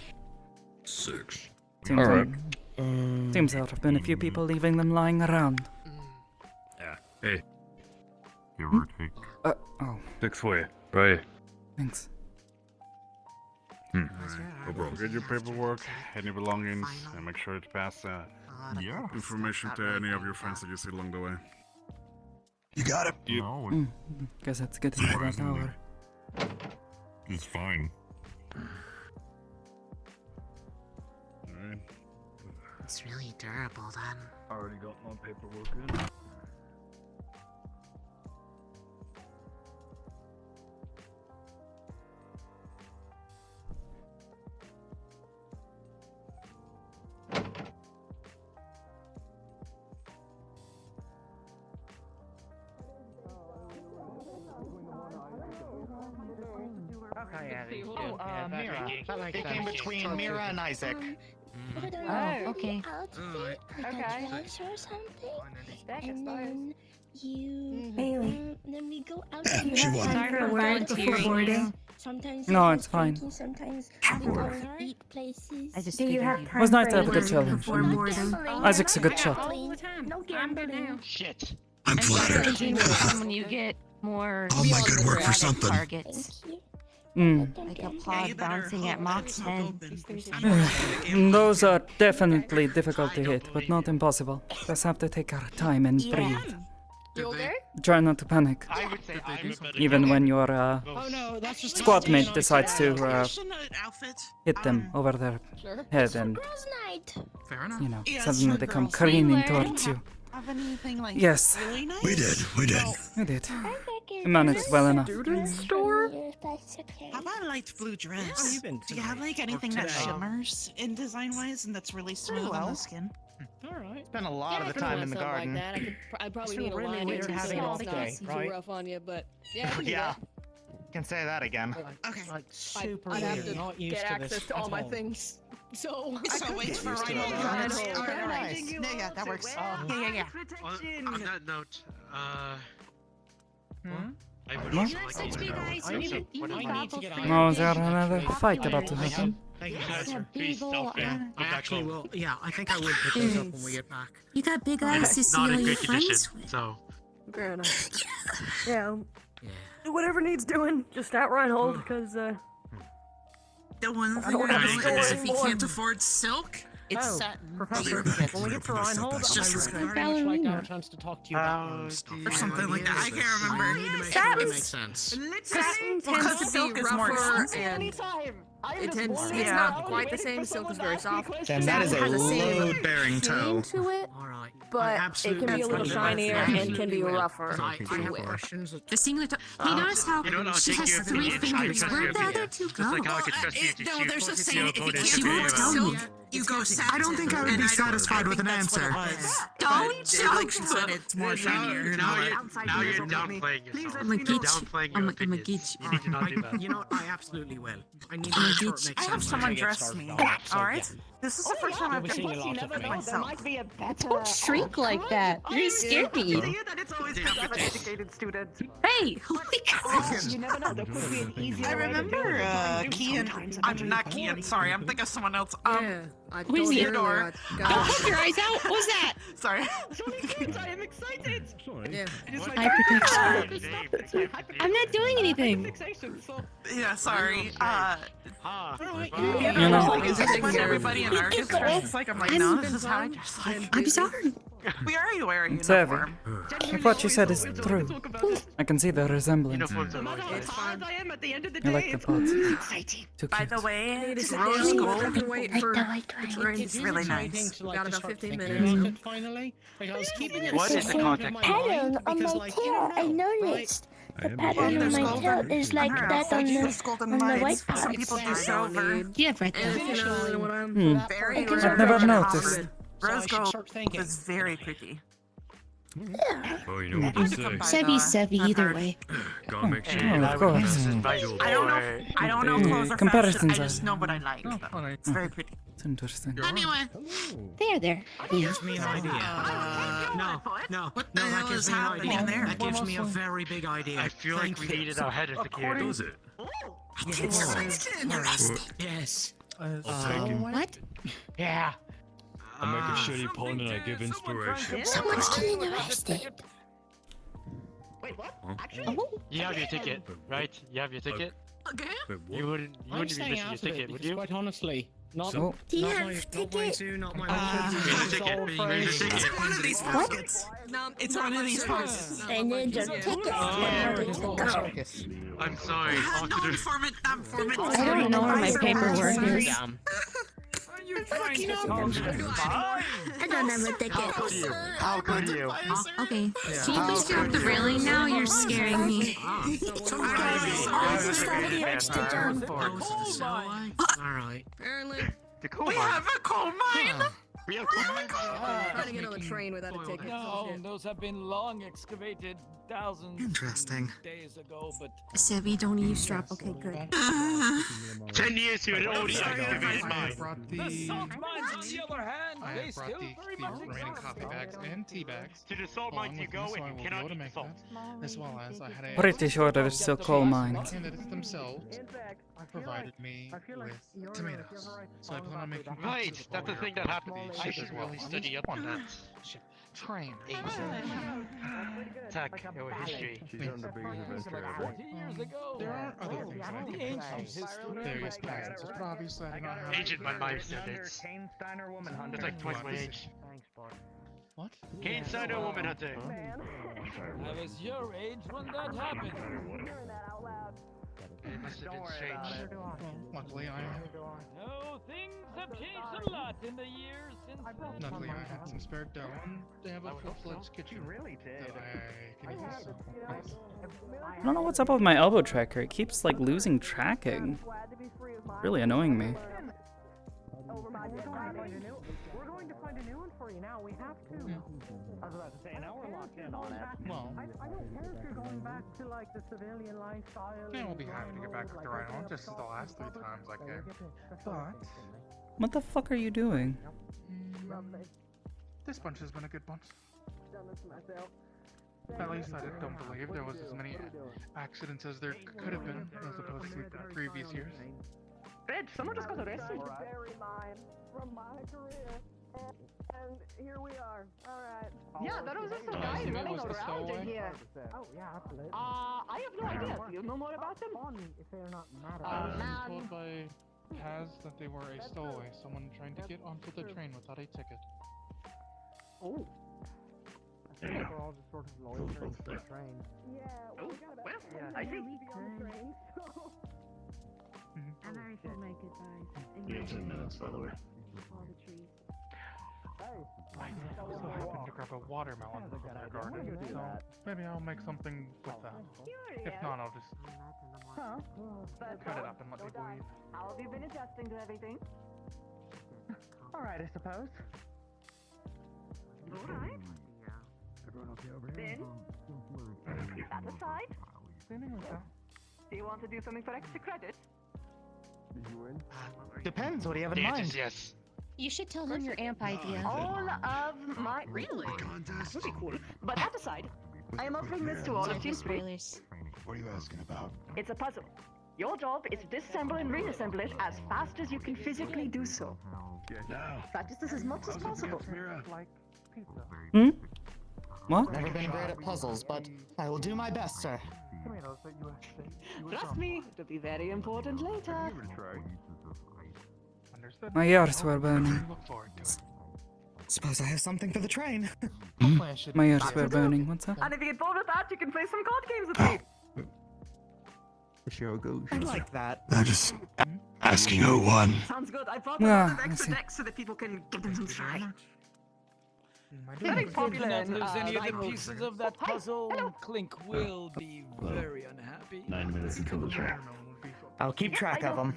6. Seems Alright. like. Seems there have been a few people leaving them lying around. Yeah. Hey, Give or take. Oh, 6 for you. Right. thanks. No problem. Get your paperwork, any belongings, and make sure to pass Yeah. information to any of your friends that you see along the way. You got it. No, Guess that's good for that hour. it's fine. Alright. It's really durable then. Already got my paperwork in. Okay, Abby. Oh, Mira. That makes It sense. came between Mira and Isaac. Oh, okay. Outfit, like Okay. a dress or something, That gets and nice. then you, Bailey. then we go out. Yeah, to she have won. fun Sorry for for volunteering. volunteering. Sometimes No, we it's go fine. drinking, sometimes She we go won. and eat places. I just Do you figured have you- time Was nice for to have a good anything challenge. before boarding? Isaac's a good I shot. got all the time. No I'm good gambling. now. Shit. I'm flattered. When you get more All my good work for something. targets, Thank you. like a Yeah, pod you better bouncing hope at that Mach it's not 10. open. Those are definitely difficult to hit, but not impossible. Just have to take our time and breathe. You okay? Try not to panic. I would say I'm a better Even when your Oh no, that's just squad mate decides to outfit. hit them over their head and, Girls' night. Fair enough. you know, Yeah, suddenly sure, they come girls. careening towards you. Have anything like Yes. really nice? We did. You did. You managed well enough. Student store? How about a light blue dress? Oh, you've been Do you have like anything that shimmers in design wise and that's really smooth on the skin? Alright. Spent a lot of the time in the garden. Like that. I'd probably It's need a really line weird or two, having so all it's day, not right? too rough on you, but yeah. I can do Yeah. that. Can say that again. Okay. Like Super I'd have to get access to all my things. So wait for Reinhold. Nice. Yeah, that works. Yeah. On that note, I would What? also like to know. Oh, is there another fight about to happen? Thank you guys for being I actually will. Yeah, I think I would pick those up when we get back. You got big eyes to see Not all in your good condition, friends with. so. fair enough. Yeah. Do whatever needs doing. Just at Reinhold, because The one I thing don't I have know to is store if you anymore. can't afford silk, it's Oh, satin. Professor, When we get to Reinhold, That's just just very right. much like to have a chance to talk to you about stuff. or something like that. I can't remember. Satin Makes sense. Satin Well, 'cause tends to silk be is more rougher expensive. and it tends. It's Yeah. not quite the same. Silk is very soft. Then that is a Satin has the same load-bearing toe. sheen to it, Alright. but it can be a little shinier and can be rougher I to have wear. questions. The singlet. Hey, notice how You know what, I'll she take has your 3 opinion. I fingers. trust Where'd your the other opinion. 2 Just go? like how I could trust you to No, see there's a if saying, you if you voted can't She for won't you. tell me. you go satin. I don't think I would and be don't satisfied with think an that's what it answer. was. Don't But, like she said, it's more shinier. Now you're downplaying yourself. I'm a You're geek. downplaying I'm your a opinions. geek. You need to not do that. You know what? I absolutely will. I need to I'm a make sure geek. it makes I have sense. someone dress me. Alright? This is the first time I've You'll be seeing a done lot of me. myself. be a better. Don't shriek like that. You're scared me. that it's always because I'm an educated student. Hey, holy cow. You never know. There could be an easier I way to do remember it. Kian. I'm not Kian, sorry, I'm thinking of someone else. Yeah, I Who's told you Theodore. earlier. Don't poke your eyes out. What was that? Sorry. I am excited. Yeah. Eye protection. I'm not doing anything. Fixation, so Yeah, sorry. You know, When everybody in our gets dressed, it's like I'm like, no, this is how I dress. Like, I'm sorry. we already wear a Savvy. uniform. If what you said is true, I can see the resemblance. Uniforms are no matter like how tired I am at the end of the I day, like the it's pots. exciting. Too By cute. the way, Need to sit rose down. gold. I can wait for It's really nice. Got about 15 Mm-hmm. minutes. Finally, like I was keeping it What is the secret context? in my Pattern mind on because, my like, you tail. don't I know, noticed. The Well, pattern on there's my golden. tail is like Her that on there's golden the lights. white Some part. people do I silver. don't Yeah, right And there. if you know what I'm Very I've rare. never copper. noticed. So I Rose should gold start thinking. is very pretty. Oh, you know what they say. Sevvy's Sevvy either way. Gotta make sure Oh, you of course. I don't know clothes or Comparisons fashion. I are- just know what I like. It's very pretty. It's interesting. Anyway, There. That gives me an idea. No. what the No, hell that gives is me an happening idea. there? That gives me a very big idea. I feel like we needed our head as the kid. Does it? Let's get interested. Yes. I'll take it. What? Yeah. I make a shitty pun and I give inspiration. Someone's getting arrested. Wait, what? Huh? Actually? Oh, You have your ticket, right? You have your ticket? Okay. Wait, what? You wouldn't I'm be staying missing your out of it ticket, would because you? quite honestly, not So, Do you Not have mine ticket? too, not mine. Here's your ticket. Here's your It's ticket. one of these pockets. It's one of these pockets. I need your ticket. I'm sorry. No, informant. I don't know where my paperwork is. I don't have a ticket. How could you? Okay. Can you please turn up the railing now? You're scaring me. I just started the urge to jump. Alright. Apparently, The coal We mine. have a coal mine. We have coal mines. trying to get on the train without a ticket. No, Shit. those have been long excavated thousands Interesting. days ago, but Sevvy, don't eavesdrop. Okay, good. 10 years you had already activated I mine. brought the the. salt mines, on the other hand, I they have still brought the very much remaining exist. coffee bags and tea bags. To the salt along mines you with me, go so and I you will cannot go to eat the make salt. that, as well as I had a Pretty sure there is still coal mines. candidates themselves provided me with tomatoes. So I plan on making Right, that's the thing that happened. I should really study up on that. train. Tech or history. She's on the biggest adventure ever. 40 years ago. There are other things that I the can ancient do. history. Various plans, but obviously I do not have Agent, my mind said it's Steiner woman hunter. like twice my age. What? Kane signed a woman hunter. I was your age when that happened. It must have been strange. Luckily, No, things have changed a lot in the years since. luckily I had some spare dough, and they have a full-fledged kitchen. really did. That I can use. I don't know what's up with my elbow tracker. It keeps like losing tracking. Really annoying me. We're going to find a new one for you now. We have to. I was about to say, now we're locked in on it. Well, I don't care if you're going back to like the civilian lifestyle. yeah, we'll be happy to get back to Rhino just as the last 3 times I came. But What the fuck are you doing? this bunch has been a good bunch. At least I don't believe there was as many accidents as there could have been as opposed to the previous years. Red, someone just got arrested. Bury mine from my career. And here we are. Alright. Yeah, there was just a guy running around in here. Oh, yeah, absolutely. I have no idea. Do you know more about him? If they're not mad I was man. told by Taz that they were a stowaway, someone trying to get onto the train without a ticket. Oh. I think we're all just sort of loitering for the train. Yeah, well, we got about I see. on the train, so. I'm very for my goodbyes. You have 10 minutes, by the way. All the trees. I also happened to grab a watermelon from their garden, so maybe I'll make something with that. If not, I'll just Huh? cut it up and let people eat. How have you been adjusting to everything? Alright, I suppose. Alright. Everyone okay over Then, that aside, do you want to do something for extra credit? Did you win? Depends. What do you have in The answer mind? is yes. You should tell him your amp idea. All of my... Really? That would be cool. But that aside, I am offering this to all of Team 3. Spoilers. What are you asking about? It's a puzzle. Your job is to disassemble and reassemble it as fast as you can physically do so. No. Practice this as much as possible. Mira. Hmm? What? Never been great at puzzles, but I will do my best, sir. Tomatoes that you Trust me, it'll be very important later. Understood. My ears were burning. Look forward to it. Suppose I have something for the train. Hopefully I should My ears were burning. What's up? And if you get bored with that, you can play some card games with me. The show goes. I like that. I'm just asking who won. Sounds good. I brought Yeah, a lot of I extra see. decks so that people can give them some try. If Very we do popular not in lose any of the Rhino. pieces of that Hi, puzzle, hello. Clink will be very unhappy. 9 minutes until the train. I'll keep track of them.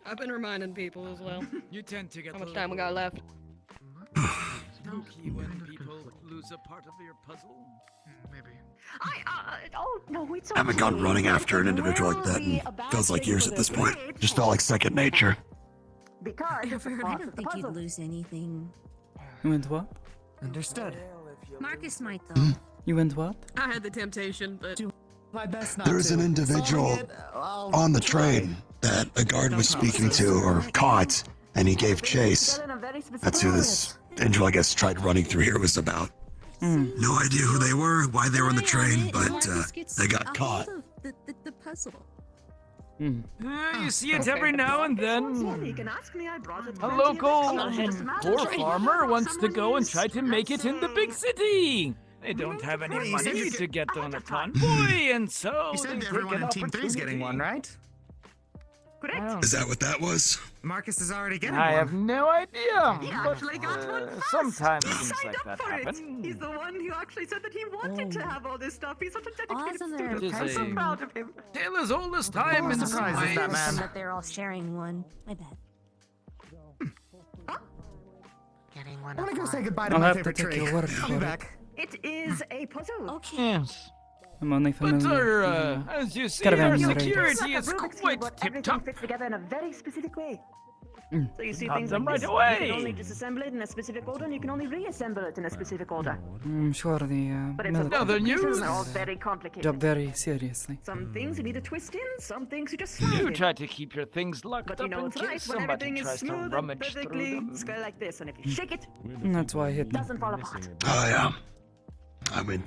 I've been reminding people as well. You tend to get How a much little time we got left? spooky when people lose a part of your puzzle. Maybe. Oh, no, it's I haven't gone running after an individual like that in feels like years at this point. Just felt like second nature. Because it's the I boss of don't the think you'd puzzle. lose anything. You went what? Understood. Marcus might though. You went what? I had the temptation, but My best not There was to. an individual Solving it, I'll- on the train that a guard was speaking to or caught, and he gave chase. Still in a very specific That's who this individual, I guess, tried running through here was about. No idea who they were, why they were on the train, but they got caught. The puzzle. You see it every now and Yeah, then. you can ask me. I brought it. A local poor farmer wants to go and try to make it in the big city. They don't have any Hey, you said money you to get on a convoy, and so You said they everyone take in an Team 3's getting one, opportunity. right? Correct. Is that what that was? Marcus is already getting I one. have no idea. He but, actually got one first. sometimes He things signed like up that for it. happen. He's the one who actually said that he wanted to have all this stuff. He's such a dedicated Awesome, student. they're I'm so impressive. proud of him. Tale as old as time in some surprises ways. that man. That they're all sharing one. My bad. Getting one I want to go of say mine. goodbye to I'll my have to favorite take tree. your word I'll for be it. back. It is a puzzle. Okay. Yes. I'm only But familiar. as you see, Gotta our be security narrated. Like a is Rubik's quite Cube, but everything tip-top. fits together in a very specific way. So you see Got things them like right this. away. You can only disassemble it in a specific order, and you can only reassemble it in a specific order. I'm sure the But it's a military lot of Other pieces, news? and they're all very complicated. job very seriously. Some things you need to twist in, some things you just slide You in. try to keep your things locked But up you know in it's case right when somebody everything is tries to smooth and rummage through perfectly them. square like this, and if you shake it, And that's why I hid it them. doesn't fall apart. Oh yeah.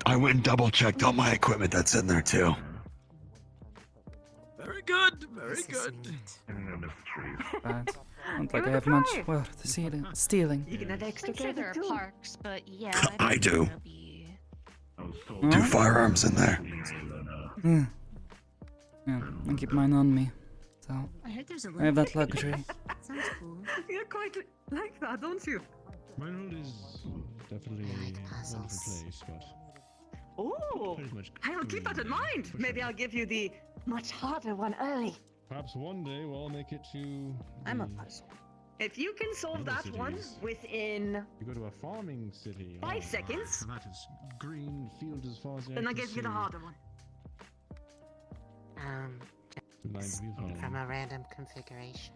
I went and double checked all my equipment that's in there too. Very good. Very good. But don't like I have much worth stealing. You can have extra I'm sure there are too. parks, but yeah. I don't do. think it'll be- 2 firearms in there. Yeah, I keep mine on me. So I heard there's a I have that luxury. Sounds cool. You quite like that, don't you? Reinhold is definitely a wonderful place, but Oh, pretty much I'll keep that in green, mind. for Maybe sure. I'll give you the much harder one early. Perhaps one day we'll all make it to. I'm a the- puzzle. If you can solve Other that one cities. within You go to a farming city. 5 seconds, That is green fields as far as the eye then I'll can give you the see. harder one. Reminds me of home. From a random configuration.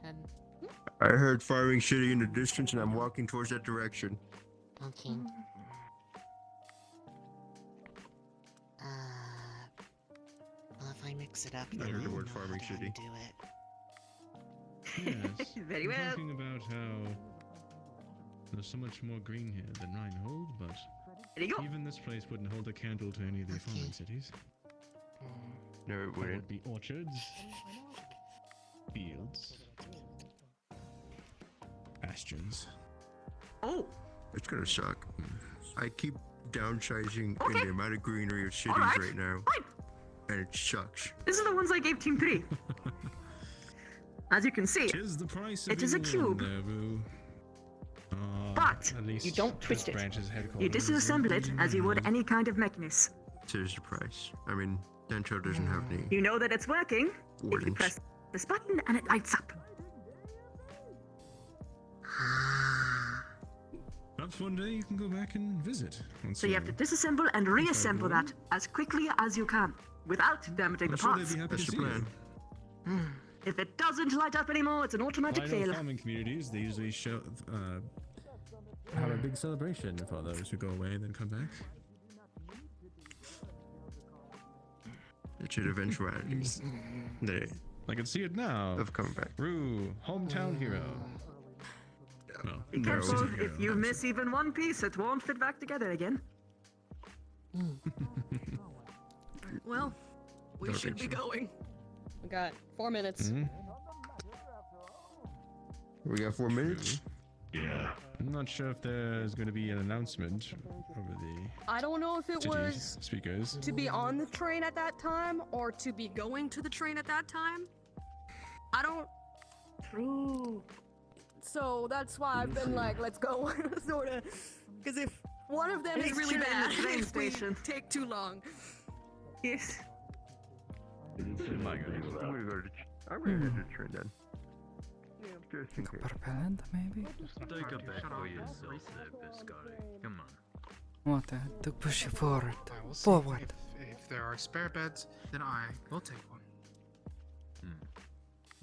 I heard firing city in the distance, and I'm walking towards that direction. Okay. Well, if I mix it up, I then heard the I'll word know farming how to city. undo it. Yes. Very I'm well. Talking about how there's so much more green here than Reinhold, but There you go. even this place wouldn't hold a candle to any of the farming cities. No, it There wouldn't. would be orchards, fields, pastures. Oh, It's gonna suck. I keep downsizing Okay. in the amount of greenery of cities Alright. right now, and it sucks. this is the ones I gave Team 3. As you can see, Tis the price of it is a being alone cube. there, Boo. But at least you don't this twist it. branch's You headquarters disassemble is it in as you would Reinhold. any kind of mechanism. Here's the price. I mean, Dento doesn't have any. You know that it's working if you Wardens. press this button and it lights up. Perhaps one day you can go back and visit. once So you have to disassemble and reassemble that as quickly as you can without damaging the I'm sure parts. they'd be happy That's to the see plan. you. If it doesn't light up anymore, it's an automatic I know failure. farming communities, they usually have a big celebration for those who go away and then come back. It's an eventuality. I can see it now. Of coming back. Rue, hometown hero. Well, Be No. careful, city hero. if you miss even one piece, it won't fit back together again. Well, we Don't should be think so. going. We got 4 minutes. Mhm. We got 4 minutes. Yeah. I'm not sure if there's going to be an announcement over the I don't know if it city was speakers. to be on the train at that time or to be going to the train at that time. I don't. True. So that's why I've been like, let's go, sort of. Because if one of them is It's really chilly in bad, the train if we station. take too long. Yes. I'm gonna go to. I'm gonna head to the train then. Just in case. Propellant, maybe? Take a bet for yourself there, Biscotti. Come on. What? To push you forward. I will see Forward. if there are spare beds, then I will take one.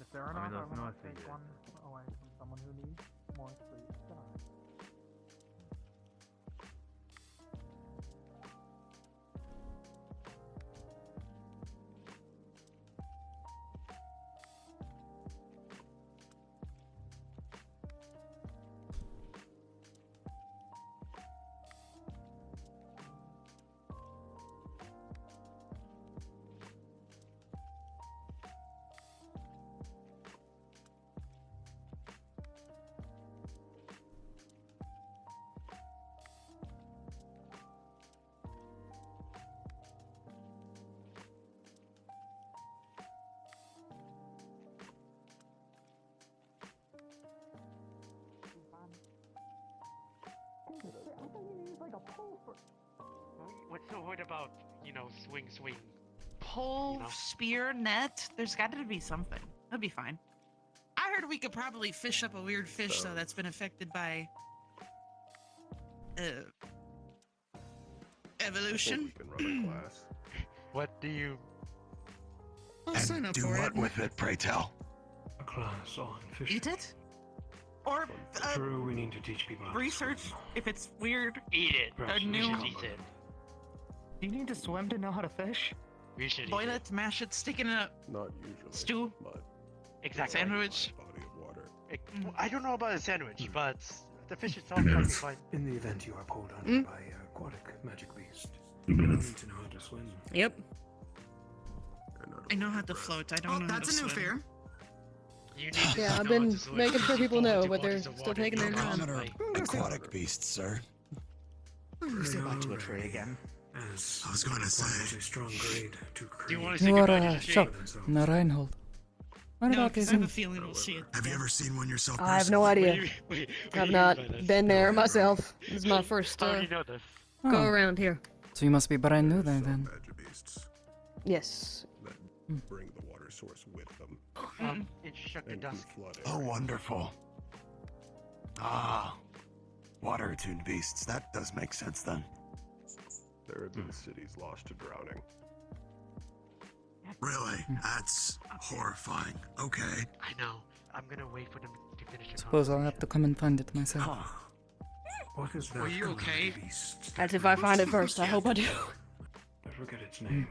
If there are I mean, not, I that's will nice not of take you. one away from someone who needs more sleep than I. What about, swing? Pole, spear, net. There's got to be something. That'd be fine. I heard we could probably fish up a weird fish though that's been affected by evolution. What do you... I'll sign up Do for what it. with it, pray tell? A class on fishing. Eat it? Or True, we need to teach people how to research if it's weird. Eat it. Perhaps A we new should eat it. Do you need to swim to know how to fish? We should boil eat it, mash it, stick it in a Not usually. stew, Exactly. sandwich. Body of water. Well, I don't know about a sandwich, but the fish itself might be fine. In the event you are pulled under by an aquatic magic beast, you will need to know how to swim. Yep. I know how to float. I don't know how to That's a new swim. fear. You need to Yeah, I've know been how to swim. making sure You people fall know, into but they're bodies of still water, taking you their don't time. Common or like- aquatic beasts, sir? You say back to a tree again. I was going to say. Do you want to say You are goodbye to a the shop shade? in Reinhold. What No, about 'cause his I have a feeling we'll see it. Have you ever seen one yourself? I have no personally? idea. I've not been there myself. This is my first How do you know this? go Oh. around here. So you must be brand new there then. Yes. Bring the water source with them. It shook the And can dusk. flood it. Oh, wonderful. Ah, water-attuned beasts. That does make sense then. There have been cities lost to drowning. Really? That's horrifying. Okay. I know. I'm gonna wait for them to finish the Suppose I'll have to come and find it myself. What is that? Are you okay? That's if I find it first. I hope I do. I forget its name.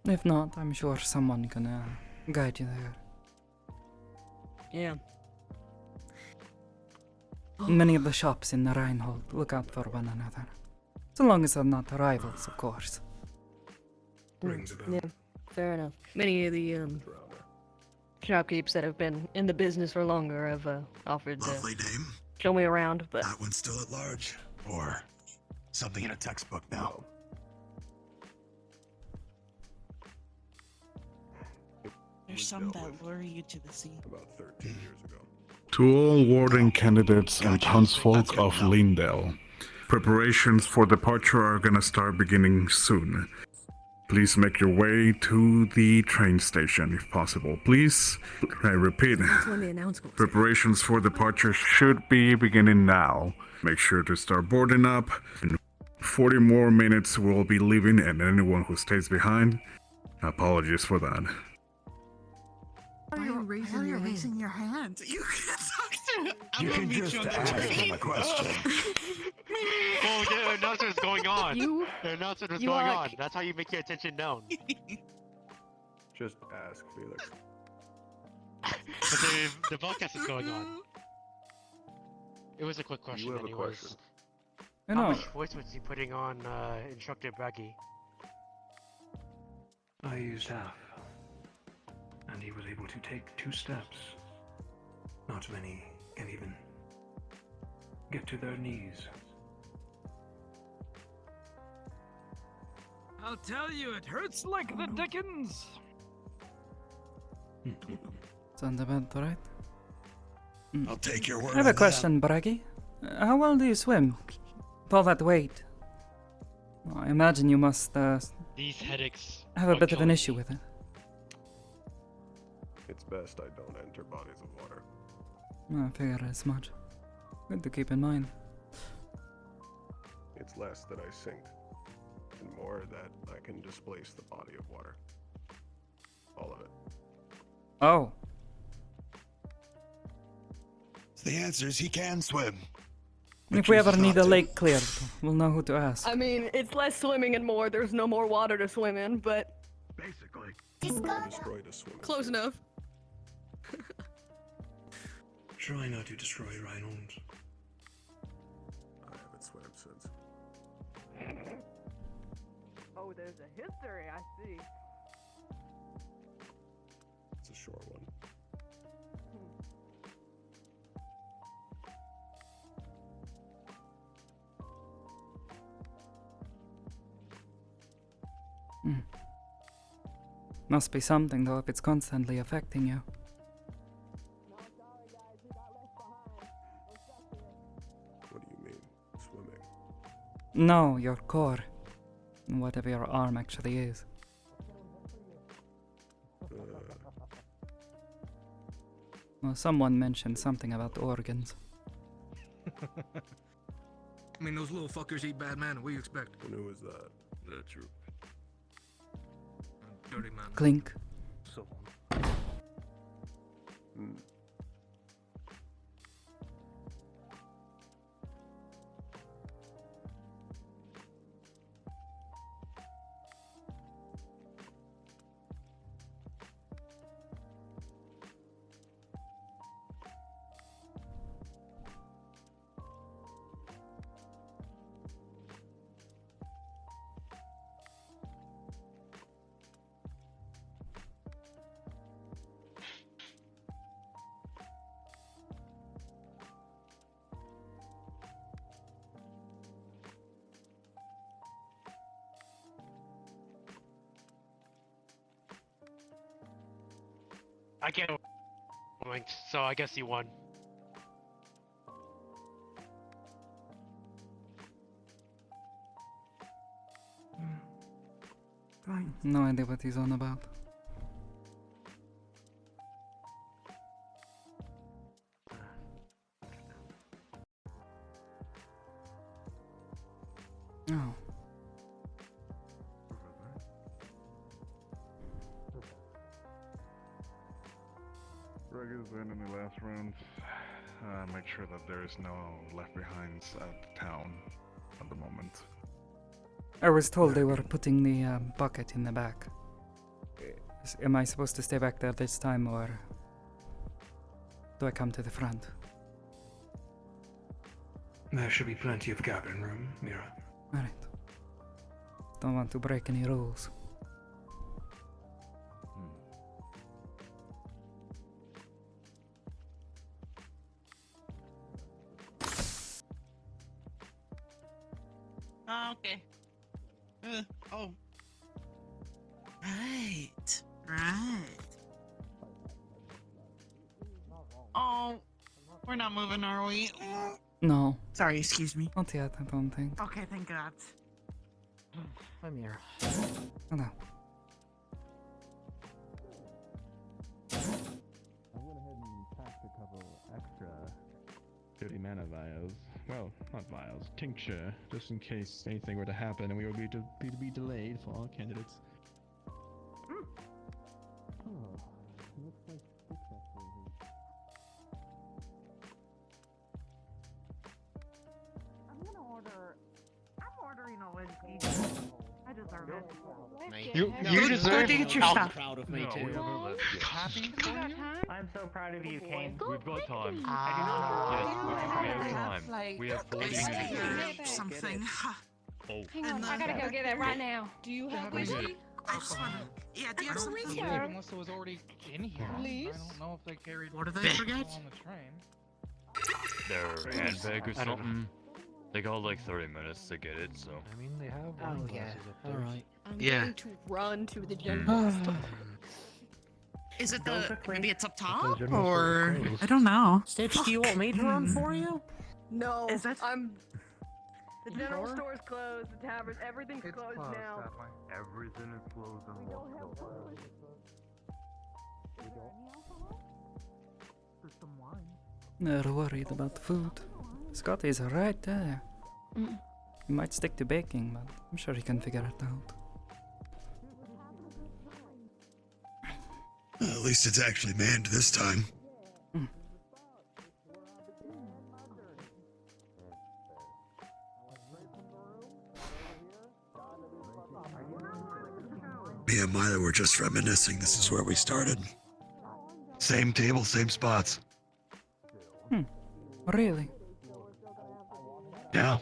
If not, I'm sure someone can guide you there. Yeah. Many of the shops in the Reinhold look out for one another. So long as they're not rivals, of course. Yeah, fair enough. Many of the shopkeepers that have been in the business for longer have offered to Lovely name. show me around, but That one's still at large. Or something in a textbook now. There's some that lure you to the sea. About 13 years ago. To all warden candidates and townsfolk of Lindell, preparations for departure are gonna start beginning soon. Please make your way to the train station if possible. Please, I repeat, that's when the announcement. preparations for departure should be beginning now. Make sure to start boarding up. In 40 more minutes we'll be leaving, and anyone who stays behind, apologies for that. Why are you raising your hand? You can't talk to. You can just ask him a question. Oh, the announcer is going on. The announcer is you going are- on. That's how you make your attention known. Just ask, Felix. But the podcast is going on. It was a quick question, You have a anyways. question. You How know, much voice was he putting on Instructor Braggy? I used half, and he was able to take 2 steps. Not many can even get to their knees. I'll tell you, it hurts like the dickens. sounds about right. I'll take your word. I have a on that. question, Braggy. How well do you swim? With all that weight? Well, I imagine you must These headaches. have a are bit of an killing issue me. with it. It's best I don't enter bodies of water. I figure as much. Good to keep in mind. It's less that I sink, and more that I can displace the body of water. All of it. Oh. The answer is he can swim. If we ever need a lake cleared, we'll know who to ask. I mean, it's less swimming and more. There's no more water to swim in, but Basically. Destroyed a swimming close pool. enough. Try not to destroy Reinhold. I haven't swam since. Oh, there's a history, I see. It's a short one. Must be something though if it's constantly affecting you. What do you mean? Swimming? No, your core. Whatever your arm actually is. Well, someone mentioned something about organs. I mean, those little fuckers eat bad man. What do you expect? And who is that? The truth. Dirty man. Clink. So I get point, so I guess you won. Fine. No idea what he's on about. Oh. Greg is in the last rounds. Make sure that there is no left behinds at town at the moment. I was told they were putting the bucket in the back. Am I supposed to stay back there this time, or do I come to the front? There should be plenty of cabin room, Mira. Alright. Don't want to break any rules. Okay. Oh. Right. Right. Oh, we're not moving, are we? No. Sorry, excuse me. Not yet, I don't think. Okay, thank God. I'm here. Hello. I went ahead and packed a couple extra dirty mana vials. Well, not vials, tincture, just in case anything were to happen and we were to be delayed for all candidates. Oh, looks like six actually. I'm ordering a whiskey. I deserve it. You deserve Go get your I'm stuff. proud of me No, too. we haven't left yet. Happy for you? I'm so proud of you, Kane. We've got time. Yes, we have time. Like, We have 14 whiskey minutes. or something. Oh. Hang on, I gotta go get it right now. Do you have whiskey? I just wanna. Yeah, do you have some whiskey? Yeah. Unless it was already in here. Please? I don't know if they carried. What did they forget? On the train. Their handbag or something. They got like 30 minutes to get it, so. I mean, they have Oh, wine yeah. glasses up there. Alright. I'm Yeah. going to run to the general store. Is it Go the? quickly. Maybe it's up the top, general store or is closed. I don't know. Stitch, do you want me to run for you? No, Is it? The general store's closed, the taverns, everything's It's closed closed, now. sadly. Everything is closed and what's There's some wine. They're worried about food. Scott is right there. He might stick to baking, but I'm sure he can figure it out. At least it's actually manned this time. Me and Mila were just reminiscing. This is where we started. Same table, same spots. Really? Yeah.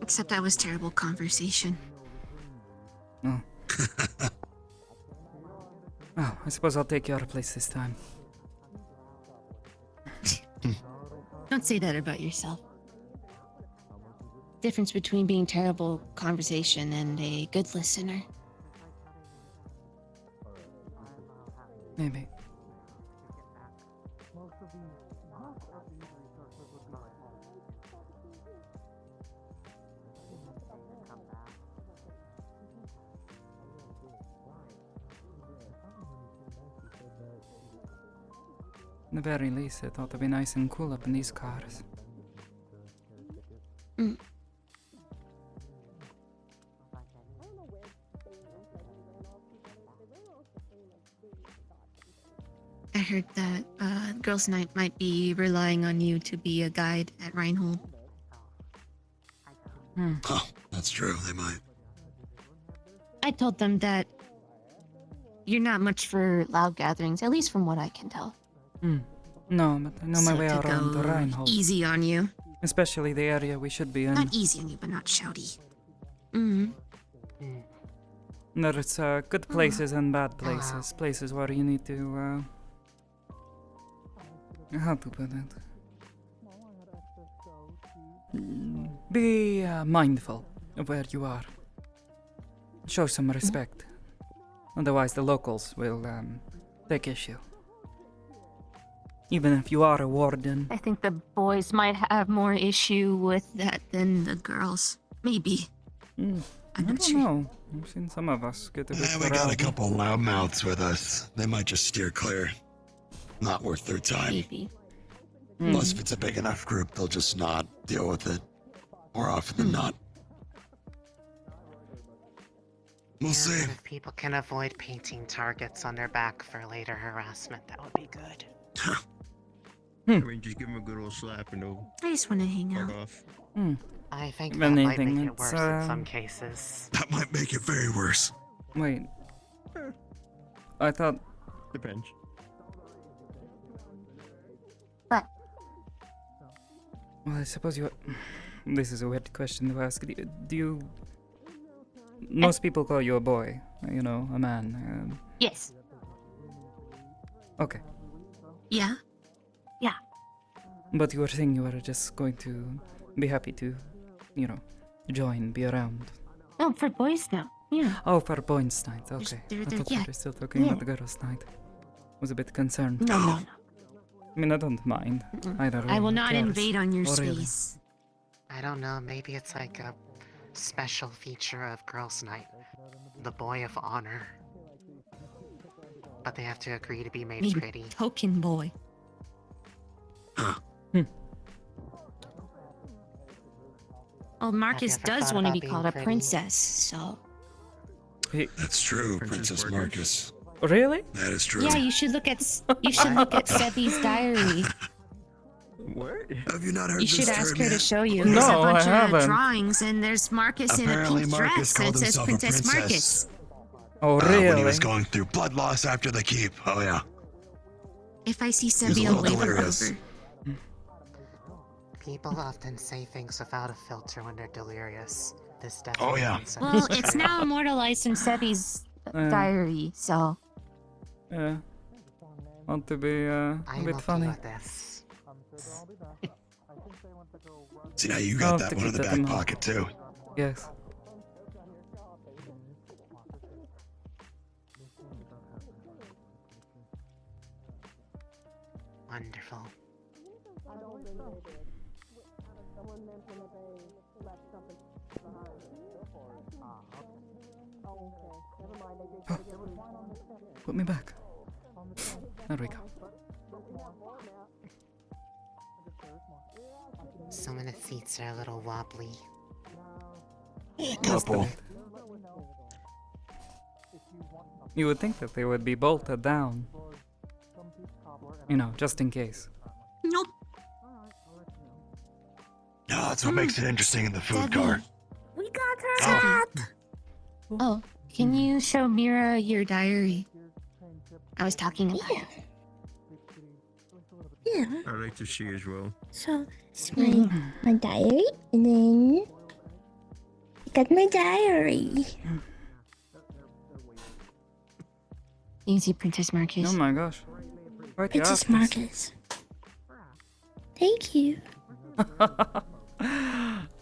Except that was terrible conversation. Oh. Oh, I suppose I'll take your place this time. Don't say that about yourself. Difference between being terrible conversation and a good listener. Maybe. At the very least, it ought to be nice and cool up in these cars. I heard that Girls' Night might be relying on you to be a guide at Reinhold. Oh, that's true. They might. I told them that you're not much for loud gatherings, at least from what I can tell. No, but I know my So way to around the go Reinhold. easy on you. Especially the area we should be in. Not easy on you, but not shouty. There's good places and bad places. Places where you need to, how to put it? Be mindful of where you are. Show some respect. Otherwise, the locals will take issue. Even if you are a warden. I think the boys might have more issue with that than the girls. Maybe. I don't know. I've seen some of us get a bit We got a rowdy. couple loudmouths with us. They might just steer clear. Not worth their time. Maybe. Plus, if it's a big enough group, they'll just not deal with it. More often than not. We'll see. If people can avoid painting targets on their back for later harassment, that would be good. I mean, just give him a good old slap and they'll I just want to hang fuck out. off. I think If that might anything, make it it's, worse in some cases. That might make it very worse. Wait. I thought. Depends. What? Well, I suppose you. This is a weird question to ask. Do you? Most people call you a boy. You know, a man. Yes. Okay. Yeah. Yeah. But you were saying you were just going to be happy to, you know, join, be around. No, for boys now. Yeah. Oh, for boys' night. Okay. they're- I thought yeah. you were still talking Yeah. about the girls' night. Was a bit concerned. No. I mean, I don't mind. Either I will way, who not cares? invade on your Oh, really? space. I don't know, maybe it's like a special feature of Girls' Night. The Boy of Honor. But they have to agree to be made Maybe pretty. token boy. Well, Marcus ever does thought want to about be being called a pretty? princess, so. That's true, Princess Marcus. Really? That is true. Yeah, you should look at Sebi's diary. What? Have you not heard You this should ask term her yet? to show you. No, There's a I bunch of haven't. drawings, and there's Marcus Apparently in a pink Marcus dress called that says himself a Princess princess. Marcus. Oh, When he really? was going through blood loss after the keep. Oh, yeah. If I see He was a Sebi, I'll little wave her delirious. over. People often say things without a filter when they're delirious. This Oh, definitely yeah. means Well, something. it's now immortalized in Sebi's diary, so. Yeah. Want to be a I'm bit okay funny. with this. See, now you I'll got have that to one in keep the that back in mind. pocket, too. Yes. Wonderful. Put me back. There we go. Some of the seats are a little wobbly. Couple. You would think that they would be bolted down. You know, just in case. Nope. No, that's what makes it interesting in the food car. We got her back! Oh, can you show Mira your diary? I was talking about it. Yeah. I'd like to see as well. So it's my diary, and then I got my diary. Easy, Princess Marcus. Oh my gosh. Quite the Princess artist. Marcus. Thank you.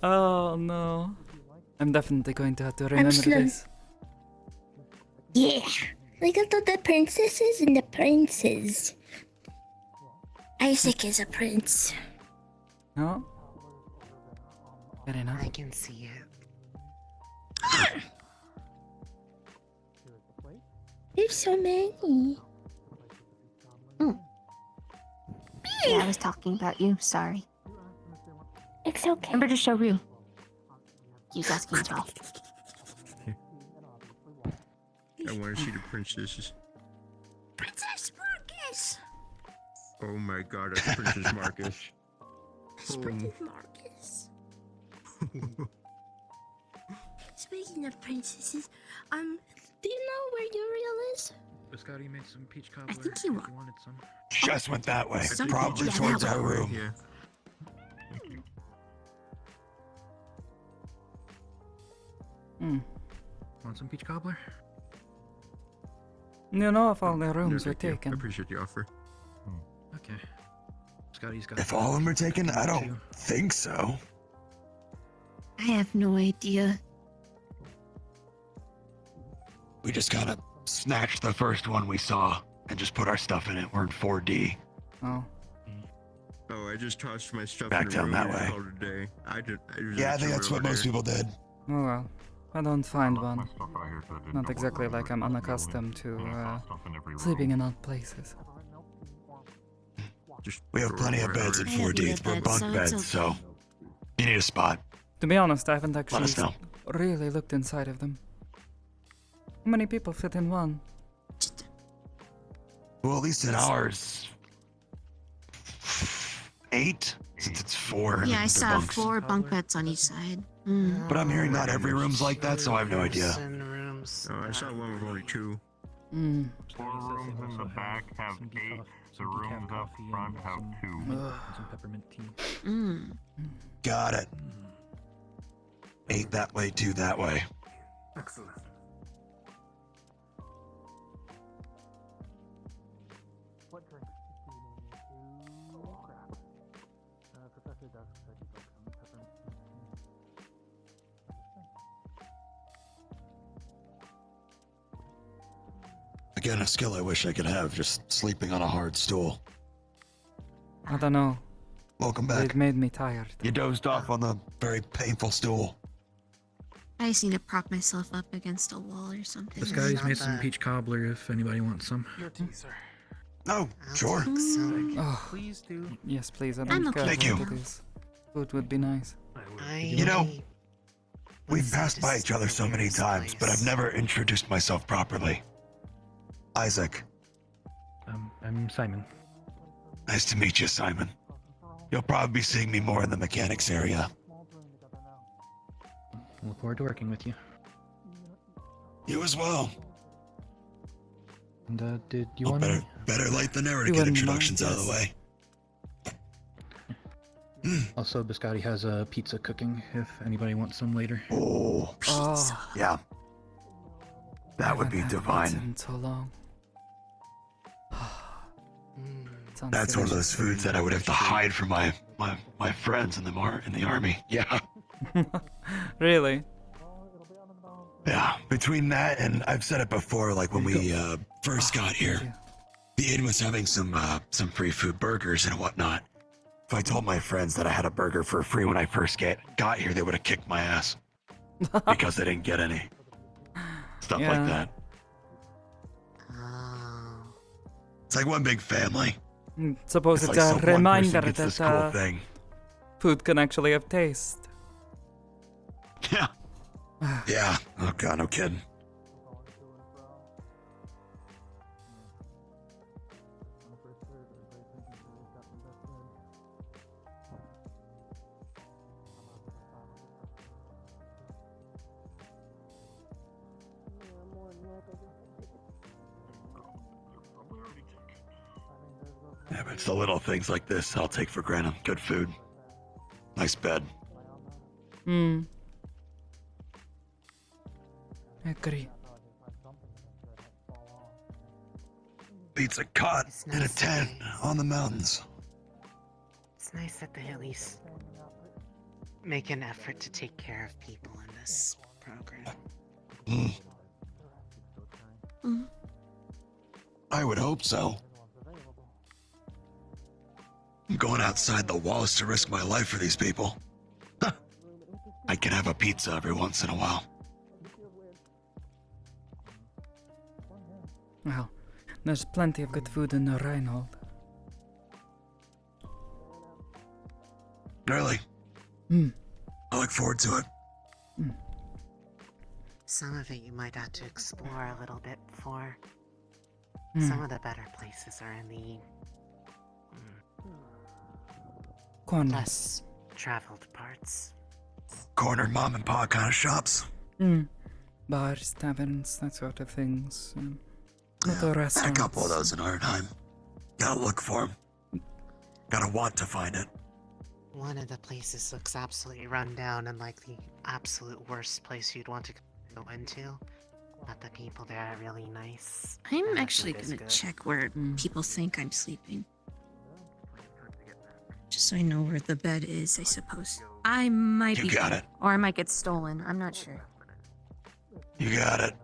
Oh no. I'm definitely going to have to remember slow. this. Yeah. Look at all the princesses and the princes. Isaac is a prince. No? Fair enough. I can see it. There's so many. Yeah, I was talking about you. Sorry. It's okay. Remember to show Rue. He was asking as well. I want to see the princesses. Princess Marcus. Oh my god, that's Princess Marcus. Princess Marcus. Speaking of princesses, do you know where Uriel is? Scotty made some peach cobbler. I think he if wa- you wanted some. Just went that way. Some- Probably yeah, towards that our way. room. Yeah. Want some peach cobbler? You know if all the No, rooms are thank you. I taken. appreciate the offer. Okay. Scotty's got. If all of them are taken, I don't think so. I have no idea. We just gotta snatched the first one we saw and just put our stuff in it. We're in 4D. Oh. Oh, I just tossed my stuff Back in the down room that and way. called it a day. Yeah, I think that's what most people did. Oh well. I don't find one. Not exactly like I'm unaccustomed to sleeping in odd places. We have plenty of beds at 4D. We're bunk beds, so you need a spot. To be honest, I haven't Let us actually know. really looked inside of them. How many people fit in one? Well, at least in ours, 8, since it's 4. Yeah, I they're saw bunks. 4 bunk beds on each side. But I'm hearing not every room's like that, so I have no idea. Oh, I saw one with only 2. 4 rooms in the back have 8. The rooms up front have 2. Some peppermint tea. Got it. 8 that way, 2 that way. Excellent. What drinks do you need? Ooh, crap. Professor Dusk said you'd like some peppermint tea. Again, a skill I wish I could have, just sleeping on a hard stool. I don't know. Welcome back. It made me tired. You dozed off on the very painful stool. I just need to prop myself up against a wall or something. This guy's made some peach cobbler if anybody wants some. Your tea, sir. Oh, sure. Oh, Please do. yes, please. I I'm don't okay. care Thank what you. it is. Food would be nice. You know, we've passed by each other so many times, but I've never introduced myself properly. Isaac. I'm Simon. Nice to meet you, Simon. You'll probably be seeing me more in the mechanics area. Look forward to working with you. You as well. And did you Well, want better late than never to You get wouldn't introductions mind, out of the way. Also, Biscotti has a pizza cooking if anybody wants some later. Oh, Oh, yeah. That would be haven't had divine. pizza in so long. Sounds That's one of delicious. those foods that I would have to hide from my friends in the army. Yeah. Really? Yeah. Between that and I've said it before, like when we first got here, the inn was having some free food burgers and whatnot. If I told my friends that I had a burger for free when I first got here, they would have kicked my ass because they didn't get any. Stuff like Yeah. that. It's like one big family. Suppose It's it's, like a some one person reminder gets this that cool thing. food can actually have taste. Yeah. Yeah. Oh god, no kidding. Yeah, but it's the little things like this I'll take for granted. Good food. Nice bed. Agree. Beats a cot in a tent on the mountains. It's nice that they at least make an effort to take care of people in this program. I would hope so. I'm going outside the walls to risk my life for these people. Huh. I can have a pizza every once in a while. Well, there's plenty of good food in Reinhold. Really? I look forward to it. Some of it you might have to explore a little bit before. Hmm. Some of the better places are in the Corners. less traveled parts. Corner mom and pop kind of shops. Bars, taverns, that sort of things. Not Yeah, a had a restaurant. couple of those in Arnheim. Gotta look for them. Gotta want to find it. One of the places looks absolutely run down and like the absolute worst place you'd want to go into. But the people there are really nice. I'm and the actually food is gonna good. check where people think I'm sleeping. Just so I know where the bed is, I suppose. I might You be. got it. Or I might get stolen. I'm not sure. You got it.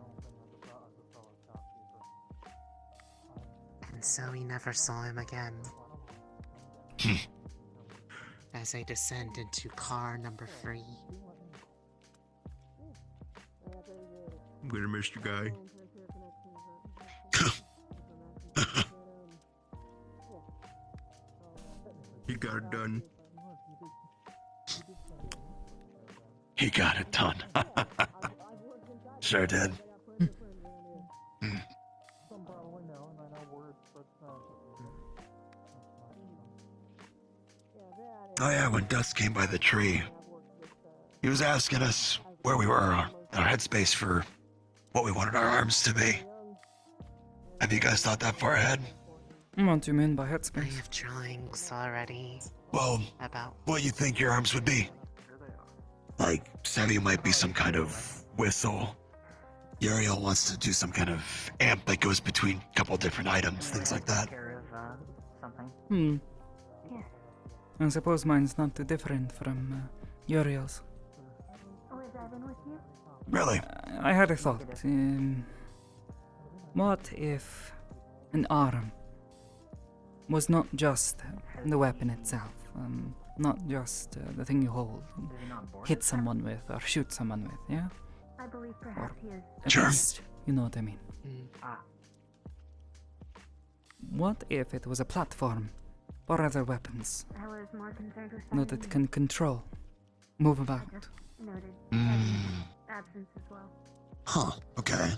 And so we never saw him again. As I descend into car number 3. I'm gonna miss you, guy. He got it done. He got it done. Sure did. Oh yeah, when Dust came by the tree, he was asking us where we were on our headspace for what we wanted our arms to be. Have you guys thought that far ahead? What do you mean by I headspace? have drawings already. Well, About what you think your arms would be? Like, Savvy might be some kind of whistle. Uriel wants to do some kind of amp that goes between a couple different items, things like that. Something. I suppose mine's not too different from Uriel's. Oh, is Evan with you? Really? I had a thought. What if an arm was not just the weapon itself, not just the thing you hold, and hit someone with or shoot someone with, yeah? I believe perhaps he is. At least, you know what I mean. What if it was a platform for other weapons I was more concerned with that it can control, move about? Noted. Absence as well. Huh, okay.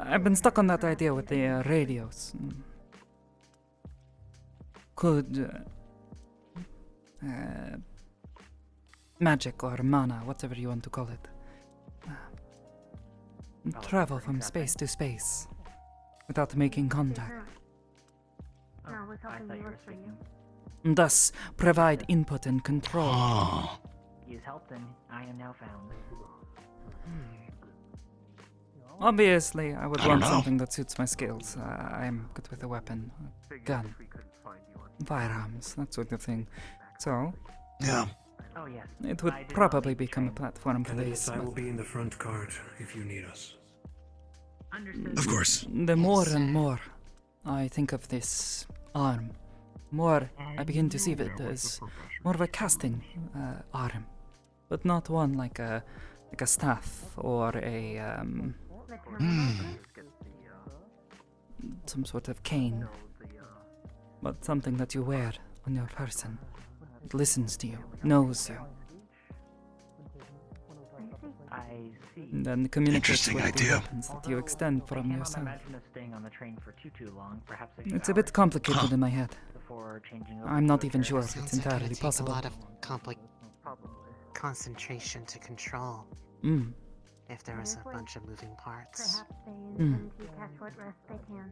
I've been stuck on that idea with the radios. Could magic or mana, whatever you want to call it, travel from space to space without making contact, No, I was hoping you were for you. and thus provide input and control? He is helped and I am now found. Obviously, I would I don't want know. something that suits my skills. I'm good with a weapon, a gun, firearms, that sort of thing. So, yeah, Oh yes. it would probably become a platform for this. I will but be in the front cart if you need us. Understood. of course. the more and more I think of this arm, more I begin to see it as more of a casting arm, but not one like a staff or a some sort of cane, but something that you wear on your person. It listens to you, knows you, I see. and then communicates Interesting with the idea. weapons that you extend I from cannot yourself. imagine us staying on the train for too long. Perhaps a few It's a bit hours complicated in my head. before changing over I'm to not a even caravan. sure if Sounds it's like entirely it'd take possible. a lot of concentration to control. Mm. If there was a bunch of moving parts. Perhaps they intend to catch what rest they can.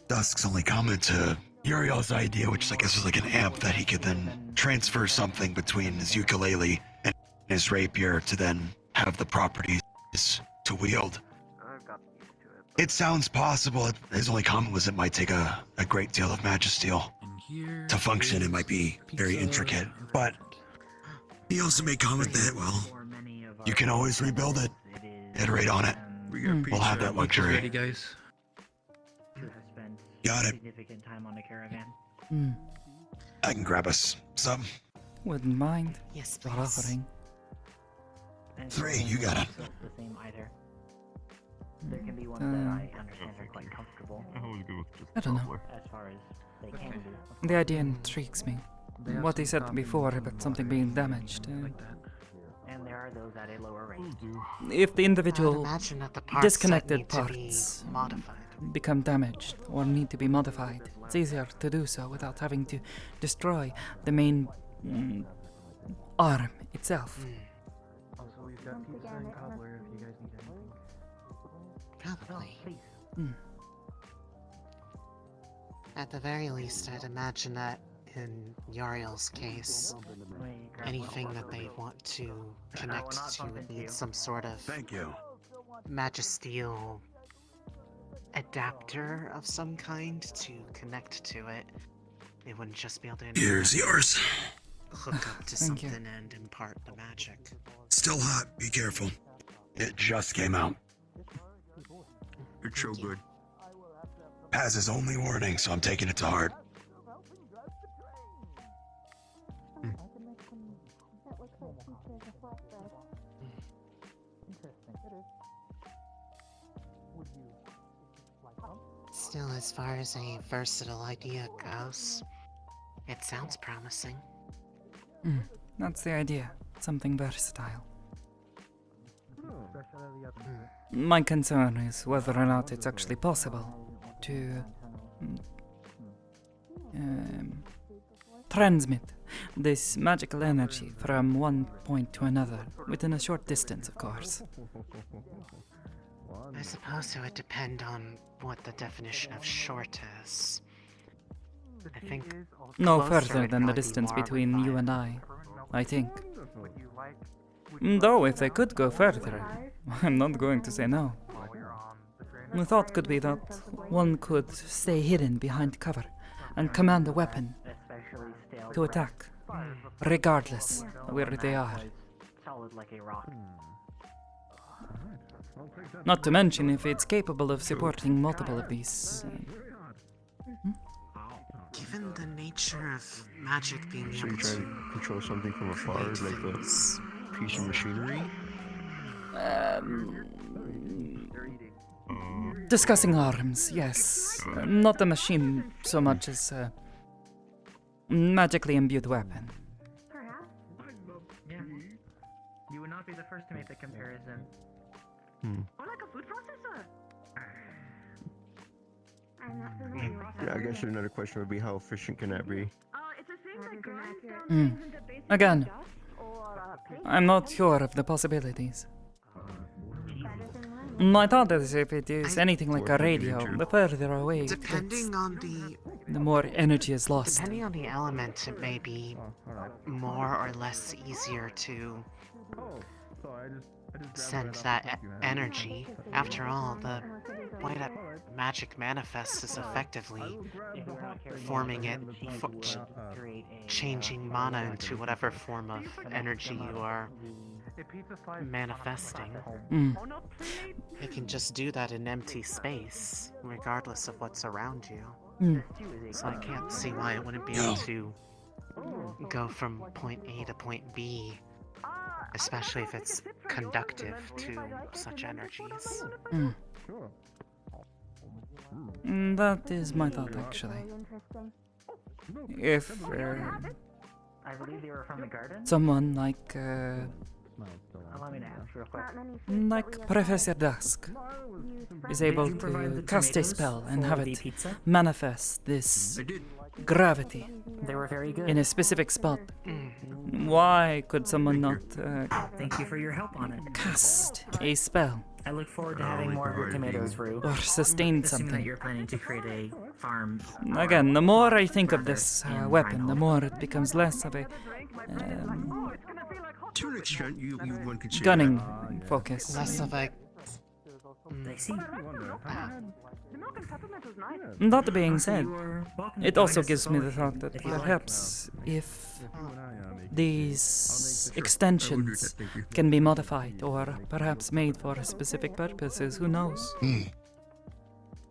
Dusk's only comment to Uriel's idea, which I guess was like an amp that he could then transfer something between his ukulele and his rapier to then have the properties to wield. It sounds possible. His only comment was it might take a great deal of magisteel to function. It might be very intricate, but he also made comment that, well, you can always rebuild it, iterate on it. We'll have that luxury. Ready, guys? To have spent Got it. significant time on a caravan. I can grab us some. Wouldn't mind. Yes, for please. offering. And 3, you got it. the same either. There can be ones that I understand are quite comfortable. I don't know. As far as they can be. The idea intrigues me. What he said before about something being damaged. And there are those at a lower rate. If the individual imagine that the parts that disconnected need to be parts modified. become damaged or need to be modified, it's easier to do so without having to destroy the main arm itself. Also, we've got pizza and cobbler if you guys need anything. Probably. Please. At the very least, I'd imagine that in Yariel's case, anything that they want to connect to would need some sort of magisteel adapter of some kind to connect to it. They wouldn't just be able to Here's yours. hook up to Thank you. something and impart the magic. Still hot. Be careful. It just came out. It's so good. has his only warning, so I'm taking it to heart. Still, as far as a versatile idea goes, it sounds promising. That's the idea. Something versatile. My concern is whether or not it's actually possible to transmit this magical energy from one point to another within a short distance, of course. I suppose it would depend on what the definition of short is. I think No closer further would than the probably be distance more between you and I think. Though, if they could go further, I'm not going to say no. The thought could be that one could stay hidden behind cover and command a weapon to attack, regardless of where they are. Solid like a rock. Not to mention if it's capable of supporting multiple of these. Given the nature of magic being Should able we try to and control something from afar, create like the things. piece of machinery? Discussing arms, yes. Not a machine so much as a magically imbued weapon. Yeah. You would not be the first to make the comparison. Or like a food processor. I'm not familiar with Yeah, I guess another question would be how efficient can that be? It's a thing that grinds down things into basic Again, dust or paste. I'm not sure of the possibilities. My thought is if it is anything like a radio, the further away it gets, Depending on the more energy is lost. Depending on the element, it may be more or less easier to send that energy. After all, the way that magic manifests is effectively forming it, changing mana into whatever form of energy you are manifesting. It can just do that in empty space, regardless of what's around you. So I can't see why it wouldn't be able to go from point A to point B, especially if it's conductive to such energies. That is my thought, actually. If I believe they were from the garden. someone like Allow me to ask real quick. like Professor Dusk is able you provide to the cast a tomatoes spell and for have the it pizza? manifest this gravity They were very good. in a specific spot, why could someone not Thank you for your help on it. cast a spell I look forward to having more of your tomatoes, Rue. or sustain Assuming that something? you're planning to create a farm. Again, the more I think of this weapon, the more it becomes less of a To an extent, you one could say gunning that. focus. Less of a That being said, it also gives me the thought that perhaps if these extensions can be modified or perhaps made for specific purposes, who knows?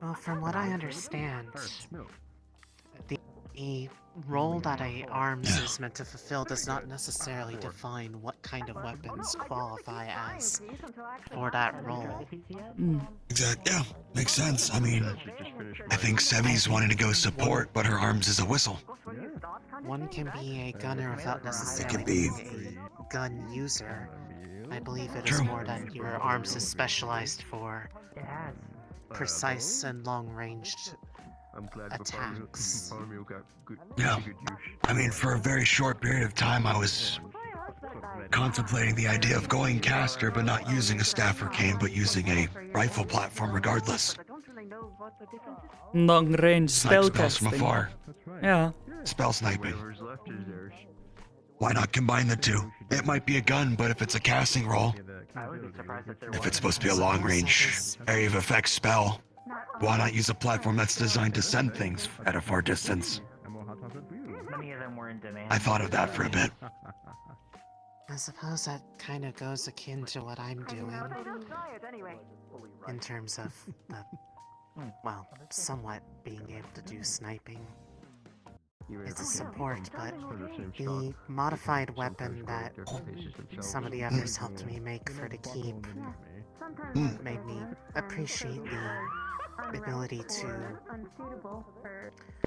Well, from what I understand, the role that a arms is meant to fulfill does not necessarily define what kind of weapons qualify as for that role. Exactly. Yeah, makes sense. I mean, I think Sevi's wanting to go support, but her arms is a whistle. One can be a gunner without necessarily being a gun user. I believe it is more that your arms is specialized for precise and long-ranged attacks. Yeah. I mean, for a very short period of time, I was contemplating the idea of going caster, but not using a staff or cane, but using a rifle platform regardless. Long range Snipe spell spells from casting. afar. Yeah. Spell sniping. Why not combine the two? It might be a gun, but if it's a casting roll, if it's supposed to be a long-range area of effect spell, why not use a platform that's designed to send things at a far distance? Many of them were in demand. I thought of that for a bit. I suppose that kind of goes akin to what I'm doing in terms of the well, somewhat being able to do sniping. It's a support, but the modified weapon that some of the others helped me make for the keep made me appreciate the ability to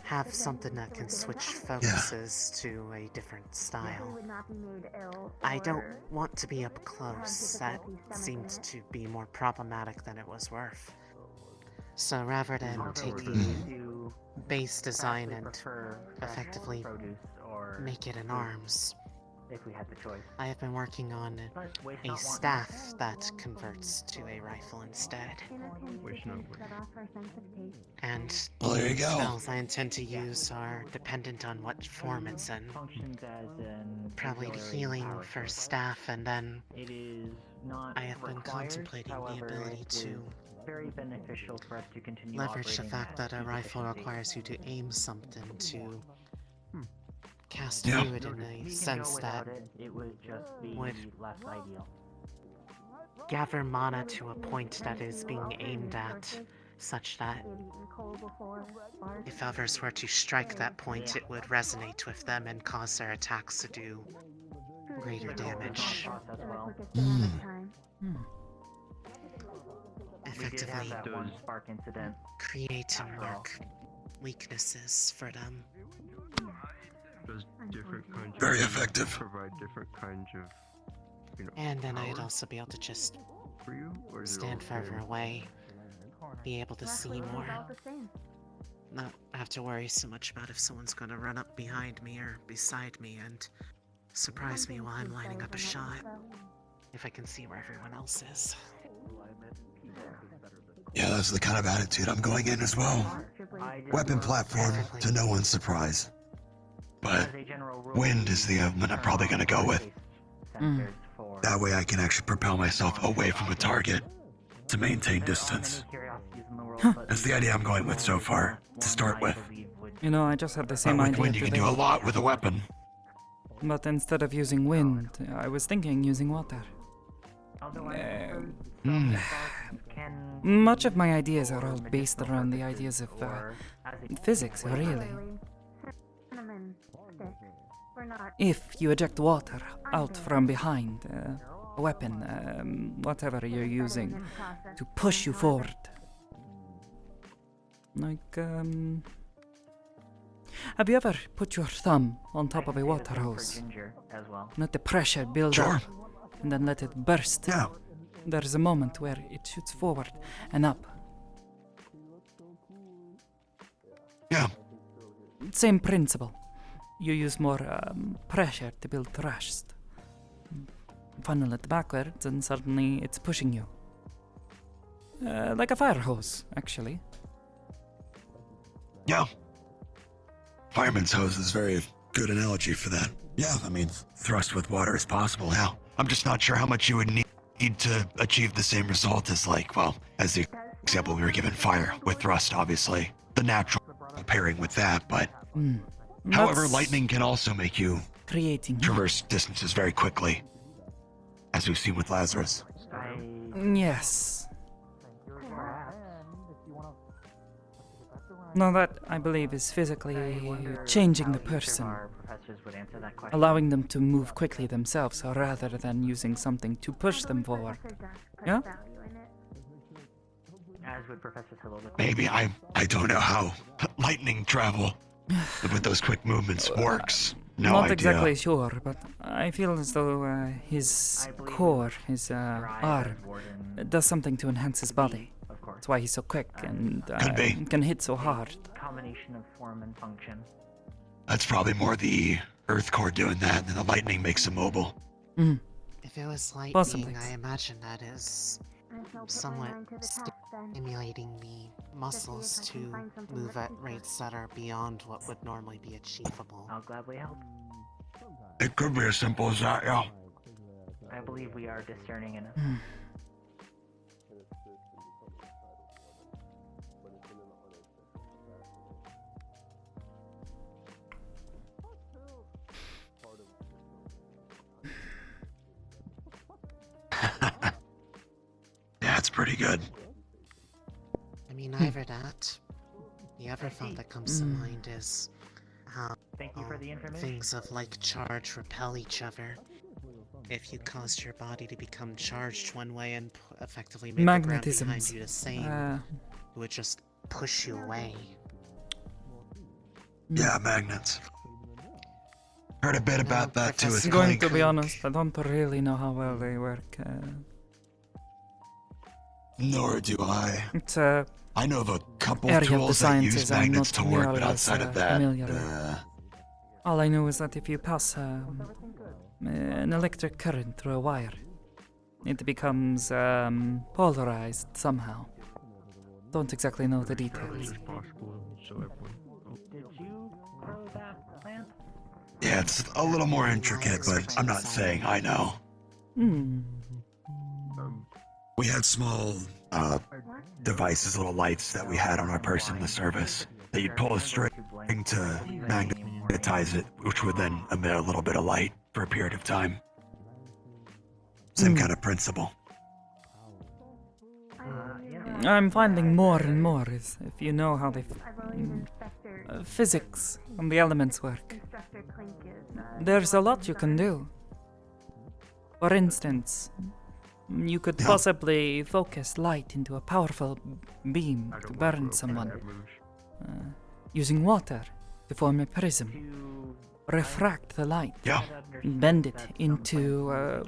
have something that can switch focuses to a different style. I don't want to be up close. That seemed to be more problematic than it was worth. So rather than take the base design and effectively make it in arms, if we had the choice. I have been working on a staff that converts to a rifle instead. And well, there you go. spells I intend to use are dependent on what form it's in. Probably the healing for staff, and then I have been contemplating the ability to very beneficial for us to continue leverage the operating fact at that a peak rifle efficiency. requires you to aim something to cast through it in a sense that it would just be would less ideal. gather mana to a point that is being aimed at, such that if others were to strike that point, it would resonate with them and cause their attacks to do greater damage. Effectively create and mark weaknesses for them. Does different kinds of Very effective. Provide different kinds of, you know, And then I'd powers also be able to just for you, or is it stand all further same? away, be able to see more, not have to worry so much about if someone's gonna run up behind me or beside me and surprise me while I'm lining up a shot, if I can see where everyone else is. Yeah, that's the kind of attitude I'm going in as well. Weapon platform to no one's surprise. But wind is the element I'm probably going to go with. That way I can actually propel myself away from a target to maintain distance. That's the idea I'm going with so far, to start with. You know, I just had the same But with idea wind you can do a lot with a weapon. But instead of using wind, I was thinking using water. Much of my ideas are all based around the ideas of physics, really. If you eject water out from behind a weapon, whatever you're using, to push you forward. Like, have you ever put your thumb on top of a water hose? Let the pressure build up, and then let it burst. Yeah. There's a moment where it shoots forward and up. Yeah. Same principle. You use more pressure to build thrust. Funnel it backwards and suddenly it's pushing you. Like a fire hose, actually. Yeah. Fireman's hose is a very good analogy for that. Yeah, I mean, thrust with water is possible, yeah. I'm just not sure how much you would need to achieve the same result as, like, well, as the example we were given, fire with thrust, obviously. The natural pairing with that, but... However, lightning can also make you traverse distances very quickly, as we've seen with Lazarus. Yes. Now that, I believe, is physically changing the person, allowing them to move quickly themselves rather than using something to push them forward. Yeah? Maybe, I don't know how lightning travel with those quick movements works. No Not idea. exactly sure, but I feel as though his core, his arm, does something to enhance his body. That's why he's so quick and can hit so hard. Combination of form and function. That's probably more the Earth core doing that, and the lightning makes him mobile. If it was lightning, Possibly. I imagine that is somewhat stimulating the muscles to move at rates that are beyond what would normally be achievable. I'll gladly help. It could be as simple as that, yeah. I believe we are discerning enough. Yeah, it's pretty good. I mean, either that, the other thought that comes to mind is how things of like charge repel each other. If you caused your body to become charged one way and effectively made the ground behind Magnetisms. you the same, it would just push you away. Yeah, magnets. Heard a bit about that too. As Going to be honest, I don't really know how well they work. Nor do I. It's I know of a couple area of the tools that use sciences I'm magnets not to work, but nearly as outside of that, familiar with. All I know is that if you pass an electric current through a wire, it becomes polarized somehow. Don't exactly know the details. Yeah, it's a little more intricate, but I'm not saying I know. We had small devices, little lights that we had on our person in the service that you'd pull a string to magnetize it, which would then emit a little bit of light for a period of time. Same kind of principle. I'm finding more and more is if you know how the physics and the elements work. There's a lot you can do. For instance, you could possibly focus light into a powerful beam to burn someone, using water to form a prism, refract the light, bend it into a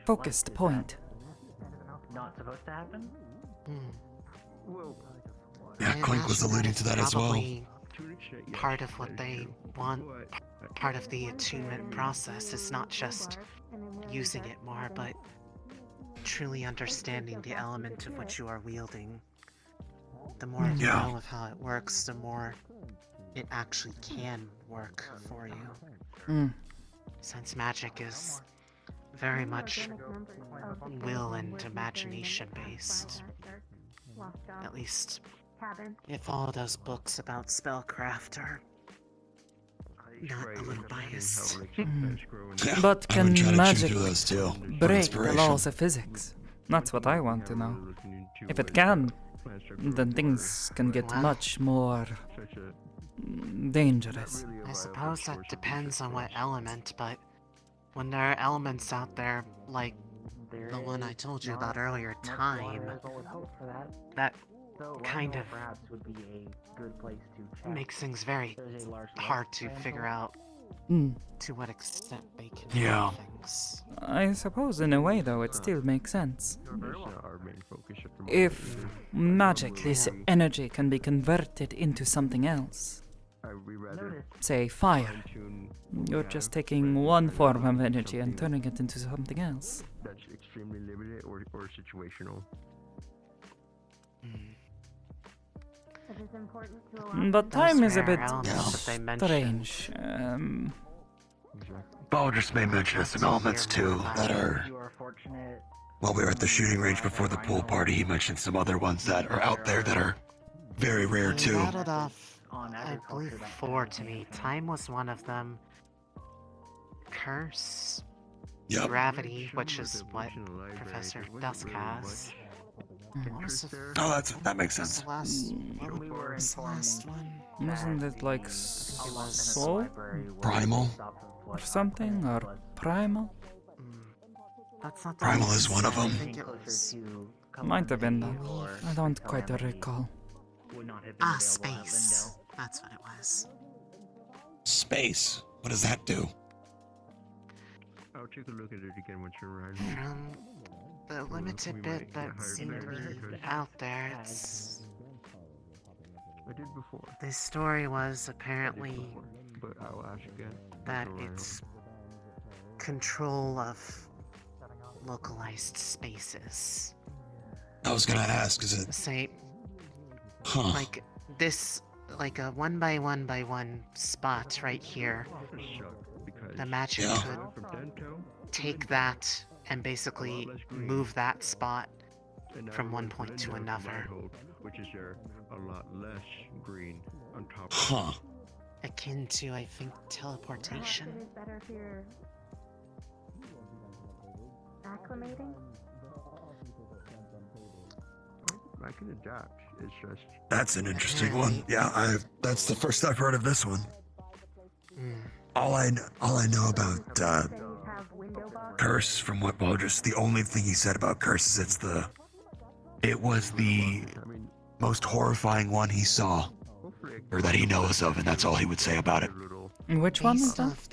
focused point. Not supposed to happen? Yeah, Clink was alluding to that as well. Part of what they want, part of the attunement process is not just using it more, but truly understanding the element of which you are wielding. The more you know of how it works, the more it actually can work for you. Since magic is very much will and imagination based. At least, if all those books about spellcraft are not a little biased. But can magic break the inspiration. laws of physics? That's what I want to know. If it can, then things can get much more dangerous. I suppose that depends on what element, but when there are elements out there like the one I told you about earlier, time, that kind of makes things very hard to figure out to what extent they can do things. I suppose in a way though it still makes sense. If magic, this energy can be converted into something else, say fire, you're just taking one form of energy and turning it into something else. That's extremely limited or situational. But time is a bit strange. Baldrus may mention some elements too that are. While we were at the shooting range before the pool party, he mentioned some other ones that are out there that are very rare too. He rattled off, I believe, 4 to me. Time was one of them. Curse. Gravity, which is what Professor Dusk has. Oh, that makes sense. What was the last one? Wasn't it like soul? Primal? Or something? Or primal? That's not Primal is one of them. Might have been that. I don't quite recall. Space. That's what it was. Space? What does that do? I'll take a look at it again once you're around. From the limited bit that seemed to be out there, it's... I did before. The story was apparently But I'll ask again. that it's control of localized spaces. I was gonna ask, is it... Say, Huh. like this, like a 1 by 1 by 1 spot right here. The magic could take that and basically move that spot from one point to another. Which is a lot less green on top. Huh. Akin to, I think, teleportation. Acclimating? I can adapt. That's an interesting one. Yeah, that's the first I've heard of this one. All I know about Curse from just the only thing he said about Curse is it was the most horrifying one he saw, or that he knows of, and that's all he would say about it. Which one is Based that? off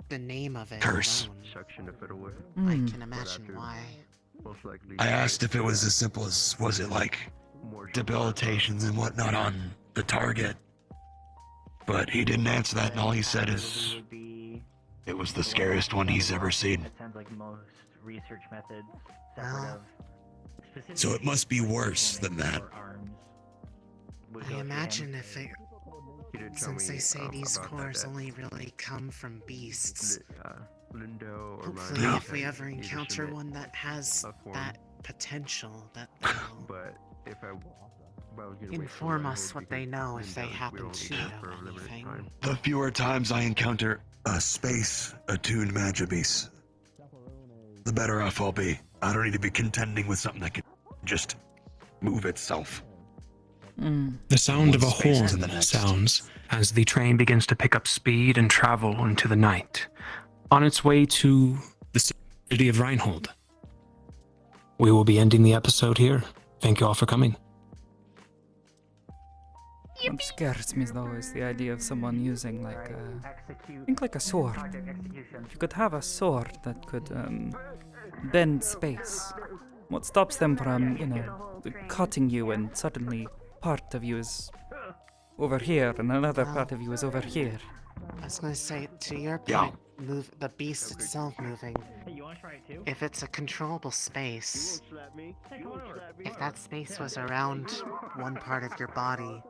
the name of it Curse. alone, I can imagine why. I asked if it was as simple as, was it like debilitations and whatnot on the target, but he didn't answer that, and all he said is it was the scariest one he's ever seen. It sounds like most research methods Well, So it must be worse than that. I imagine if it, since they say these cores only really come from beasts, hopefully if we ever encounter one that has that potential, that they'll inform us what they know if they happen to know anything. The fewer times I encounter a space-attuned Magibeast, the better off I'll be. I don't need to be contending with something that can just move itself. The sound of a horn sounds as the train begins to pick up speed and travel into the night, on its way to the city of Reinhold. We will be ending the episode here. Thank you all for coming. What scares me though is the idea of someone using like think like a sword. If you could have a sword that could bend space, what stops them from, cutting you and suddenly part of you is over here and another part of you is over here? I was gonna say, to your point, the beast itself moving. If it's a controllable space, if that space was around one part of your body,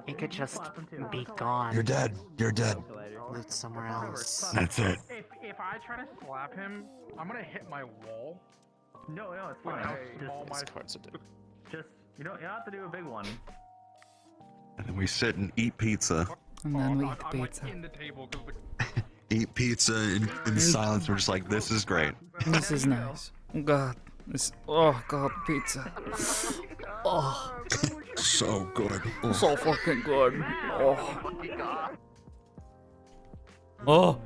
it could just be gone. You're dead. You're dead. Loot somewhere else. That's it. If I try to slap him, I'm gonna hit my wall. No, it's With fine. how small my Just, you don't have to do a big one. And then we sit and eat pizza. And then we eat pizza. in the table because Eat pizza in silence. We're just like, this is great. This is nice. God. Oh God, pizza. Oh. So good. Oh. So fucking good. Oh. Oh.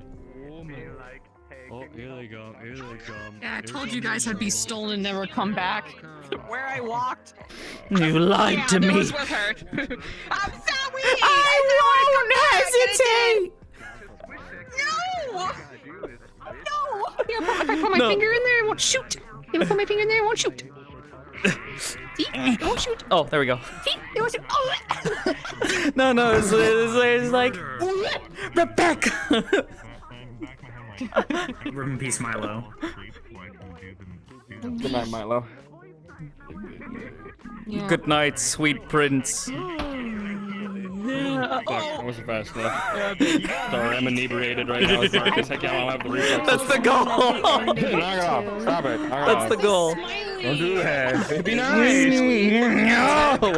Oh, here they go. Here they come. Yeah, I told you guys I'd be stolen and never come back. Where I walked. You lied to It me. was with her. I'm sorry. I won't hesitate. No. No. If I put my finger in there, it won't shoot. If I put my finger in there, it won't shoot. See? It won't shoot. Oh, there we go. See? It won't shoot. Oh. No, it's like Rebecca. Rip in peace, Milo. Good night, Milo. Good night, sweet prince. Fuck, I wasn't fast enough. Sorry, I'm inebriated right now. Sorry, because I can't have the reflex. That's the goal. Knock it off. Stop it. Knock it That's off. the goal. Don't do that. It'd be nice. No.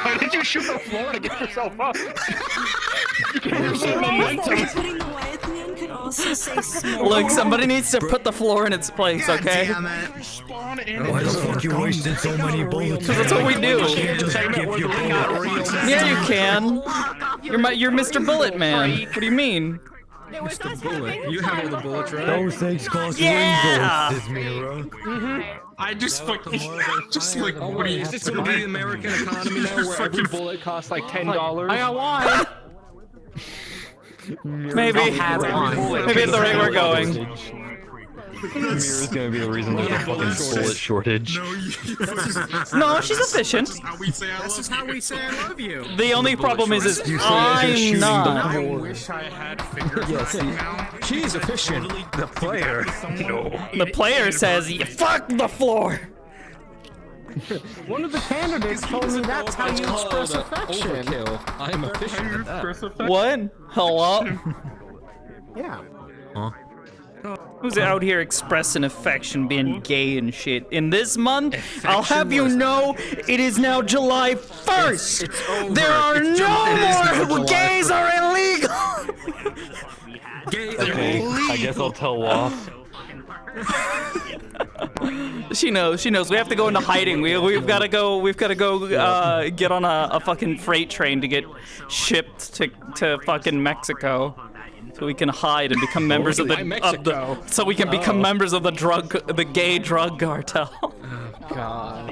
Why did you shoot the floor to get yourself up? Look, somebody needs to put the floor in its place, okay? Why the fuck you wasted so many bullets? Because that's what we do. You can't just give your bullets. Yeah, you can. You're Mr. Bullet Man. What do you mean? Mr. Bullet. You have all the bullets, right? Those things cost rainbows, Mira. I just like, what are you? Is this gonna be the American economy now, where every bullet costs like $10? I got one. Maybe. Maybe at the rate we're going. Mira's gonna be the reason there's a fucking bullet shortage. No, she's efficient. This is how we say I love you. The only problem is I'm not. I wish I had figured She's efficient. The player. No. The player says, fuck the floor. One of the candidates told me that's how you express affection. Overkill. I am efficient at that. What? Hello? Yeah. Huh? Who's out here expressing affection, being gay and shit? In this month, I'll have you know, it is now July 1st. There are no more gays are illegal. Gay Okay, I guess I'll tell Wasp. She knows. We have to go into hiding. We've got to go. Get on a fucking freight train to get shipped to fucking Mexico, so we can hide and become members of the gay drug cartel. Oh God.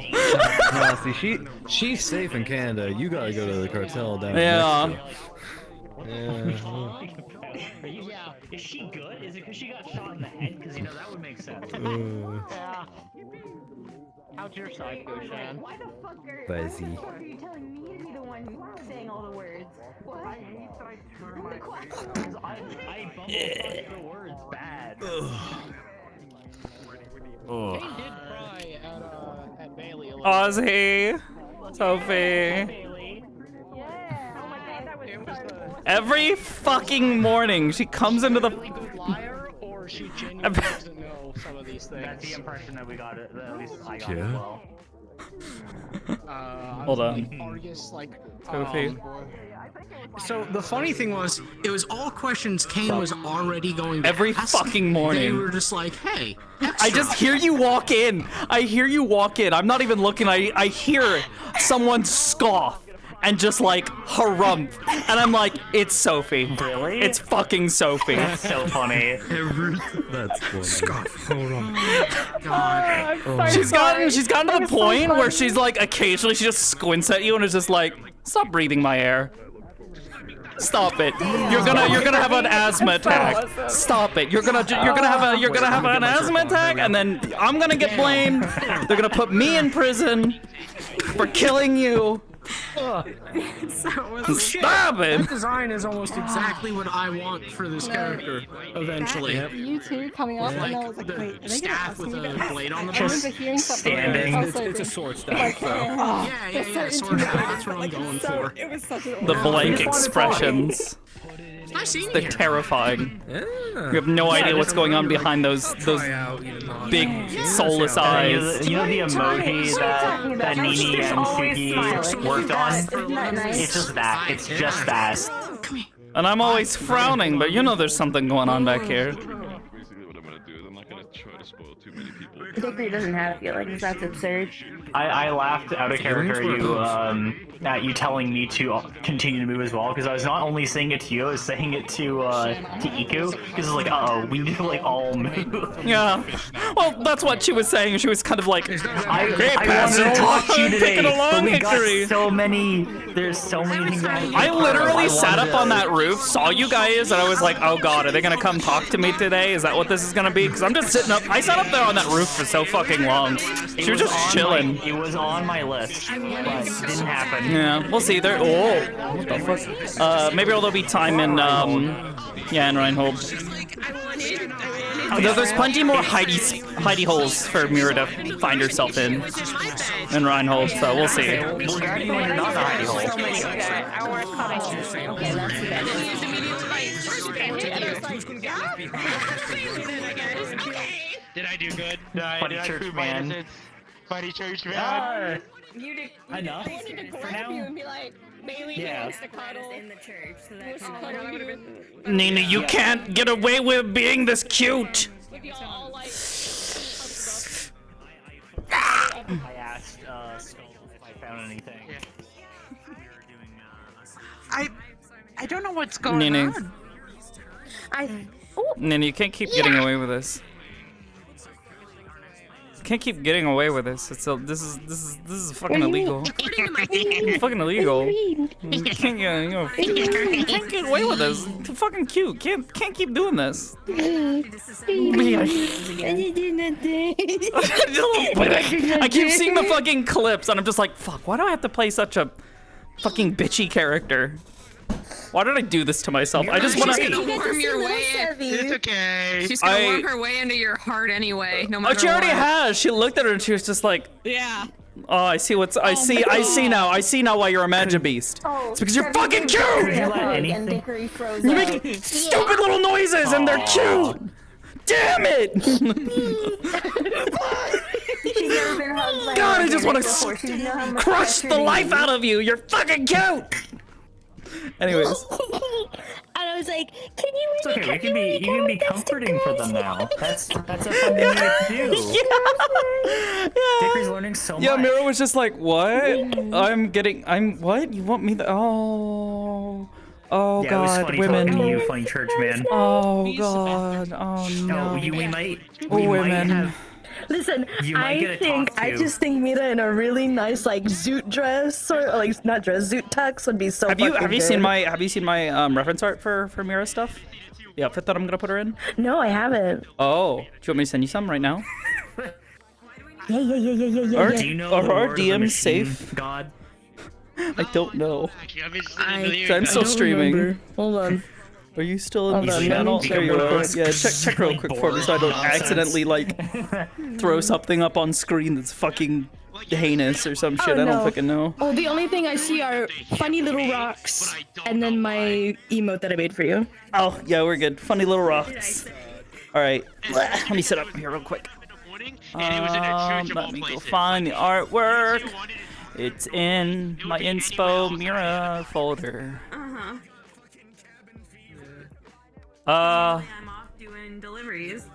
No, see, she's safe in Canada. You gotta go to the cartel down in Mexico. Yeah. Is she good? Is it because she got shot in the head? Because that would make sense. Yeah. How'd your side go, Shan? Why the fuck are Fuzzy. you telling me to be the one saying all the words? What? I bumped the words bad. Oh. They did cry at Bailey a little. Ozzy, Sophie. Every fucking morning she comes into the. Liar, or she genuinely doesn't know some of these things. That's the impression that we got. At least I got as well. Hold on. Argus, like, Sophie. So the funny thing was, it was all questions Kane was already going to every ask. fucking morning. They were just like, hey, I just hear you walk in. I'm not even looking. I hear someone scoff and just like harumph, and I'm like, it's Sophie. Really? It's fucking Sophie. That's so funny. That's funny. Scoff. She's gotten to the point where she's like, occasionally she just squints at you and is just like, stop breathing my air. Stop it. You're gonna have an asthma attack. Stop it. You're gonna have an asthma attack, and then I'm gonna get blamed. They're gonna put me in prison for killing you. Stop it! That design is almost exactly what I want for this character, eventually. You two coming up, and I was like, wait, are they gonna Staff ask with me a that? blade on the I remember hearing something. standing. It's a sword staff. Yeah, sword staff. That's what I'm going for. It was such The blank expressions. They're terrifying. You have no idea what's going on behind those big soulless eyes. You know the emoji that Nini and Suki worked on? It's just that. It's just that. And I'm always frowning, but you know there's something going on back here. Dickory doesn't have feelings. That's absurd. I laughed out of character at you telling me to continue to move as well, because I was not only saying it to you, I was saying it to Iku, because it's like, we need to like all move. Yeah. Well, that's what she was saying. She was kind of like, I wanted to talk to you today, but we got there's so many things. I literally sat up on that roof, saw you guys, and I was like, oh god, are they gonna come talk to me today? Is that what this is gonna be? Because I'm just sitting up. I sat up there on that roof for so fucking long. She was just chilling. It was on my list, but it didn't happen. Yeah, we'll see. What the fuck? Maybe there'll be time in, in Reinhold. There's plenty more hidey holes for Mira to find herself in Reinhold, so we'll see. We'll guard you when you're not in a hidey hole. Did I do good? Funny church man. Funny church man. I know. For now. And be like, Bailey wants to cuddle in the church. So that would have been. Nina, you can't get away with being this cute. I asked Skull if I found anything. I don't know what's going on. Nina, you can't keep getting away with this. Can't keep getting away with this. This is fucking illegal. It's fucking illegal. You can't get away with this. It's fucking cute. Can't keep doing this. I keep seeing the fucking clips and I'm just like, fuck, why do I have to play such a fucking bitchy character? Why did I do this to myself? I just want to. She's gonna worm your way in. It's okay. She's gonna worm her way into your heart anyway, no matter what. Oh, she already what. has. She looked at her and she was just like, yeah. Oh, I see what's. I see now why you're a magic beast. It's because you're fucking cute. You make stupid little noises and they're cute. Damn it! God, I just want to crush the life out of you. You're fucking cute. Anyways. I was like, can you It's okay. You can be comforting for them now. That's a fun thing you get to do. Dickory's learning so much. Yeah, Mira was just like, what? I'm what? You want me to? Oh yeah, God, it was funny women. talking to you, funny church man. Oh God, oh no. We might women. have. Listen, You might get a talk I to. just think Mira in a really nice like zoot dress or like not dress, zoot tux would be so. Have you fucking seen good. my reference art for Mira stuff? The outfit that I'm gonna put her in? No, I haven't. Oh, do you want me to send you some right now? Yeah. Are, Do you know are the our Lord of the DMs Machine safe? God? I don't know. I'm I still don't streaming. remember. Hold on. Are you still in Hold the on, channel? let me There you check real are. quick. Yeah, check real quick for me so I don't accidentally like throw something up on screen that's fucking heinous or some shit. I don't fucking know. Oh, the only thing I see are funny little rocks and then my emote that I made for you. Oh, yeah, we're good. Funny little rocks. All right, let me sit up here real quick. Let me go find the artwork. It's in my inspo Mira folder. I'm off doing deliveries.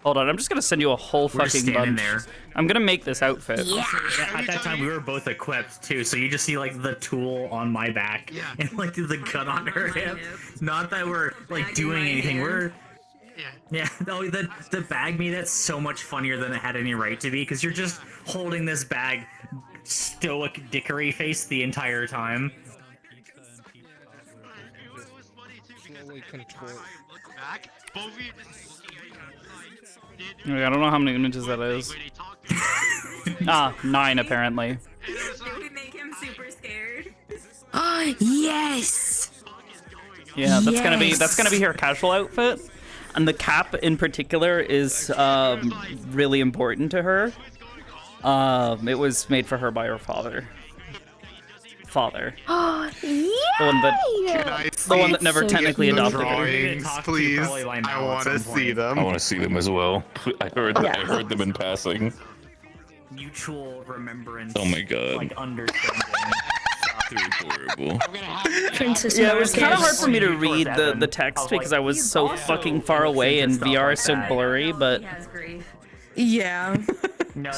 Hold on, I'm just gonna send you a whole We're just fucking standing bunch. there. I'm gonna make this outfit. Yeah, at that time we were both equipped too, so you just see like the tool on my back and like the gun on her hip. Not that we're like doing anything. We're no, the bag made that so much funnier than it had any right to be because you're just holding this bag, stoic dickery face the entire time. I don't know how many images that is. 9 apparently. Should we make him super scared? Yes. Yeah, that's gonna be her casual outfit, and the cap in particular is really important to her. It was made for her by her father. Oh, The one that never technically adopted drawings, her. please. I want to see them. I want to see them as well. I heard them in passing. Mutual remembrance. Oh my god. Like understanding. Horrible. Yeah, it was kind of hard for me to read the text because I was so fucking far away and VR is so blurry, but... Yeah.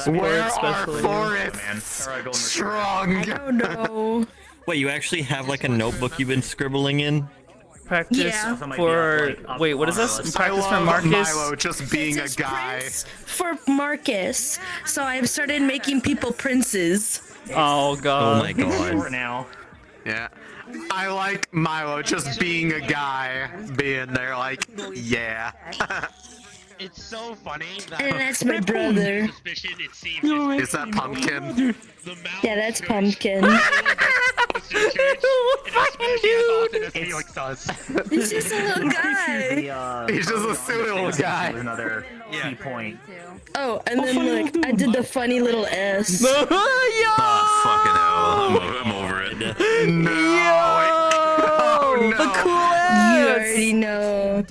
Where are forests strong? I don't know. Wait, you actually have like a notebook you've been scribbling in? Practice for... Wait, what is this? Practice for Marcus? Milo just being a guy. For Marcus, so I've started making people princes. Oh god. Oh my god. Now. Yeah. I like Milo just being a guy, being there like, yeah. It's so funny that And that's my brother. Is that Pumpkin? Yeah, that's Pumpkin. Felix does. He's just a little guy. He's just a silly little guy. Another key point. Oh, and then look, I did the funny little S. Fucking hell. I'm over it. Oh, no. The cool ass. You already know.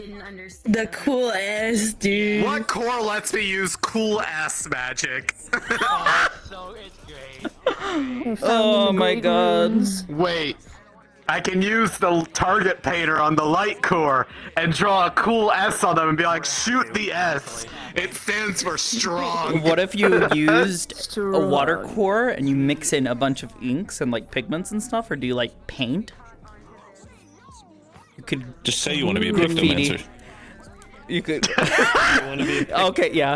The cool ass, dude. What core lets me use cool ass magic? Oh my god. Wait. I can use the target painter on the light core and draw a cool S on them and be like, shoot the S. It stands for strong. What if you used a water core and you mix in a bunch of inks and like pigments and stuff, or do you like paint? You could just say you want to be a graffiti. pictomancer. You could. Okay, yeah.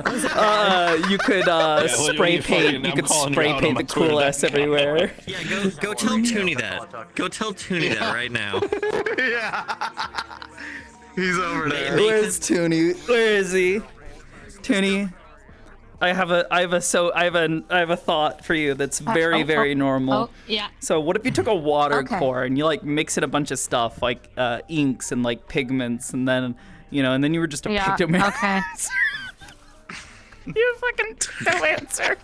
You could spray paint. You could spray paint the cool S everywhere. Yeah, go tell Toonie that. Go tell Toonie that right now. Yeah. He's over there. Where's Toonie? Where is he? Toonie, I have a thought for you that's very normal. Oh, yeah. So what if you took a water core and you like mix in a bunch of stuff like inks and like pigments, and then and then you were just a pigtomancer. Okay. You fucking pigtomancer.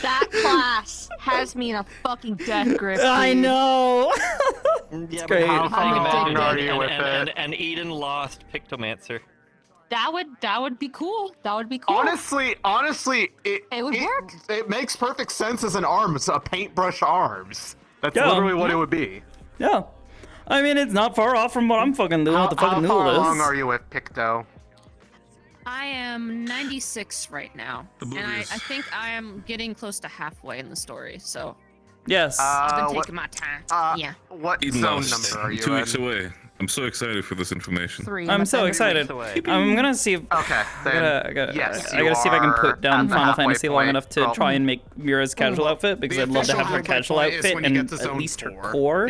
That class has me in a fucking death grip. I dude. know. Yeah, great. How I'm addicted. And Eden lost Pictomancer. That would be cool. That would be cool. Honestly, it would work. It makes perfect sense as an arms, a paintbrush arms. That's Yeah. literally what it would be. Yeah. I mean, it's not far off from what I'm fucking doing with the fucking How far noodle along is. are you with Picto? I am 96 right now, and I think I am getting close to halfway in the story. So yes, I've been taking my time. Yeah. What Eden zone lost. number are you 2 in? weeks away. I'm so excited for this information. 3. I'm so excited. I'm gonna see if Okay, I gotta you see if I can are put down at the Final halfway Fantasy long point. enough to try and make Mira's casual outfit, because I'd love to have her casual outfit and at least her core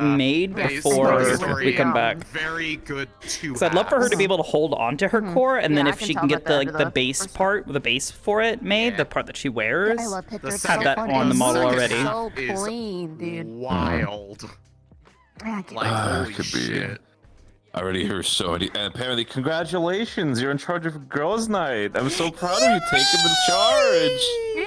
made before we come back. Very good too. Because I'd love for her to be able to hold on to her core, and then Yeah, if I can she tell can that get the they're like the the base part, the base for it made, the part that she wears, I love Picto. It's have so that funny. on the It's model so- already. So clean, dude. Wild. Like, could be. I already hear so many. And apparently, congratulations! You're in charge of girls' night. I'm so proud of you taking the charge.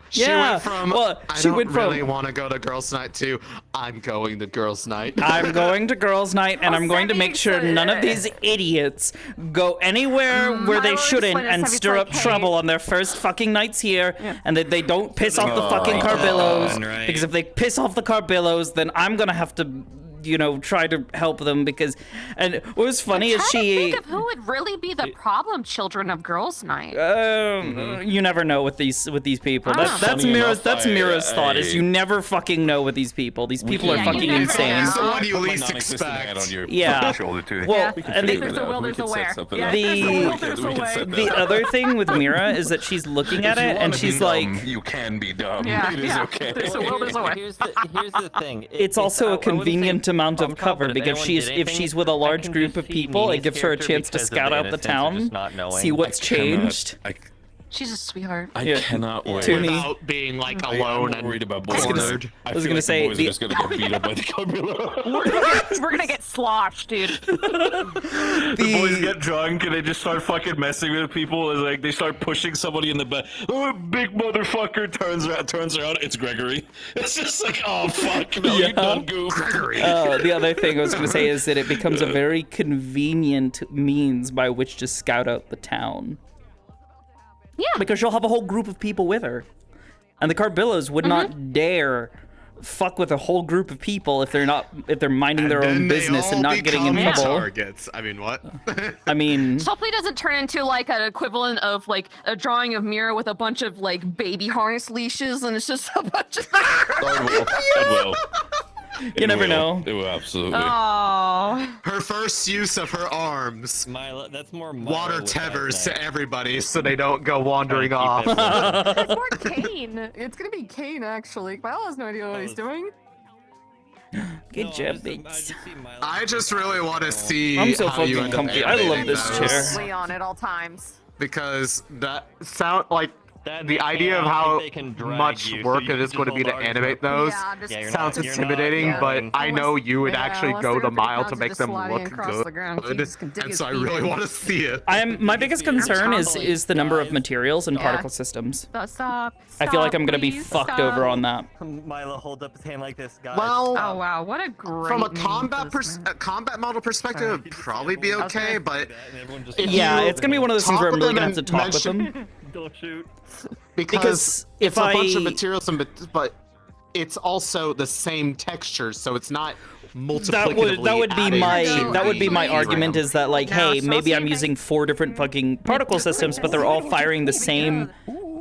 She Yeah, went from well, I she don't went from- really want to go to girls' night to I'm going to girls' night. I'm going to girls' night, and I'm going to make sure none of these idiots go anywhere where they shouldn't and stir up trouble on their first fucking nights here, and that they don't piss off the fucking Carbillos. right. Because if they piss off the Carbillos, then I'm gonna have to, you know, try to help them. Because, and what was funny is she. Think of who would really be the problem children of girls' night. You never know with these people. That's Funny Mira's enough, thought is you never fucking know with these people. These people are fucking insane. So what do you least expect? Yeah. Well, and There's a will, there's a where. Yeah, the other thing with Mira is that she's looking at it and she's like, you can be dumb. Yeah, It is yeah. okay. There's a will, there's a way. Here's the thing. it's also a convenient amount of cover confident because anyone did if anything, she's with a large group of people, it gives her a chance to scout out the town, see what's changed. She's a sweetheart. I Yeah. cannot wait. Tooney. Without being like alone and worried about I was gonna- cornered. I was gonna feel say, like the boys are just gonna get beat up by the Carbillo. We're gonna get sloshed, dude. The boys get drunk and they just start fucking messing with people. It's like they start pushing somebody in the back. Oh, big motherfucker turns around. It's Gregory. It's just like, oh fuck, no, you done goof. Gregory. The other thing I was gonna say is that it becomes a very convenient means by which to scout out the town. Yeah. Because she'll have a whole group of people with her. And the Carbillos would not dare fuck with a whole group of people if they're minding their own business and not getting in trouble. Targets. I mean, what? I mean, Hopefully it doesn't turn into like an equivalent of like a drawing of Mira with a bunch of like baby harness leashes and it's just a bunch of It will. You never know. It will absolutely. Oh. Her first use of her arms. Milo, that's more Water tethers to everybody so they don't go wandering off. It's more Kane. It's gonna be Kane actually. Milo has no idea what he's doing. Good job, bitch. I just really want to see I'm so how you fucking end up comfy. I love animating this those. chair. Lay on at all times. Because that sound like the idea of how much work it is going to be to animate those sounds intimidating, but I know you would actually go the mile to make them look good, and so I really want to see it. My biggest concern is the number of materials and particle systems. Stop. I feel like I'm gonna be fucked over on that. Milo holds up his hand like this, guys. Well, oh wow, what a great. From a name combat model perspective, it'd probably be okay, but Yeah, it's gonna be one of those things where I'm really gonna have to talk with them. Don't shoot. Because if it's a bunch of I- materials, but it's also the same texture, so it's not multiplicatively That would be my adding argument DRAM. is that like, hey, maybe I'm using 4 different fucking particle systems, but they're all firing the same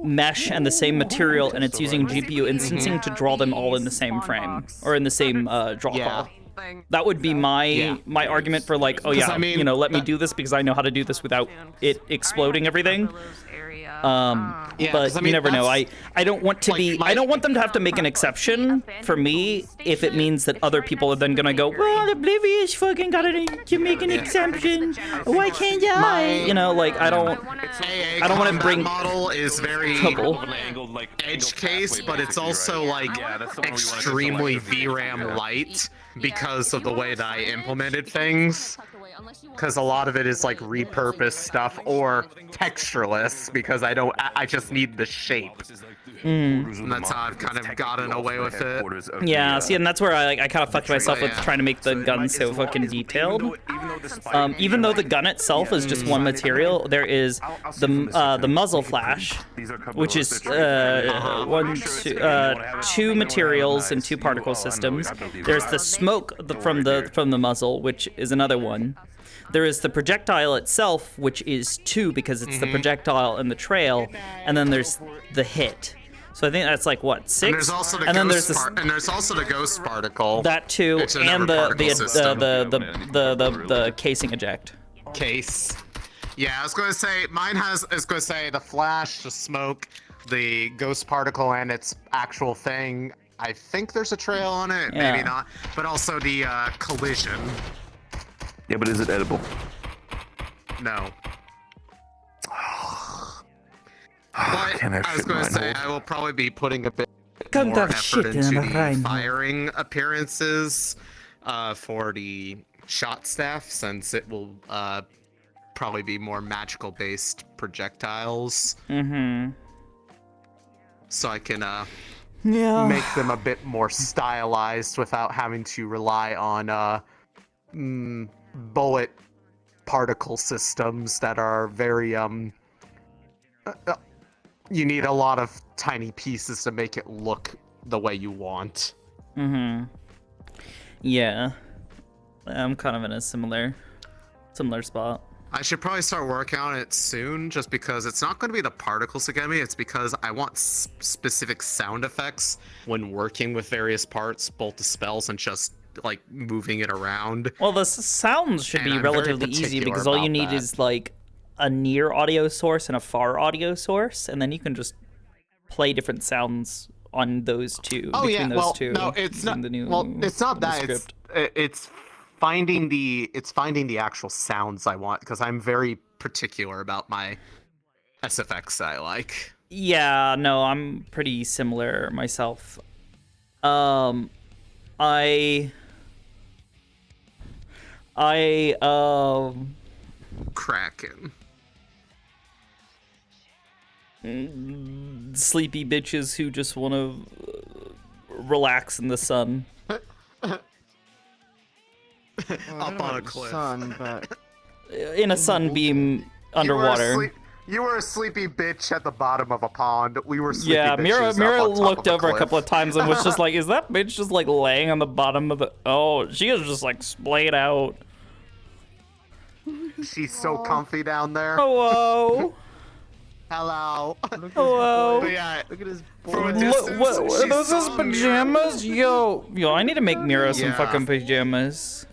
mesh and the same material, and it's using GPU instancing to draw them all in the same frame or in the same draw call. That would be my argument for like, oh yeah, I mean, let me do this because I know how to do this without it exploding everything. Yeah, but 'cause I you mean, never know. that's- I don't want to be. I don't want them to have to make an exception for me if it means that other people are then gonna go, well, Oblivious fucking got it to make an exception. Why can't I? You know, like I don't want to bring model is very trouble. edge case, but it's also like extremely VRAM light because of the way that I implemented things. Because a lot of it is like repurposed stuff or textureless because I just need the shape. And that's how I've kind of gotten away with it. Yeah, see, and that's where I kind of fucked myself with trying to make the gun so fucking detailed. even though the gun itself is just one material, there is the muzzle flash, which is two materials and two particle systems. There's the smoke from the muzzle, which is another one. There is the projectile itself, which is two because it's the projectile and the trail, and then there's the hit. So I think that's like what, 6? And there's also the and there's also the ghost particle. That too, and the casing eject. Case. Yeah, I was going to say the flash, the smoke, the ghost particle, and its actual thing. I think there's a trail on it, maybe not, but also the collision. Yeah, but is it edible? No. But I was going to say, I will probably be putting a bit more effort into the firing appearances for the shot staff, since it will probably be more magical-based projectiles. Mm-hmm. So I can make them a bit more stylized without having to rely on bullet particle systems that are very you need a lot of tiny pieces to make it look the way you want. Mm-hmm. Yeah. I'm kind of in a similar spot. I should probably start working on it soon, just because it's not going to be the particles that get me, it's because I want specific sound effects when working with various parts, both the spells and just like moving it around. Well, the sounds should be relatively easy because all you need is like a near audio source and a far audio source, and then you can just play different sounds on those two. Oh yeah, those two. No, it's not. It's not that. It's finding the actual sounds I want, because I'm very particular about my SFX I like. Yeah, no, I'm pretty similar myself. Kraken. Sleepy bitches who just want to relax in the sun. Up on a cliff. In a sunbeam underwater. You were a sleepy bitch at the bottom of a pond. We were sleepy Mira bitches looked over a couple of times and was just like, is that bitch just like laying on the bottom of the... Oh, she is just like splayed out. She's so comfy down there. Hello. Hello. Hello. But yeah, look at his from a distance, what are those his pajamas? Yo, I need to make Mira some fucking pajamas.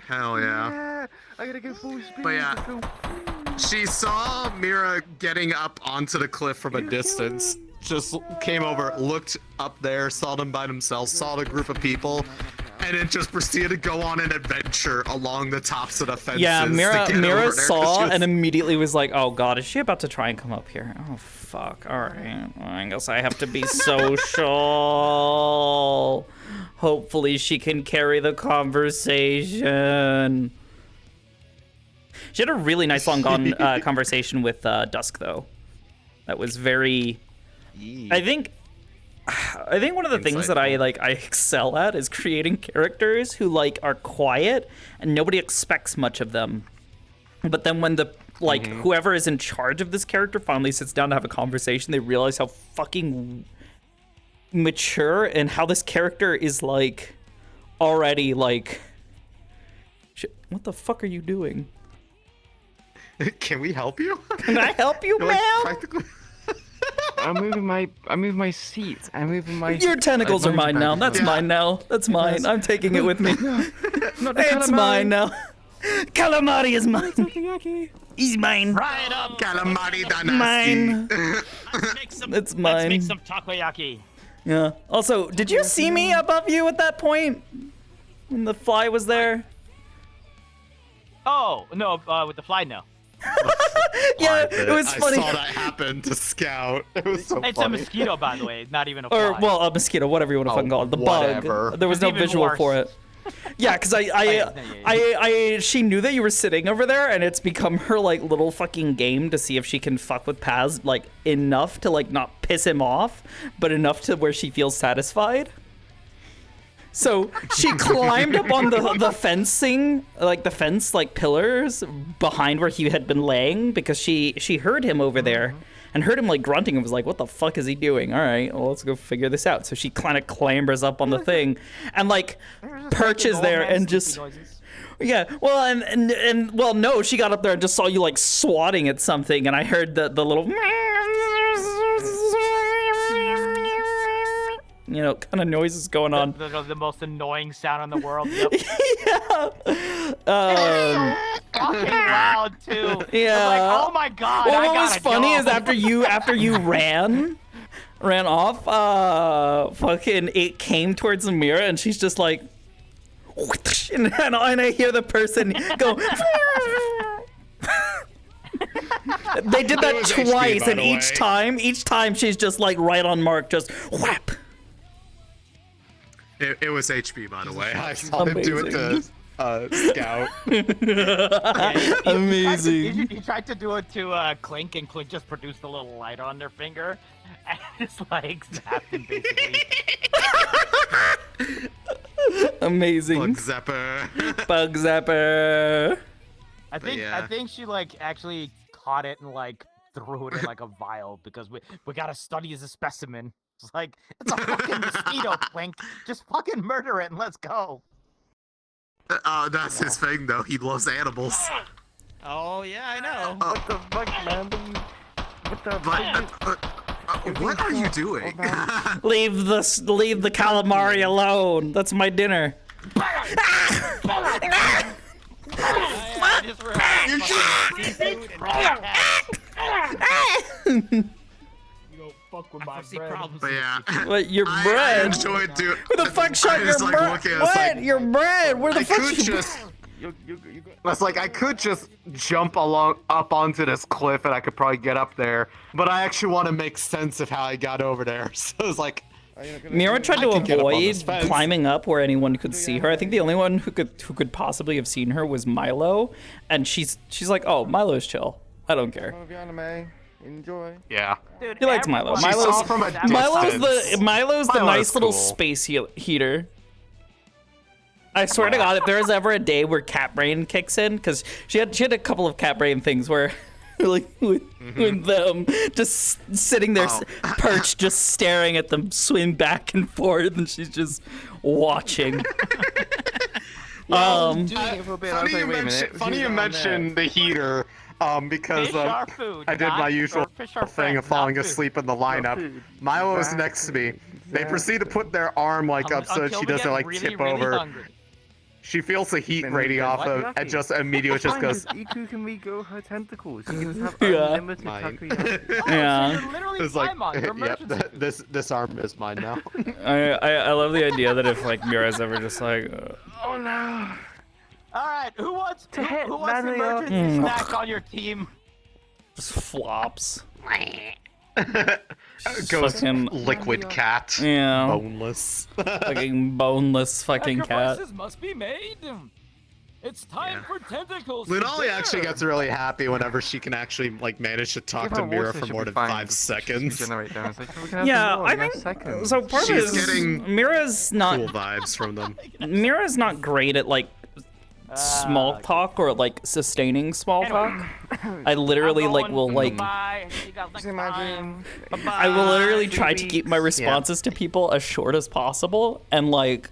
Hell yeah. I gotta go full speed. But yeah, she saw Mira getting up onto the cliff from a distance, just came over, looked up there, saw them by themselves, saw the group of people, and it just proceeded to go on an adventure along the tops of the fences. Yeah, Mira saw and immediately was like, oh god, is she about to try and come up here? Oh fuck, alright. I guess I have to be social. Hopefully she can carry the conversation. She had a really nice long conversation with Dusk, though. That was very... I think one of the things that I excel at is creating characters who like are quiet and nobody expects much of them. But then when the whoever is in charge of this character finally sits down to have a conversation, they realize how fucking mature and how this character is like already like... What the fuck are you doing? Can we help you? Can I help you, ma'am? I'm moving my seat. I'm moving my... Your tentacles are mine now. That's mine now. That's mine. I'm taking it with me. It's mine now. Calamari is mine. He's mine. Right up, Calamari dynasty. Mine. It's mine. Let's make some takoyaki. Yeah. Also, did you see me above you at that point? When the fly was there? Oh, no, with the fly, no. Yeah, it was funny. I saw that happen to Scout. It was so It's funny. a mosquito, by the way, not even a fly. Or, well, a mosquito, whatever you want to fucking call it. The bug. There was no visual for it. Yeah, because she knew that you were sitting over there, and it's become her like little fucking game to see if she can fuck with Paz like enough to like not piss him off, but enough to where she feels satisfied. So she climbed up on the fencing, like the fence, like pillars behind where he had been laying, because she heard him over there and heard him like grunting and was like, what the fuck is he doing? All right, well, let's go figure this out. So she kind of clambers up on the thing and like perches there and just... Yeah, well, and well, no, she got up there and just saw you like swatting at something, and I heard the little, you know, kind of noises going on. The most annoying sound in the world. Yep. Fucking loud too. Yeah. I was like, oh my god. Well, I what was gotta funny go. is after you ran off, fucking it came towards Mira, and she's just like, and I hear the person go. They did that twice, and each time she's just like right on mark, just whap. It was HP, by the way. I saw him do it to Scout. Amazing. He tried to do it to Clink, and Clink just produced a little light on their finger, and just like zapped him basically. Amazing. Bug zapper. Bug zapper. I think she like actually caught it and like threw it in like a vial, because we gotta study as a specimen. It's like, it's a fucking mosquito, Clink. Just fucking murder it and let's go. That's his thing, though. He loves animals. Oh yeah, I know. What the fuck, man? What are you doing? Leave the calamari alone. That's my dinner. Fuck with my bread. But yeah. What, your bread? I enjoyed doing. Who the fuck shot your bread? What? Your bread? Where the fuck? That's like, I could just jump up onto this cliff and I could probably get up there, but I actually want to make sense of how I got over there. So it's like, Mira tried to avoid climbing up where anyone could see her. I think the only one who could possibly have seen her was Milo, and she's like, oh, Milo's chill. I don't care. Enjoy. Yeah. Dude, He likes Milo. Milo's the nice little space heater. I swear to God, if there is ever a day where cat brain kicks in, because she had a couple of cat brain things where, like, with them just sitting there, perched, just staring at them swim back and forth, and she's just watching. Funny you mentioned the heater, because I did my usual thing of falling asleep in the lineup. Milo was next to me. They proceed to put their arm like up so she doesn't like tip over. She feels the heat radiating off of, and just immediately just goes. Iku can regrow her tentacles. She can have Yeah. unlimited takoyaki. Yeah. It's like, yep, this arm is mine now. I love the idea that if like Mira's ever just like, Oh no. All right, who wants To hit who wants Mario. emergency snack on your team? just flops. Goes Fucking- liquid cat. Yeah. Boneless. Fucking boneless fucking cat. Sacrifices must be made. It's time for tentacles. Lunali actually gets really happy whenever she can actually like manage to talk to Mira for more than 5 seconds. Yeah, I think so. Part of it She's is getting Mira's not cool vibes from them. Mira's not great at like small talk or like sustaining small talk. I literally like will like I will literally try to keep my responses to people as short as possible and like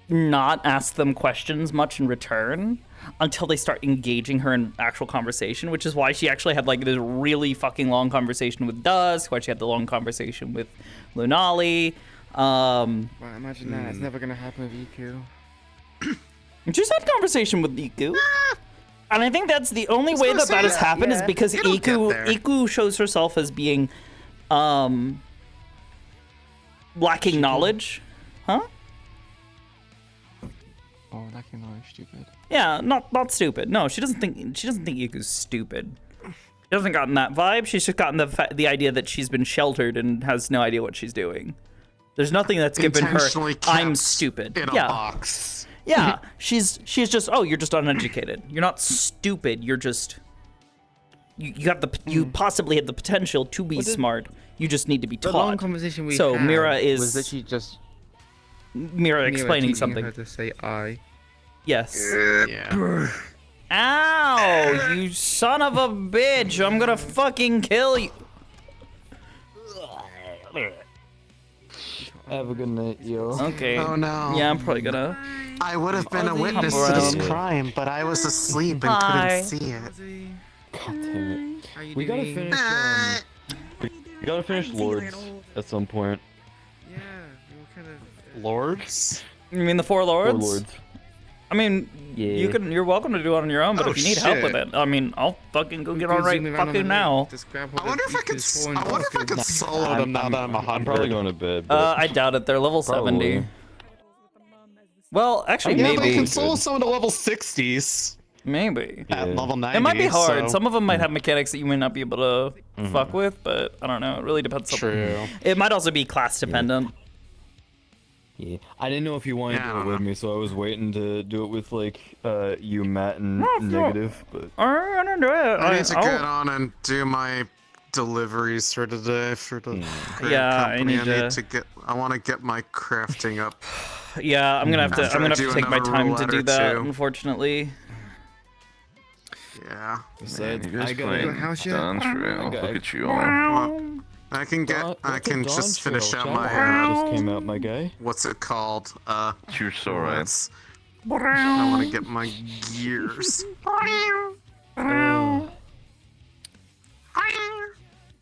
not ask them questions much in return until they start engaging her in actual conversation, which is why she actually had like this really fucking long conversation with Dusk, why she had the long conversation with Lunali. Well, imagine that. It's never gonna happen with EQ. Just had conversation with Iku. And I think that's the only way that has happened is because Iku shows herself as being lacking knowledge. Huh? Oh, lacking knowledge, stupid. Yeah, not stupid. No, she doesn't think Iku's stupid. She hasn't gotten that vibe. She's just gotten the idea that she's been sheltered and has no idea what she's doing. There's nothing that's given her I'm stupid. In a box. Yeah, she's just, oh, you're just uneducated. You're not stupid. You're just you possibly have the potential to be smart. You just need to be taught. The long conversation we so had Mira is was literally just Mira explaining something. Her to say I. Yes. Yeah. Ow! You son of a bitch! I'm gonna fucking kill you. Have a good night, yo. Okay. Oh no. Yeah, I'm probably gonna. I would have been a Ozzy. witness Hop to this around. crime, but I was asleep and Hi. couldn't see it. God damn it. We gotta finish. We gotta finish Lords at some point. Yeah, we were kind of. Lords? You mean the Four Lords? Four Lords. I mean, Yeah. you're welcome to do it on your own, but Oh, if you need help with shit. it, I mean, I'll fucking go get on right fucking now. I wonder if I could. I wonder if I could solo them now that I'm 100. I'm probably going to bed. But I doubt it. They're level 70. Well, actually, Yeah, maybe. but you can solo some to level 60s. Maybe. At level 90. It might be hard. So. Some of them might have mechanics that you may not be able to fuck with, but I don't know. It really depends. True. It might also be class dependent. Yeah. I didn't know if you wanted to do it with me, so I was waiting to do it with like you, Matt, and Negative. But I don't do it. I need to get on and do my deliveries for today for the Yeah, I company. need to- get. I want to get my crafting up. Yeah, I'm gonna have to. After I'm gonna I have do to take my another time to roulette do or that. two. Unfortunately. Yeah. besides, You guys I got playing how's your- Dawn Trail. Okay. Look at you all. Well, I can get. Dawn- I what's a can Dawn just finish Trail? out Shout my. out just came out, my guy. What's it called? You're so right. let's- I want to get my gears.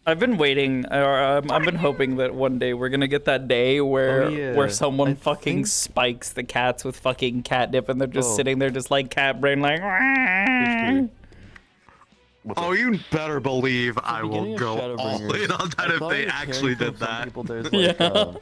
I've been waiting, or I've been hoping that one day we're gonna get that day where yeah. someone I fucking think- spikes the cats with fucking catnip, and they're just Oh. sitting there, just like cat brain, like. Oh, you better believe I will beginning of go all Shadowbringers, in on that I if thought they it was actually carrying did from some that. people, there's, Yeah.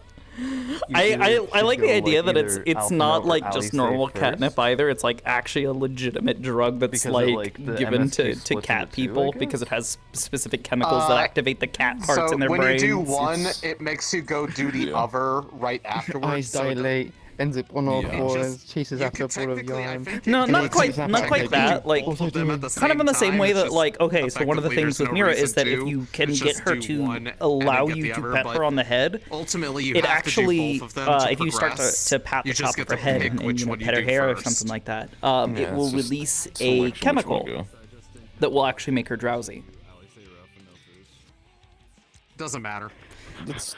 I like the idea that it's not like just normal catnip either. It's like actually a legitimate drug that's Because it, like like, the given MSG to splits cat into two, I people guess? because it has specific chemicals that activate the cat parts So in their when brains. you do one, it makes you go do the other right afterwards. Eyes dilate, ends up on all Yeah. fours, chases you after a could ball of technically, I yarn. think No, you not could quite, technically not quite that. Like, both of them at the kind of in the same time, way it's that, just like, okay, so one of the effectively things there's with no Mira is reason that if to, you can it's get just her do one to and allow then get you the to other, pat but her on the head, ultimately you it have actually, to do both of them to if you start progress. to pat the You top just of get her to head pick and which you know, one you pet her do hair or first. something like that, Yeah, it will it's just release a selection which chemical one to go. that will actually make her drowsy. Doesn't matter. It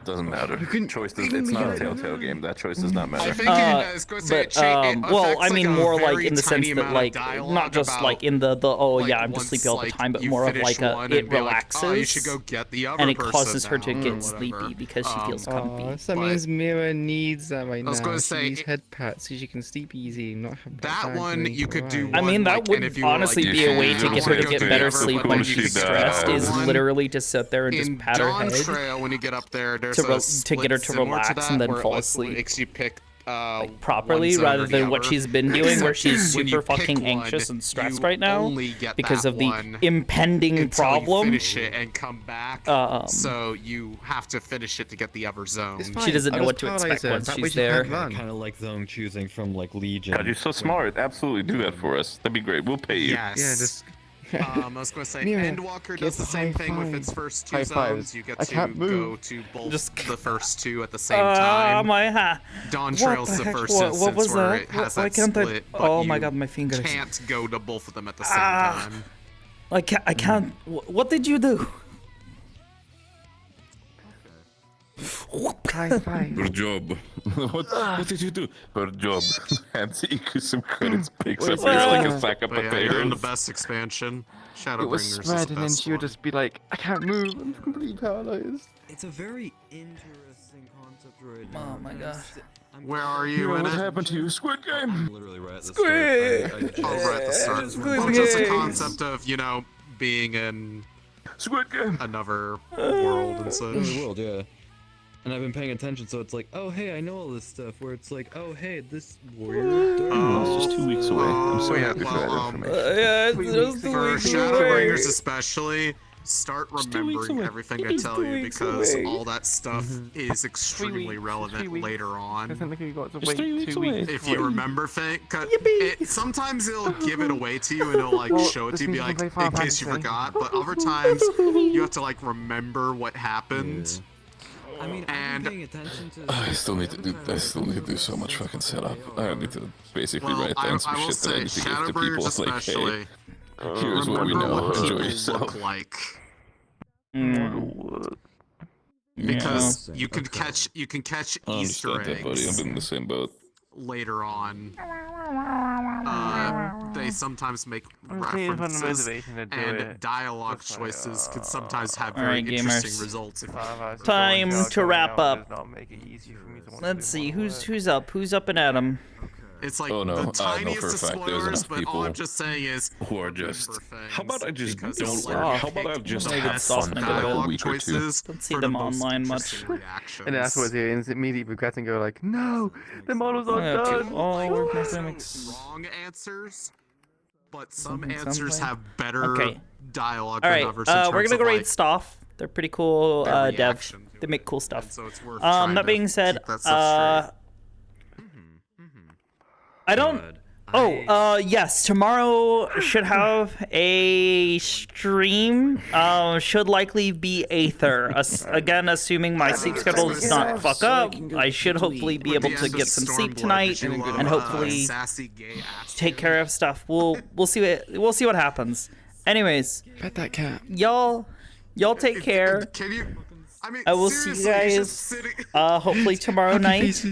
doesn't matter. Choice does, it's not a Telltale game. That choice does not matter. I think I was going to say well, I mean more like very in the sense tiny that amount of like dialogue not just about, like in the oh like, yeah I'm just sleepy all the once, time, but you more of finish like one it and be like, relaxes oh, you should go get the other and it person causes her to now, or get whatever. sleepy because she feels comfy. Aw, so that but- means Mira needs that right I was now. gonna She say, needs head pats so she can sleep easy and not have pet That time one to you could do. I mean, that like, and would if you were, honestly like, be a way yeah, to get her to go get do better whatever, sleep but when you she's could stressed. go Is one literally to sit there and just in pat her Dawn head Trail, when you get up there, there's to get her to relax and then fall asleep. Makes you pick like properly, rather than what she's been doing, where she's super fucking anxious and stressed right now because of the impending problem. Finish it and come back. So you have to finish it to get the other zone. She doesn't know what to expect once she's there. Kind of like zone choosing from like Legion. God, you're so smart. Absolutely do that for us. That'd be great. We'll pay you. Yes. Yeah, just I was going to say, Mira, Endwalker does the same thing with its first two High zones. fives. You get I to can't go move. to both the first two at the same time. My ha. Dawn What Trail's the the heck? first What instance was where that? it has Why that can't I- split, but oh my you God, my fingers. can't go to both of them at the same time. I can't. What did you do? high five. Good job. what did you do? Good job. Hands equal some credits picks up here like a sack of But yeah, you're in the potatoes. best expansion. It Shadowbringers was is the spread, and then best she would one. just be like, I can't move, I'm completely paralyzed. It's a very interesting concept right now. Oh my god. Where are you in What it? happened to you, Squid Game? I'm literally right at the Squid! start. Oh, right at the start. Squid Well, just the Game. concept of, you know, being in Squid Game. another world and Another such. world, yeah. And I've been paying attention, so it's like, oh hey, I know all this stuff. Where it's like, oh hey, this warrior. It's just 2 weeks away. I'm so yeah, happy for that well, information. Yeah, it's For just 2 weeks away. Shadowbringers especially, start 2 weeks remembering away. everything I It's tell 2 you weeks because away. all that stuff is extremely weeks, relevant 3 weeks. later on. Doesn't think we got to Just wait 3 weeks 2 away. weeks. If you remember things, sometimes it'll give it away to you and it'll like Well, show it this to you, be means we like, can play in Final case you Fantasy. forgot. But other times you have to like remember what happened. I mean, and I'm paying attention to. I still need to do so much fucking setup. I need to basically write down some shit that I need to give to people. Like, hey, here's what we know. Enjoy yourself. Look like. Mm. Because you can catch I Easter understand that, buddy. eggs I'm in the same boat. later on. They sometimes make Motivation references, to do and it. dialogue Just choices can sometimes have Alright, very interesting gamers. results. Time to wrap up. Not make it easy for me to want Let's see who's up. Who's up and at 'em? It's like Oh no, the I know tiniest for a of fact there's spoilers, enough but people all I'm just saying is who are just. How about I just because don't it's work? like How about I just Maybe have it's fun softening for a like a bit. week or two? choices Don't see for them the most online much. interesting reactions. And afterwards, you immediately regret and go like, no, the model's not done. Oh, mechanics. Wrong answers, but some Something, answers something. have better Okay. dialogue All than right, others. In we're terms gonna of, go rate like, Stoff. They're pretty cool their dev. reaction They make cool stuff. so it's worth trying That to being said, keep that stuff I don't. Oh, yes. Tomorrow should have a stream. Should likely be Aether. Again, assuming my sleep schedule does not fuck up, I should hopefully be able to get some sleep tonight and hopefully take care of stuff. We'll see what happens. Anyways, Pet that cat. y'all take care. Can you? I mean, I will see you guys hopefully tomorrow night.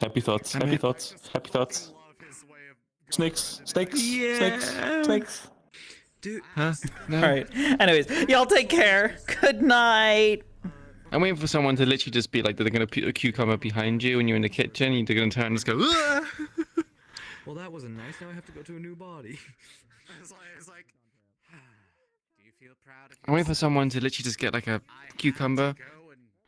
Happy thoughts. Happy thoughts. Happy thoughts. Snakes. Snakes. Snakes. Snakes. Dude. Huh? No. All right. Anyways, y'all take care. Good night. I'm waiting for someone to literally just be like, they're gonna put a cucumber behind you when you're in the kitchen. You're gonna turn and just go. Aah! Well, that wasn't nice. Now I have to go to a new body. It's like, do you feel proud of I'm waiting for someone to literally just get like a cucumber,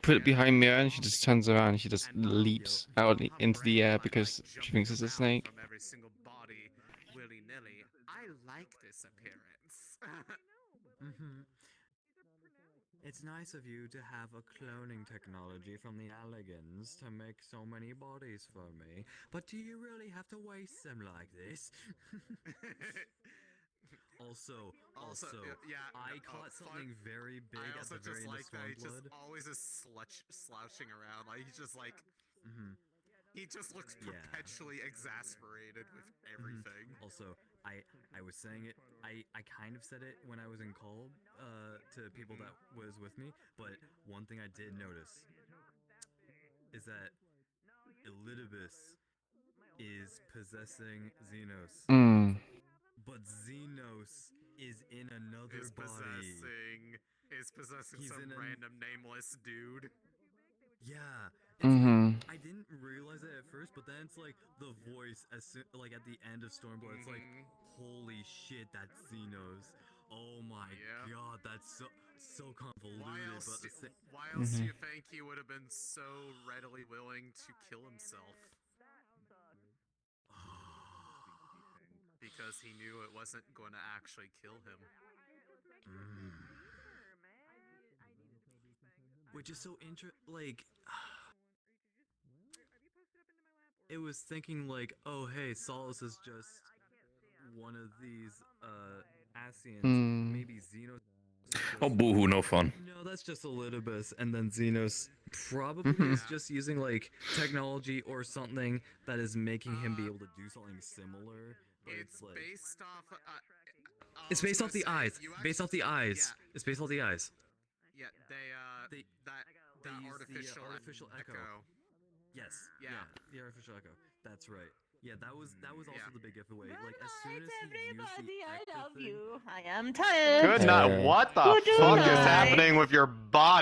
put it behind Mira, and she just turns around and she just leaps out into the air because she thinks it's a snake. from every single body willy-nilly? I like this appearance. It's nice of you to have a cloning technology from the Allegans to make so many bodies for me, but do you really have to waste them like this? Also, yeah, I caught something very big I at also the very just end of like that he just Stormblood. always is slouching around. Like he's just like, he just looks perpetually exasperated with everything. Also, I was saying it. I kind of said it when I was in call to people that was with me. But one thing I did notice is that Elidibus is possessing Xenos. But Xenos is in another body. Is possessing He's some in random nameless dude. Yeah. I didn't realize it at first, but then it's like the voice like at the end of Stormblood. It's like, holy shit, that's Xenos. Oh my god, that's so convoluted. Why else do you think he would have been so readily willing to kill himself? Because he knew it wasn't going to actually kill him. Which is so like, it was thinking like, oh hey, Solace is just one of these Asians. Maybe Xenos. Oh, boohoo, no fun. No, that's just Elidibus, and then Xenos probably is just using like technology or something that is making him be able to do something similar. But it's like based off. it's based off the eyes. Based off the eyes. It's based off the eyes. Yeah, they use artificial, the artificial echo. Yes. Yeah. The artificial echo. That's right. Yeah, that was also the big giveaway. Like as soon as he used the I echo love thing, you. I am tired. Good night. What the Good fuck is night. happening with your body?